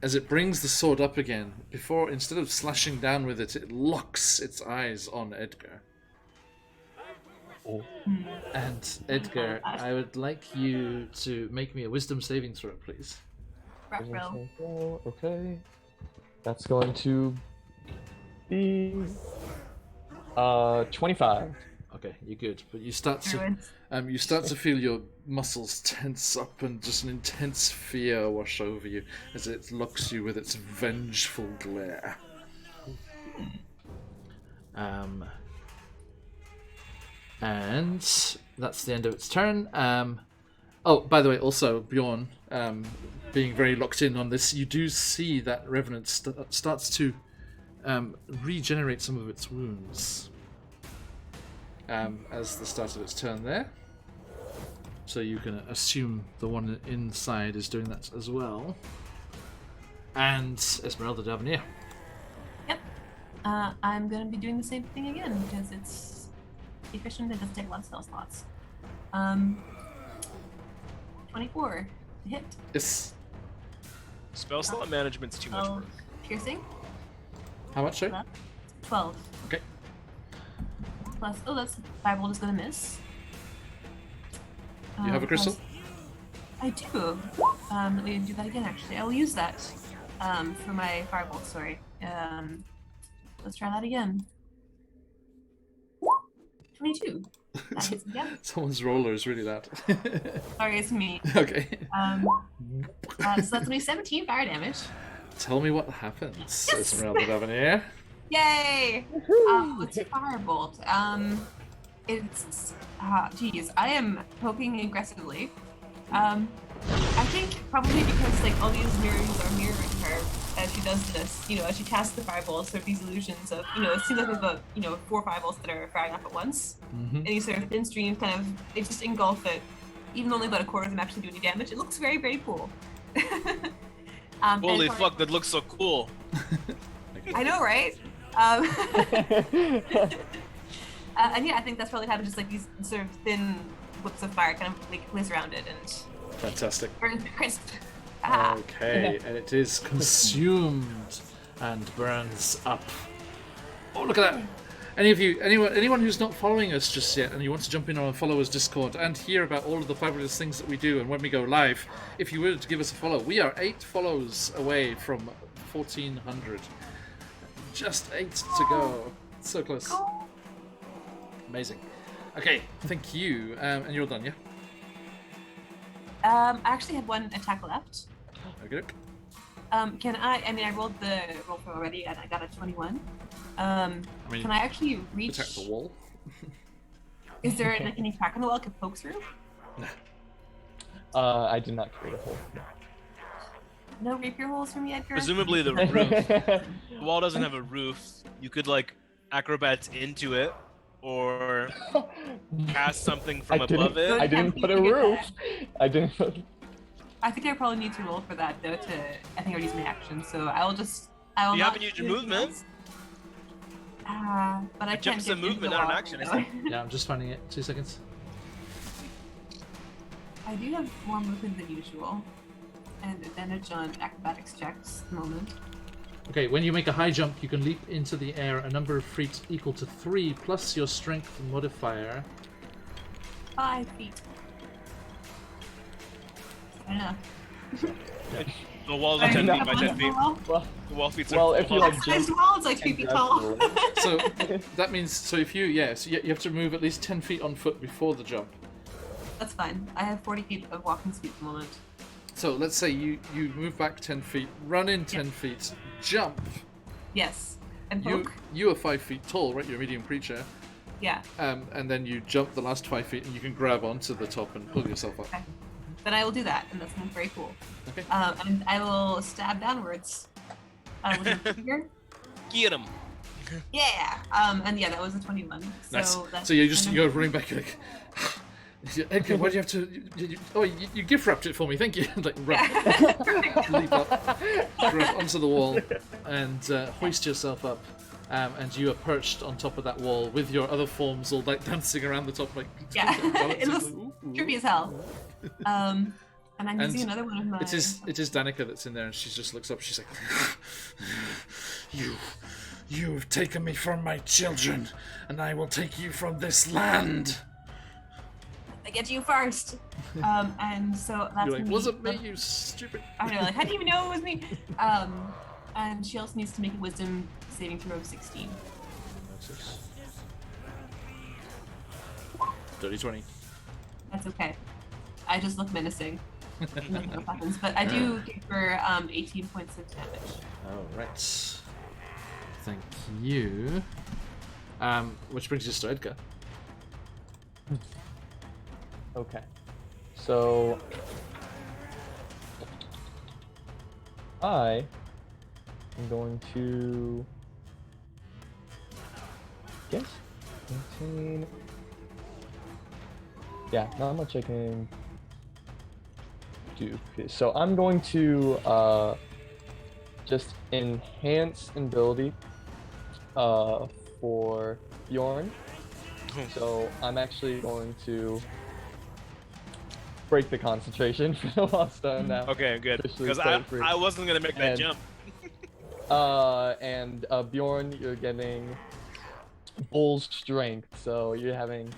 as it brings the sword up again, instead of slashing down with it, it locks its eyes on Edgar. Oh. And Edgar, I would like you to make me a wisdom saving throw, please. Bro. Okay. That's going to be 25. Okay, you're good, but you start to feel your muscles tense up, and just an intense fear wash over you as it looks you with its vengeful glare. And that's the end of its turn. Oh, by the way, also Bjorn, being very locked in on this, you do see that Revenant starts to regenerate some of its wounds. As the start of its turn there. So you can assume the one inside is doing that as well. And Esmeralda Davenier. Yep. I'm going to be doing the same thing again because it's efficient. It doesn't take a lot of spell slots. 24 to hit. Yes. Spell slot management's too much work. Piercing. How much, sir? 12. Okay. Plus, that's Firebolt is going to miss. You have a crystal? I do. Let me do that again, actually. I will use that for my Firebolt, sorry. Let's try that again. 22. That hits again. Someone's roller is really loud. Sorry, it's me. Okay. So that's only 17 fire damage. Tell me what happens, Esmeralda Davenier. Yay! It's Firebolt. It's geez, I am poking aggressively. I think probably because like all these mirrors are mirroring her as she does this. You know, as she casts the fireballs, sort of these illusions of, you know, it seems like there's about 4 fireballs that are firing up at once, and these sort of thin streams kind of they just engulf it. Even only about a quarter of them actually do any damage. It looks very, very cool. Holy fuck, that looks so cool. I know, right? And yeah, I think that's probably happened. Just like these sort of thin whips of fire kind of like place around it and Fantastic. burns it crisp. Okay, and it is consumed and burns up. Oh, look at that! Anyone who's not following us just yet, and you want to jump in on our followers Discord and hear about all of the fabulous things that we do and when we go live, if you were to give us a follow, we are 8 follows away from 1,400. Just 8 to go. So close. Amazing. Okay, thank you. And you're done, yeah? I actually have one attack left. Okay. Can I mean, I rolled the roll for already and I got a 21. Can I actually reach... Attack the wall. Is there like any crack in the wall I could poke through? I did not create a hole. No rapier holes for me, Edgar? Presumably the roof. The wall doesn't have a roof. You could like acrobats into it or cast something from above it. I didn't put a roof. I didn't. I think I probably need to roll for that though. I think I already used my action, so I will. You haven't used your movement. But I can't. Jump's a movement, not an action, isn't it? Yeah, I'm just finding it. 2 seconds. I do have more movement than usual, and advantage on acrobatics checks at the moment. Okay, when you make a high jump, you can leap into the air a number of feet equal to 3 plus your strength modifier. 5 feet. Fair enough. The walls are 10 feet by 10 feet. Well, The wall feet well, are if you like This jump, wall is like 3 feet tall. So that means, so if you, so you have to move at least 10 feet on foot before the jump. That's fine. I have 40 feet of walking speed at the moment. So let's say you move back 10 feet, run in 10 feet, jump. Yes. And poke. You are 5 feet tall, right? You're a medium creature. Yeah. And then you jump the last 5 feet and you can grab onto the top and pull yourself up. Okay. Then I will do that, and that's very cool. Okay. And I will stab downwards. With my finger. Get him. Yeah. And yeah, that was a 21. Nice. So that's So you just kind go of- running back. You're like, Edgar, why do you have to? You gift wrapped it for me. Thank you. Like, leap up, grab onto the wall, and hoist yourself up. And you are perched on top of that wall with your other forms all like dancing around the top, like Yeah. balancing, It looks like, ooh, ooh. trippy as hell. And I'm using another one of my. It is Danica that's in there, and she just looks up. She's like, You've taken me from my children, and I will take you from this land. I get to you first. And so that's you're like, me. wasn't me, you stupid. I know, like, how do you even know it was me? And she also needs to make a wisdom saving throw of 16. 30-20. That's okay. I just look menacing. Nothing else happens, but I do give her 18 points of damage. All right. Thank you. Which brings us to Edgar. okay. So I am going to guess 18. Yeah, not much I can do. So I'm going to just enhance ability for Bjorn. So I'm actually going to break the concentration for the last time now. Okay, good. Officially Because set free. I wasn't gonna make that And- jump. And Bjorn, you're getting bull strength, so you're having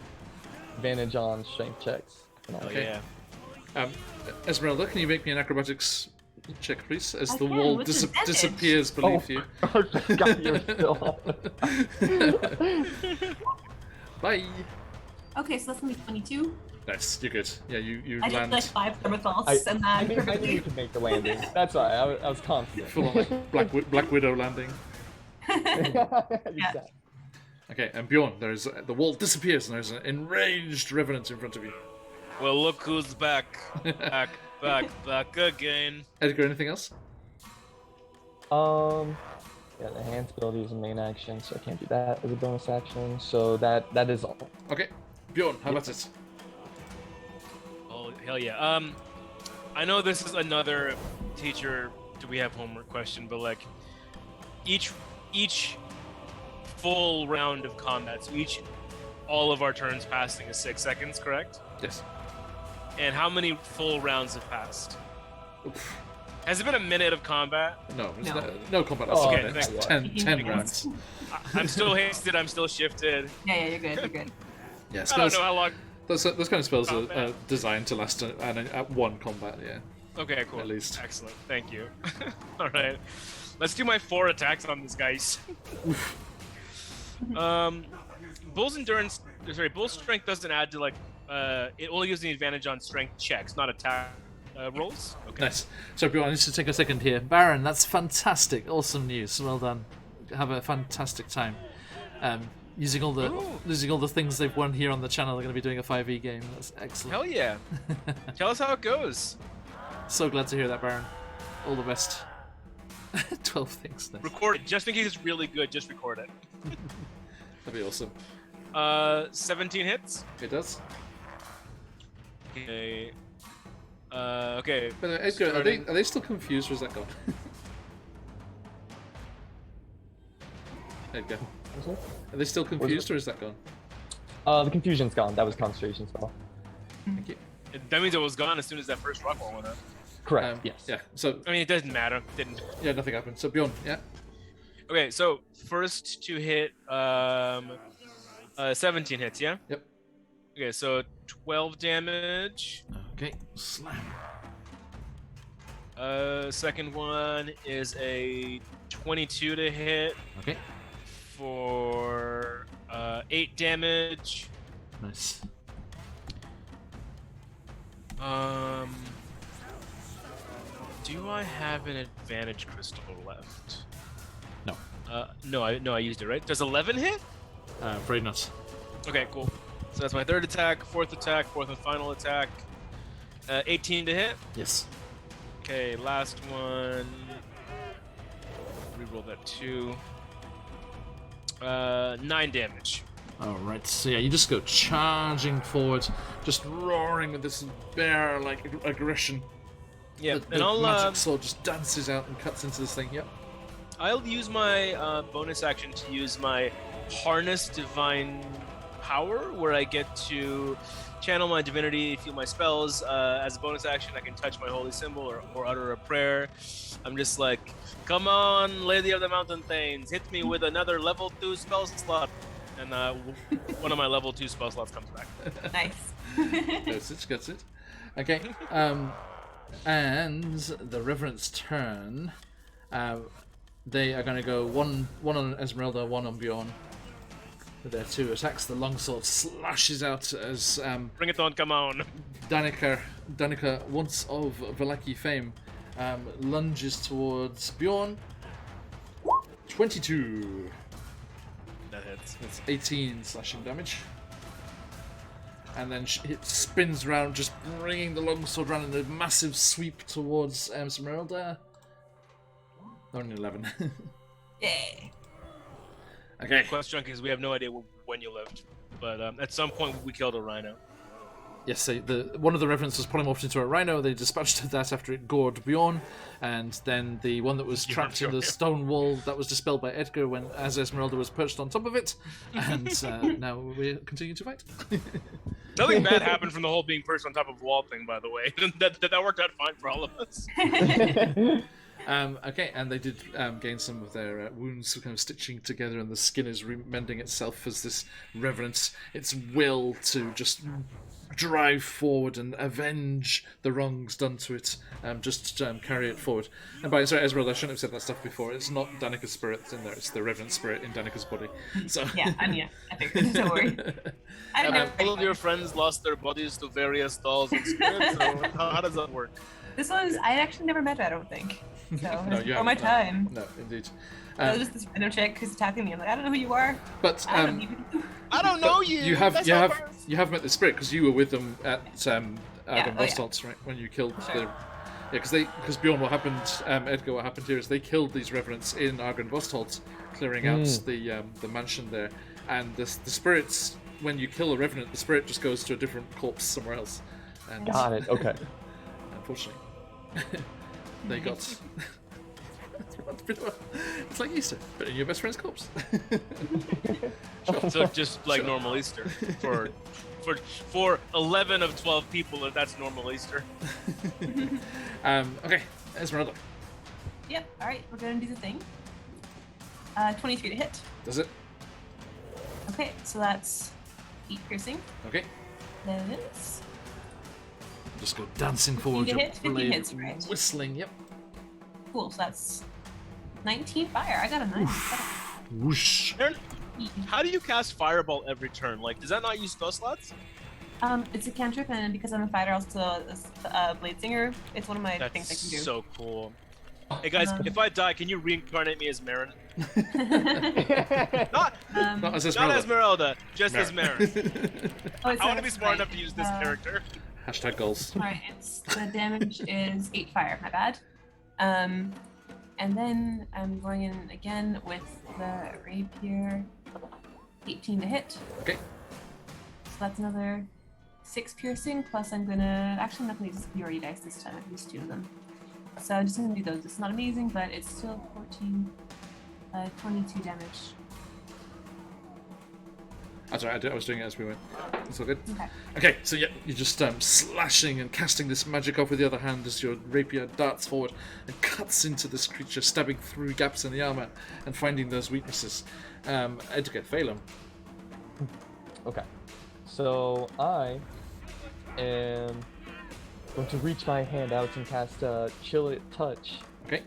advantage on strength checks. And all Oh Okay. yeah. Esmeralda, can you make me an acrobatics check, please, as I the can, wall with advantage. disappears beneath you. God, you're still Bye. Okay, so that's gonna be 22. Nice, you're good. Yeah, you I did land like 5 thermithals, and I then knew you perfectly. could make the landing. That's alright. I was confident. full on like Black Widow landing. Exactly. Okay, and Bjorn, there's the wall disappears, and there's an enraged Revenant in front of you. Well, look who's back. Back again. Edgar, anything else? Yeah, the hand ability is a main action, so I can't do that as a bonus action. So that is all. Okay, Bjorn, how about it? Oh, hell yeah. I know this is another teacher, do we have homework question, but like, each full round of combat, so all of our turns passing is 6 seconds, correct? Yes. And how many full rounds have passed? Oof. Has it been a minute of combat? No, No. no combat. Oh, okay, It's thank 10 rounds. I'm still hasted, I'm still shifted. Yeah, you're good. You're good. Yeah, I don't spells, know how long. those kind of spells are Combat. designed to last at one combat, yeah. Okay, cool. At least. Excellent. Thank you. All right. Let's do my 4 attacks on this guy. Bull's strength doesn't add to like. It only gives me advantage on strength checks, not attack rolls. Okay. Nice. So, Bjorn, I need to take a second here. Baron, that's fantastic. Awesome news. Well done. Have a fantastic time. Using all the things they've won here on the channel, they're going to be doing a 5e game. That's excellent. Hell yeah. Tell us how it goes. So glad to hear that, Baron. All the best. 12 things. Nice. Record it. Just in case it's really good, just record it. That'd be awesome. 17 hits. It does. Okay. Okay. By the way, Edgar, Starting- are they still confused, or is that gone? Edgar, are they still confused, or is that gone? The confusion's gone. That was concentration spell. Thank you. That means it was gone as soon as that first rock roll went up. Correct. Yes. Yeah. So I mean, it doesn't matter. Didn't. yeah, nothing happened. So Bjorn, yeah. Okay, so first to hit 17 hits, yeah? Yep. Okay, so 12 damage. Okay. Slam. Second one is a 22 to hit Okay. for 8 damage. Nice. Do I have an advantage crystal left? No. No, I used it, right? Does 11 hit? Afraid not. Okay, cool. So that's my third attack, fourth and final attack. 18 to hit. Yes. Okay, last one. Reroll that 2. 9 damage. Alright, so yeah, you just go charging forward, just roaring with this bear-like aggression. Yeah, The and I'll magic sword just dances out and cuts into this thing, yep. I'll use my bonus action to use my Harness Divine Power, where I get to channel my divinity, feel my spells. As a bonus action, I can touch my holy symbol or utter a prayer. I'm just like, come on, Lady of the Mountain Thanes, hit me with another level 2 spell slot. And one of my level 2 spell slots comes back. Nice. Gets it. Okay, and the Reverend's turn. They are going to go one on Esmeralda, one on Bjorn. With their 2 attacks, the longsword slashes out as Bring it on, come on. Danica, once of Valaki fame, lunges towards Bjorn. 22. That hits. That's 18 slashing damage. And then it spins around, just bringing the longsword around in a massive sweep towards Esmeralda. Only 11. Yeah. Okay. QuestJunkies, we have no idea when you lived, but at some point we killed a rhino. Yes, so one of the Revenants was polymorphed into a rhino. They dispatched that after it gored Bjorn, and then the one that was trapped in the stone wall that was dispelled by Edgar as Esmeralda was perched on top of it, and now we continue to fight. Nothing bad happened from the whole being perched on top of a wall thing, by the way. that worked out fine for all of us. Okay, and they did gain some of their wounds kind of stitching together, and the skin is mending itself as this Revenant, its will to just drive forward and avenge the wrongs done to it, carry it forward. And by sorry, Esmeralda, I shouldn't have said that stuff before. It's not Danica's spirit that's in there; it's the Revenant spirit in Danica's body. So Yeah, I figured. Don't worry. I don't know. All of your friends lost their bodies to various dolls and spirits, so how does that work? This was I actually never met. I don't think. So No, you for my haven't, time. No, indeed. That was just this random chick who's attacking me. I'm like, I don't know who you are. But I don't need you. I don't know you. you have That's you how have far- you have met the spirit because you were with them at Argon yeah. Vostoltz, right? When you killed the because Bjorn, what happened? Edgar, what happened here is they killed these revenants in Argon Vostoltz, clearing out the mansion there, and the spirits. When you kill a revenant, the spirit just goes to a different corpse somewhere else. And Got it. Okay. unfortunately, they got. It's like Easter, but in your best friend's corpse. So just like normal Easter for 11 of 12 people, if that's normal Easter. Okay, Esmeralda. Yep. All right, we're gonna do the thing. 23 to hit. Does it? Okay, so that's 8 piercing. Okay. That is. Just go dancing forward. 15 your hits, 15 blade hits, right? Whistling. Yep. Cool. So that's 19 fire. I got a 9. Whoosh. Aaron, how do you cast Fireball every turn? Like, does that not use spell slots? It's a cantrip, and because I'm a fighter, also a blade singer. It's one of my things I That's can do. so cool. Hey guys, if I die, can you reincarnate me as Marin? Not Not as not Esmeralda. Esmeralda, just as Marin. Marin. Oh, it's I want to a- be smart right. enough to use this character. Hashtag goals. Alright, the damage is 8 fire, my bad. And then I'm going in again with the rapier. 18 to hit. Okay. So that's another 6 piercing, plus I'm gonna... Actually, I'm not gonna use Fury dice this time, I've used 2 of them. So I'm just gonna do those. It's not amazing, but it's still 14, 22 damage. That's right, I was doing it as we went. It's all good. Okay. Okay, so yeah, you're just slashing and casting this magic off with the other hand as your rapier darts forward and cuts into this creature, stabbing through gaps in the armor and finding those weaknesses. Edgar, Phelan. Okay. So I am going to reach my hand out and cast Chill It Touch. Okay.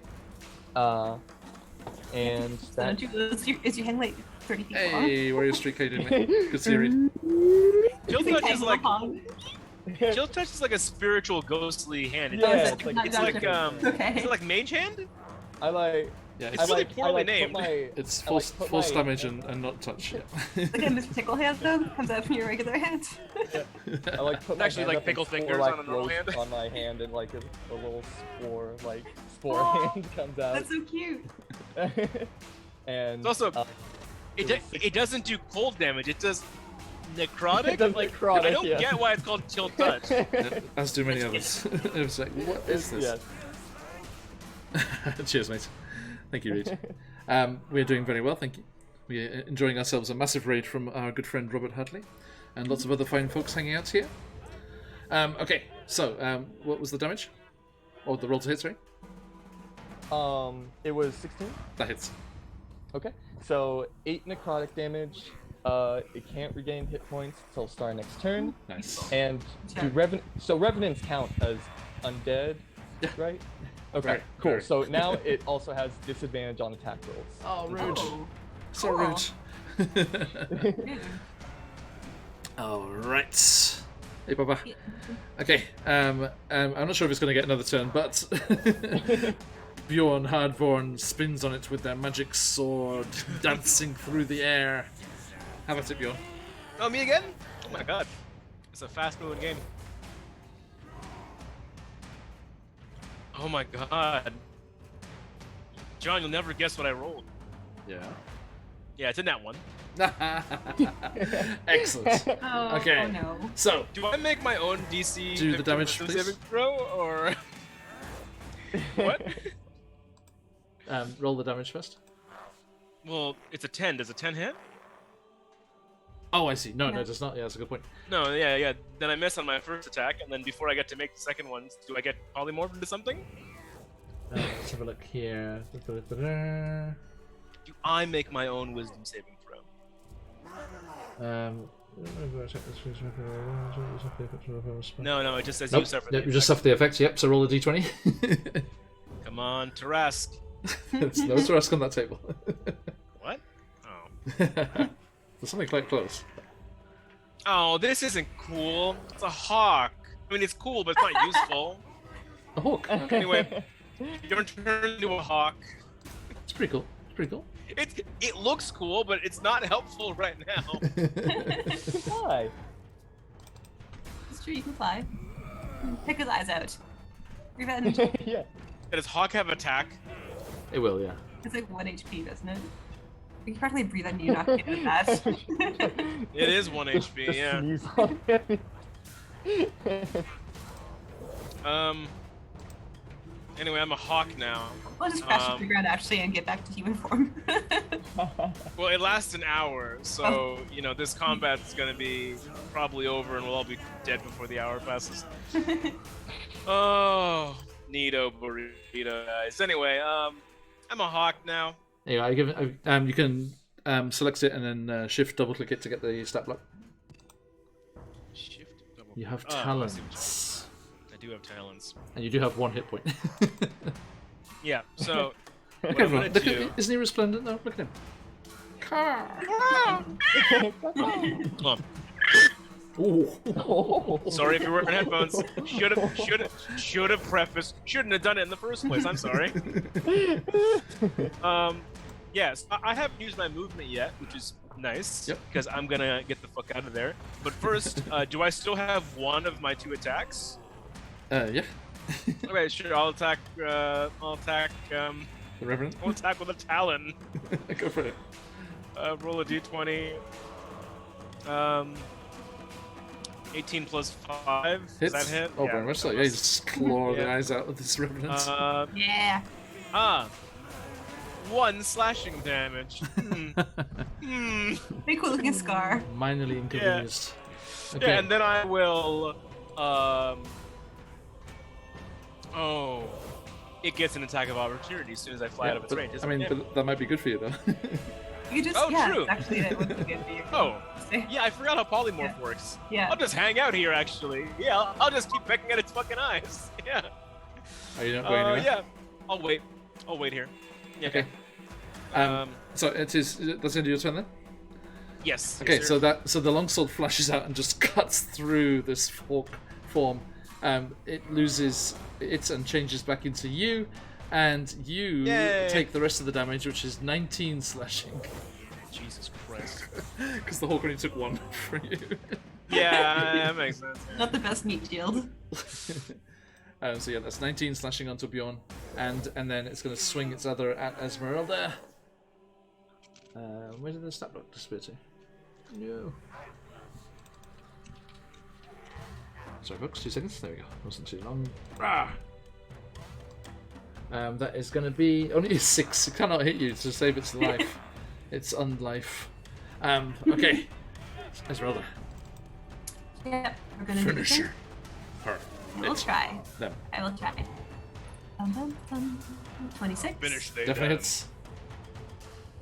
And So that don't you, is your hand like 30 feet long? Hey, Warrior Street, how you doing, mate? Good to see you, Reed. Chill touch is like long. Chill touch is like a spiritual ghostly hand. Yeah, Oh, is it's it? like- Not it's like okay. is it like mage hand? I like. Yeah, It's it's, really I poorly put named. my- it's I force, put force my- damage and not touch. Yeah. Like a Mr. Tickle hand though, comes out from your regular hand. I like put my Actually, hand like up and pickle spore, fingers like, on a normal roast hand. on my hand, and like a little spore Aw, hand comes out. That's so cute. And It's also uh, it doesn't do cold damage. It does necrotic. It does like necrotic, I don't yeah. get why it's called chill touch. As do many others. It was like, what is this? Yes. Cheers, mate. Thank you, Reed. We're doing very well, thank you. We're enjoying ourselves a massive raid from our good friend Robert Hadley, and lots of other fine folks hanging out here. Okay, so what was the damage? Oh, the roll to hit, sorry? It was 16. That hits. Okay. So 8 necrotic damage. It can't regain hit points until start next turn. Nice. And do revenants count as undead, Yeah. right? Okay, Very, cool. very. So now it also has disadvantage on attack rolls. Oh, rude. Oh, So cool. rude. Yeah. Alright. Hey, Baba. Yeah. Okay, I'm not sure if it's going to get another turn, but Bjorn Hardborn spins on it with their magic sword, dancing through the air. How about it, Bjorn? Oh, me again? Oh my god, it's a fast-moving game. Oh my god, John, you'll never guess what I rolled. Yeah. Yeah, it's in that one. Excellent. Oh, Okay. oh no. So, Do I make my own DC? Do the damage, wisdom please. saving throw, or what? roll the damage first. Well, it's a 10. Does a 10 hit? Oh, I see. No, Yeah. it does not. Yeah, that's a good point. No, yeah. Then I miss on my first attack, and then before I get to make the second ones, do I get polymorph into something? Let's have a look here. Do I make my own wisdom saving throw? No, it just says Nope. you suffer. Yep, the you just effect. suffer the effect. Yep, so roll a d20. Come on, Tarask. It's no Tarask on that table. What? Oh. There's something quite close. Oh, this isn't cool. It's a hawk. I mean, it's cool, but it's not useful. A hawk. Anyway, you turn into a hawk. It's pretty cool. Pretty cool. It looks cool, but it's not helpful right now. Why? It's true, you can fly. Pick his eyes out. Revenge. Yeah. Does Hawk have attack? It will, yeah. It's like 1 HP, doesn't it? You can practically breathe on you, not get at that. It is 1 HP, Just yeah. sneeze on him. Anyway, I'm a hawk now. We'll just crash to the ground actually and get back to human form. Well, it lasts an hour, so you know this combat is gonna be probably over, and we'll all be dead before the hour passes. Oh, neato burrito, guys. Anyway, I'm a hawk now. Anyway, you can select it and then shift double click it to get the stat block. Shift double. You have Oh, I see what talents. I do have talents. And you do have 1 hit point. Yeah. So Look what at I'm gonna everyone. do. Isn't he resplendent though? Look at him. Hold on. Ooh. Oh. Sorry if you're wearing headphones. Should have prefaced. Shouldn't have done it in the first place. I'm sorry. Yes, I haven't used my movement yet, which is nice. Yep. Because I'm gonna get the fuck out of there. But first, do I still have one of my 2 attacks? Yeah. Okay, sure. I'll attack. The Revenant. I'll attack with a talon. Go for it. Roll a d20. 18 plus 5. Hits. Does that hit? Oh, very much so. Yeah, you just claw the Yeah. eyes out of this Revenant. Yeah. 1 slashing damage. Pretty cool looking scar. Minorly inconvenienced. Okay. Yeah, and then I will. It gets an attack of opportunity as soon as I fly out of its but, range. I isn't mean, it? but that might be good for you, though. You just Oh, yeah, true. actually that would be good for you. Oh, yeah, I forgot how polymorph Yeah. works. Yeah. I'll just hang out here, actually. Yeah, I'll just keep pecking at its fucking eyes. Yeah. Are you not going anywhere? Yeah. I'll wait. I'll wait here. Yeah. Okay. So it is. That's the end of your turn then. Yes. Okay, yes, so sir. the longsword flashes out and just cuts through this fork form. It loses it and changes back into you, and you Yay. take the rest of the damage, which is 19 slashing, Jesus Christ. because the hawk only took 1 for you. Yeah, that makes sense. Not the best meat shield. So yeah, that's 19 slashing onto Bjorn, and then it's going to swing its other at Esmeralda. Where did the stat block disappear to? No. Sorry, folks. 2 seconds. There we go. Wasn't too long. That is going to be only a 6. It cannot hit you to save its life. It's unlife. Okay, Esmeralda. Yep, we're gonna Finish do her. Her. We'll It. try. Them. I will try. 26. Finish they Definitely done. hits.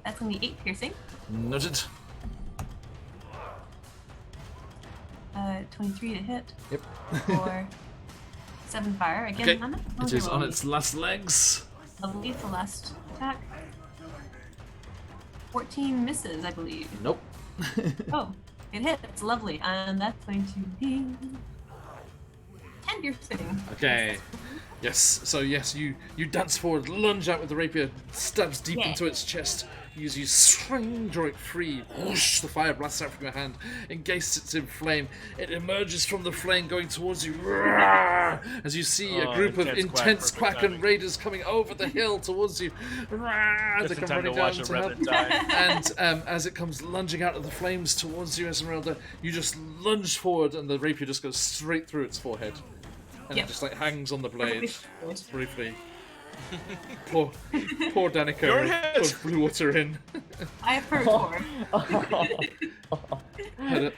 That's gonna be 8 piercing. Noted. 23 to hit. Yep. Or 7 fire. Again, Okay. how much? It is on its last legs. Lovely, the last attack. 14 misses, I believe. Nope. Oh, it hits. Lovely. And that's going to be 10 piercing. Okay. Yes. So yes, you dance forward, lunge out with the rapier, stabs deep Yeah. into its chest. You swing, draw it free. Whoosh, the fire blasts out from your hand. Encased it's in flame. It emerges from the flame, going towards you. Roar! As you see a group of intense quack, quack and raiders coming over the hill towards you. Roar! They Just in come time to running down watch a to help. revenant die. And as it comes lunging out of the flames towards you, Esmeralda, you just lunge forward, and the rapier just goes straight through its forehead, and Yep. it just like hangs on the blade Perfect. briefly. Poor Danica Your head. put blue water in. I have heard more.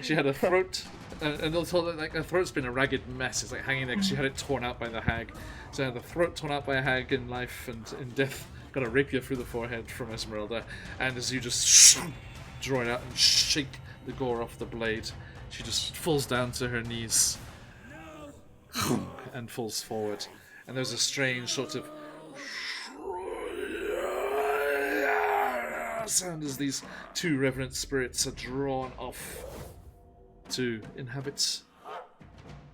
She had a throat, and also like her throat's been a ragged mess. It's like hanging there 'cause she had it torn out by the hag. So the throat torn out by a hag in life, and in death got a rapier through the forehead from Esmeralda. And as you just draw it out and shake the gore off the blade, she just falls down to her knees and falls forward. And there's a strange sort of sound as these 2 revenant spirits are drawn off to inhabit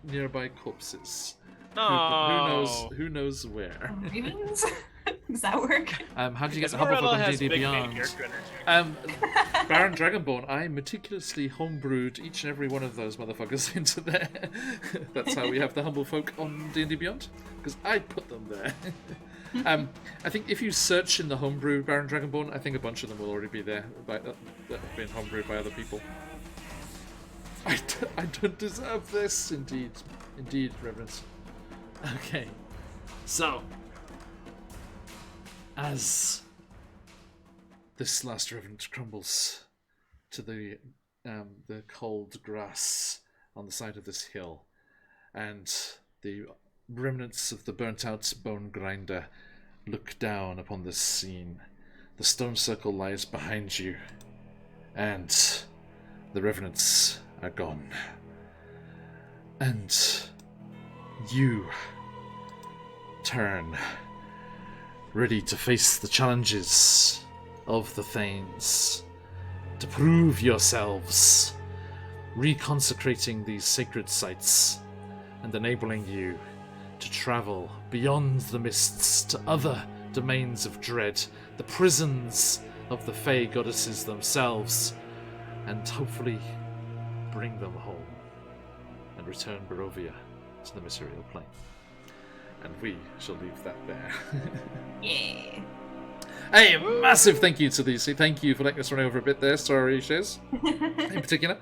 nearby corpses. Oh. Who knows where? Ravens? Does that work? How did you get the Esmeralda Humblefolk on has D&D big Beyond? character energy. Baron Dragonborn, I meticulously homebrewed each and every one of those motherfuckers into there. That's how we have the Humblefolk on D&D Beyond, because I put them there. I think if you search in the homebrew Baron Dragonborn, I think a bunch of them will already be there that have been homebrewed by other people. I don't deserve this, indeed, Reverence. Okay, so as this last Reverend crumbles to the cold grass on the side of this hill, and the remnants of the burnt-out bone grinder look down upon this scene, the stone circle lies behind you, and the revenants are gone. And you turn, ready to face the challenges of the Thanes, to prove yourselves, reconsecrating these sacred sites and enabling you to travel beyond the mists to other domains of dread, the prisons of the Fey goddesses themselves, and hopefully bring them home and return Barovia to the material plane. And we shall leave that there. Yeah. Hey, massive thank you to these. Thank you for letting us run over a bit there. Sorry, Shiz, in particular.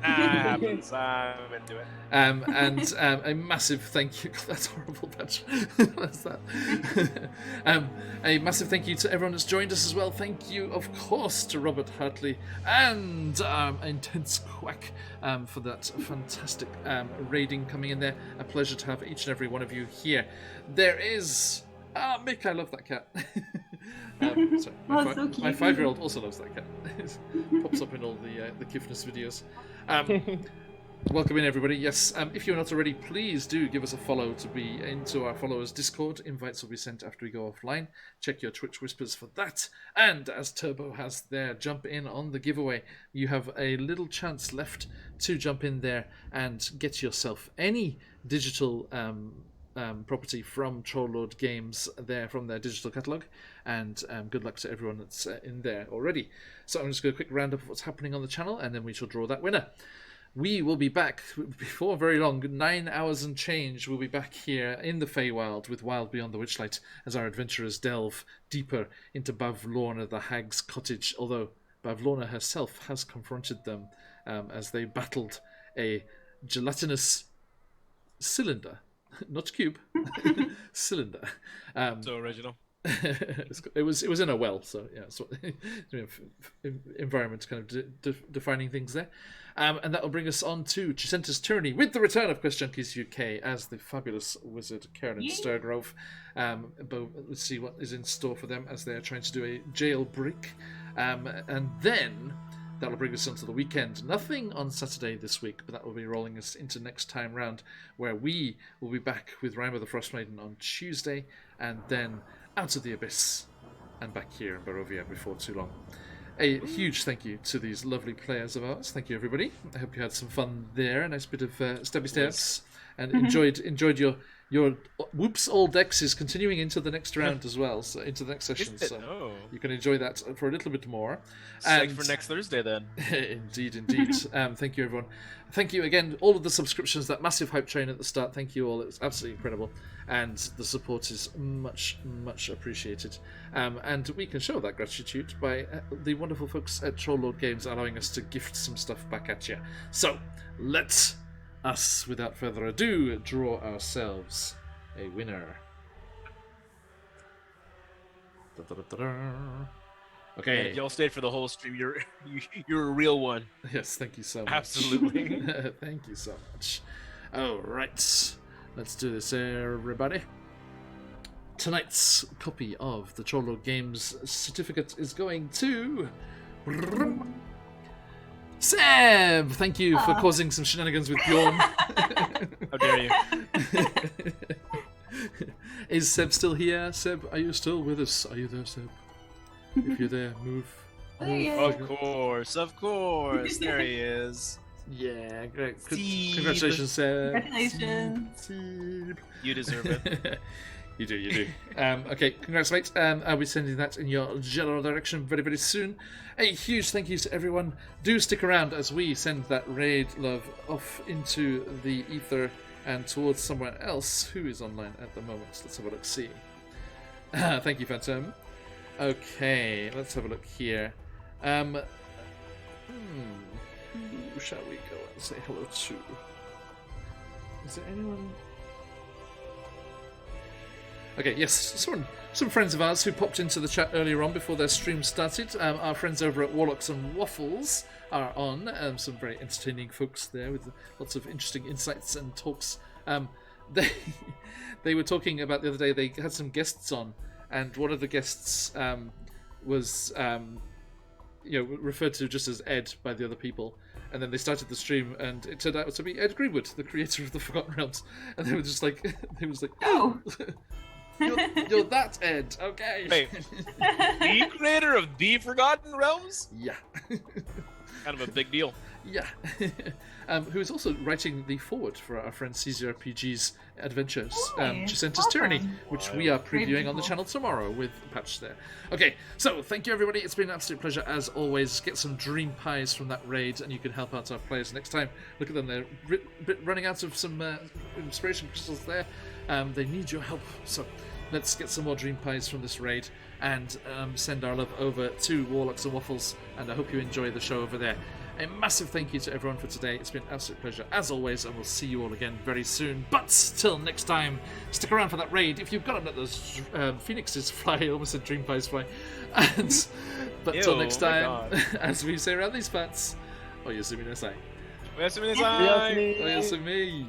Happens. I'm into it. And a massive thank you. God, that's horrible, Patch. What's that? A massive thank you to everyone that's joined us as well. Thank you, of course, to Robert Hartley and Intense Quack for that fantastic raiding coming in there. A pleasure to have each and every one of you here. There is... Mick, I love that cat. Sorry, Oh, so cute. my 5-year-old also loves that cat. Pops up in all the Kifness videos. Welcome in, everybody. Yes, if you're not already, please do give us a follow to be into our followers Discord. Invites will be sent after we go offline. Check your Twitch whispers for that. And as Turbo has there, jump in on the giveaway. You have a little chance left to jump in there and get yourself any digital property from Trollord Games there from their digital catalogue, and good luck to everyone that's in there already. So I'm just going to quick roundup of what's happening on the channel, and then we shall draw that winner. We will be back before very long, 9 hours and change. We'll be back here in the Feywild with Wild Beyond the Witchlight as our adventurers delve deeper into Bavlorna the Hag's cottage, although Bavlorna herself has confronted them as they battled a gelatinous cylinder. Not cube, cylinder. So original. It was in a well, so yeah. So environment kind of defining things there, and that will bring us on to Chisenta's Tyranny with the return of QuestJunkiesUK as the fabulous wizard Karen Sturgrove. But let's see what is in store for them as they are trying to do a jailbreak, and then. That'll bring us onto the weekend. Nothing on Saturday this week, but that will be rolling us into next time round, where we will be back with Rime of the Frostmaiden on Tuesday, and then out of the abyss, and back here in Barovia before too long. A huge thank you to these lovely players of ours. Thank you, everybody. I hope you had some fun there. A nice bit of stabby stabs, and enjoyed your whoops all decks is continuing into the next round as well, so into the next session. So you can enjoy that for a little bit more. And for next Thursday then. Indeed. Thank you, everyone. Thank you again, all of the subscriptions, that massive hype train at the start. Thank you all. It was absolutely incredible, and the support is much appreciated. And we can show that gratitude by the wonderful folks at Trollord Games allowing us to gift some stuff back at you. So let's us, without further ado, draw ourselves a winner. Okay. And if y'all stayed for the whole stream, you're a real one. Yes, thank you so much. Absolutely. Thank you so much. All right, let's do this, everybody. Tonight's copy of the Trollord Games certificate is going to Seb. Thank you for causing some shenanigans with Bjorn. How dare you? Is Seb still here? Seb, are you still with us? Are you there, Seb? If you're there, move. Of course. There he is. Yeah, great. Seb. Congratulations, Seb. Congratulations. Seb. You deserve it. You do. Okay, congrats, mate. I'll be sending that in your general direction very, very soon. A huge thank you to everyone. Do stick around as we send that raid love off into the ether and towards somewhere else. Who is online at the moment? Let's have a look. See. Thank you, Phantom. Okay, let's have a look here. Who shall we go and say hello to? Is there anyone? Okay, yes, some friends of ours who popped into the chat earlier on before their stream started. Our friends over at Warlocks and Waffles are on. Some very entertaining folks there with lots of interesting insights and talks. They were talking about the other day. They had some guests on, and one of the guests was referred to just as Ed by the other people. And then they started the stream, and it turned out to be Ed Greenwood, the creator of the Forgotten Realms. And they were just like, Oh. You're that Ed, okay. Wait, the creator of the Forgotten Realms? Yeah. Kind of a big deal. Yeah. Who is also writing the foreword for our friend CZRPG's adventures, Jacinta's Tyranny, which we are previewing on the channel tomorrow with Patch there. Okay, so thank you everybody. It's been an absolute pleasure as always. Get some dream pies from that raid, and you can help out our players next time. Look at them, they're running out of some inspiration crystals there. They need your help, so let's get some more dream pies from this raid and send our love over to Warlocks and Waffles, and I hope you enjoy the show over there. A massive thank you to everyone for today. It's been an absolute pleasure as always, and we'll see you all again very soon. But till next time, stick around for that raid. If you've got to let those phoenixes fly, I almost said dream pies fly. But till next time, as we say around these parts, Oyasumi nasai. Oyasumi nasai. Oyasumi.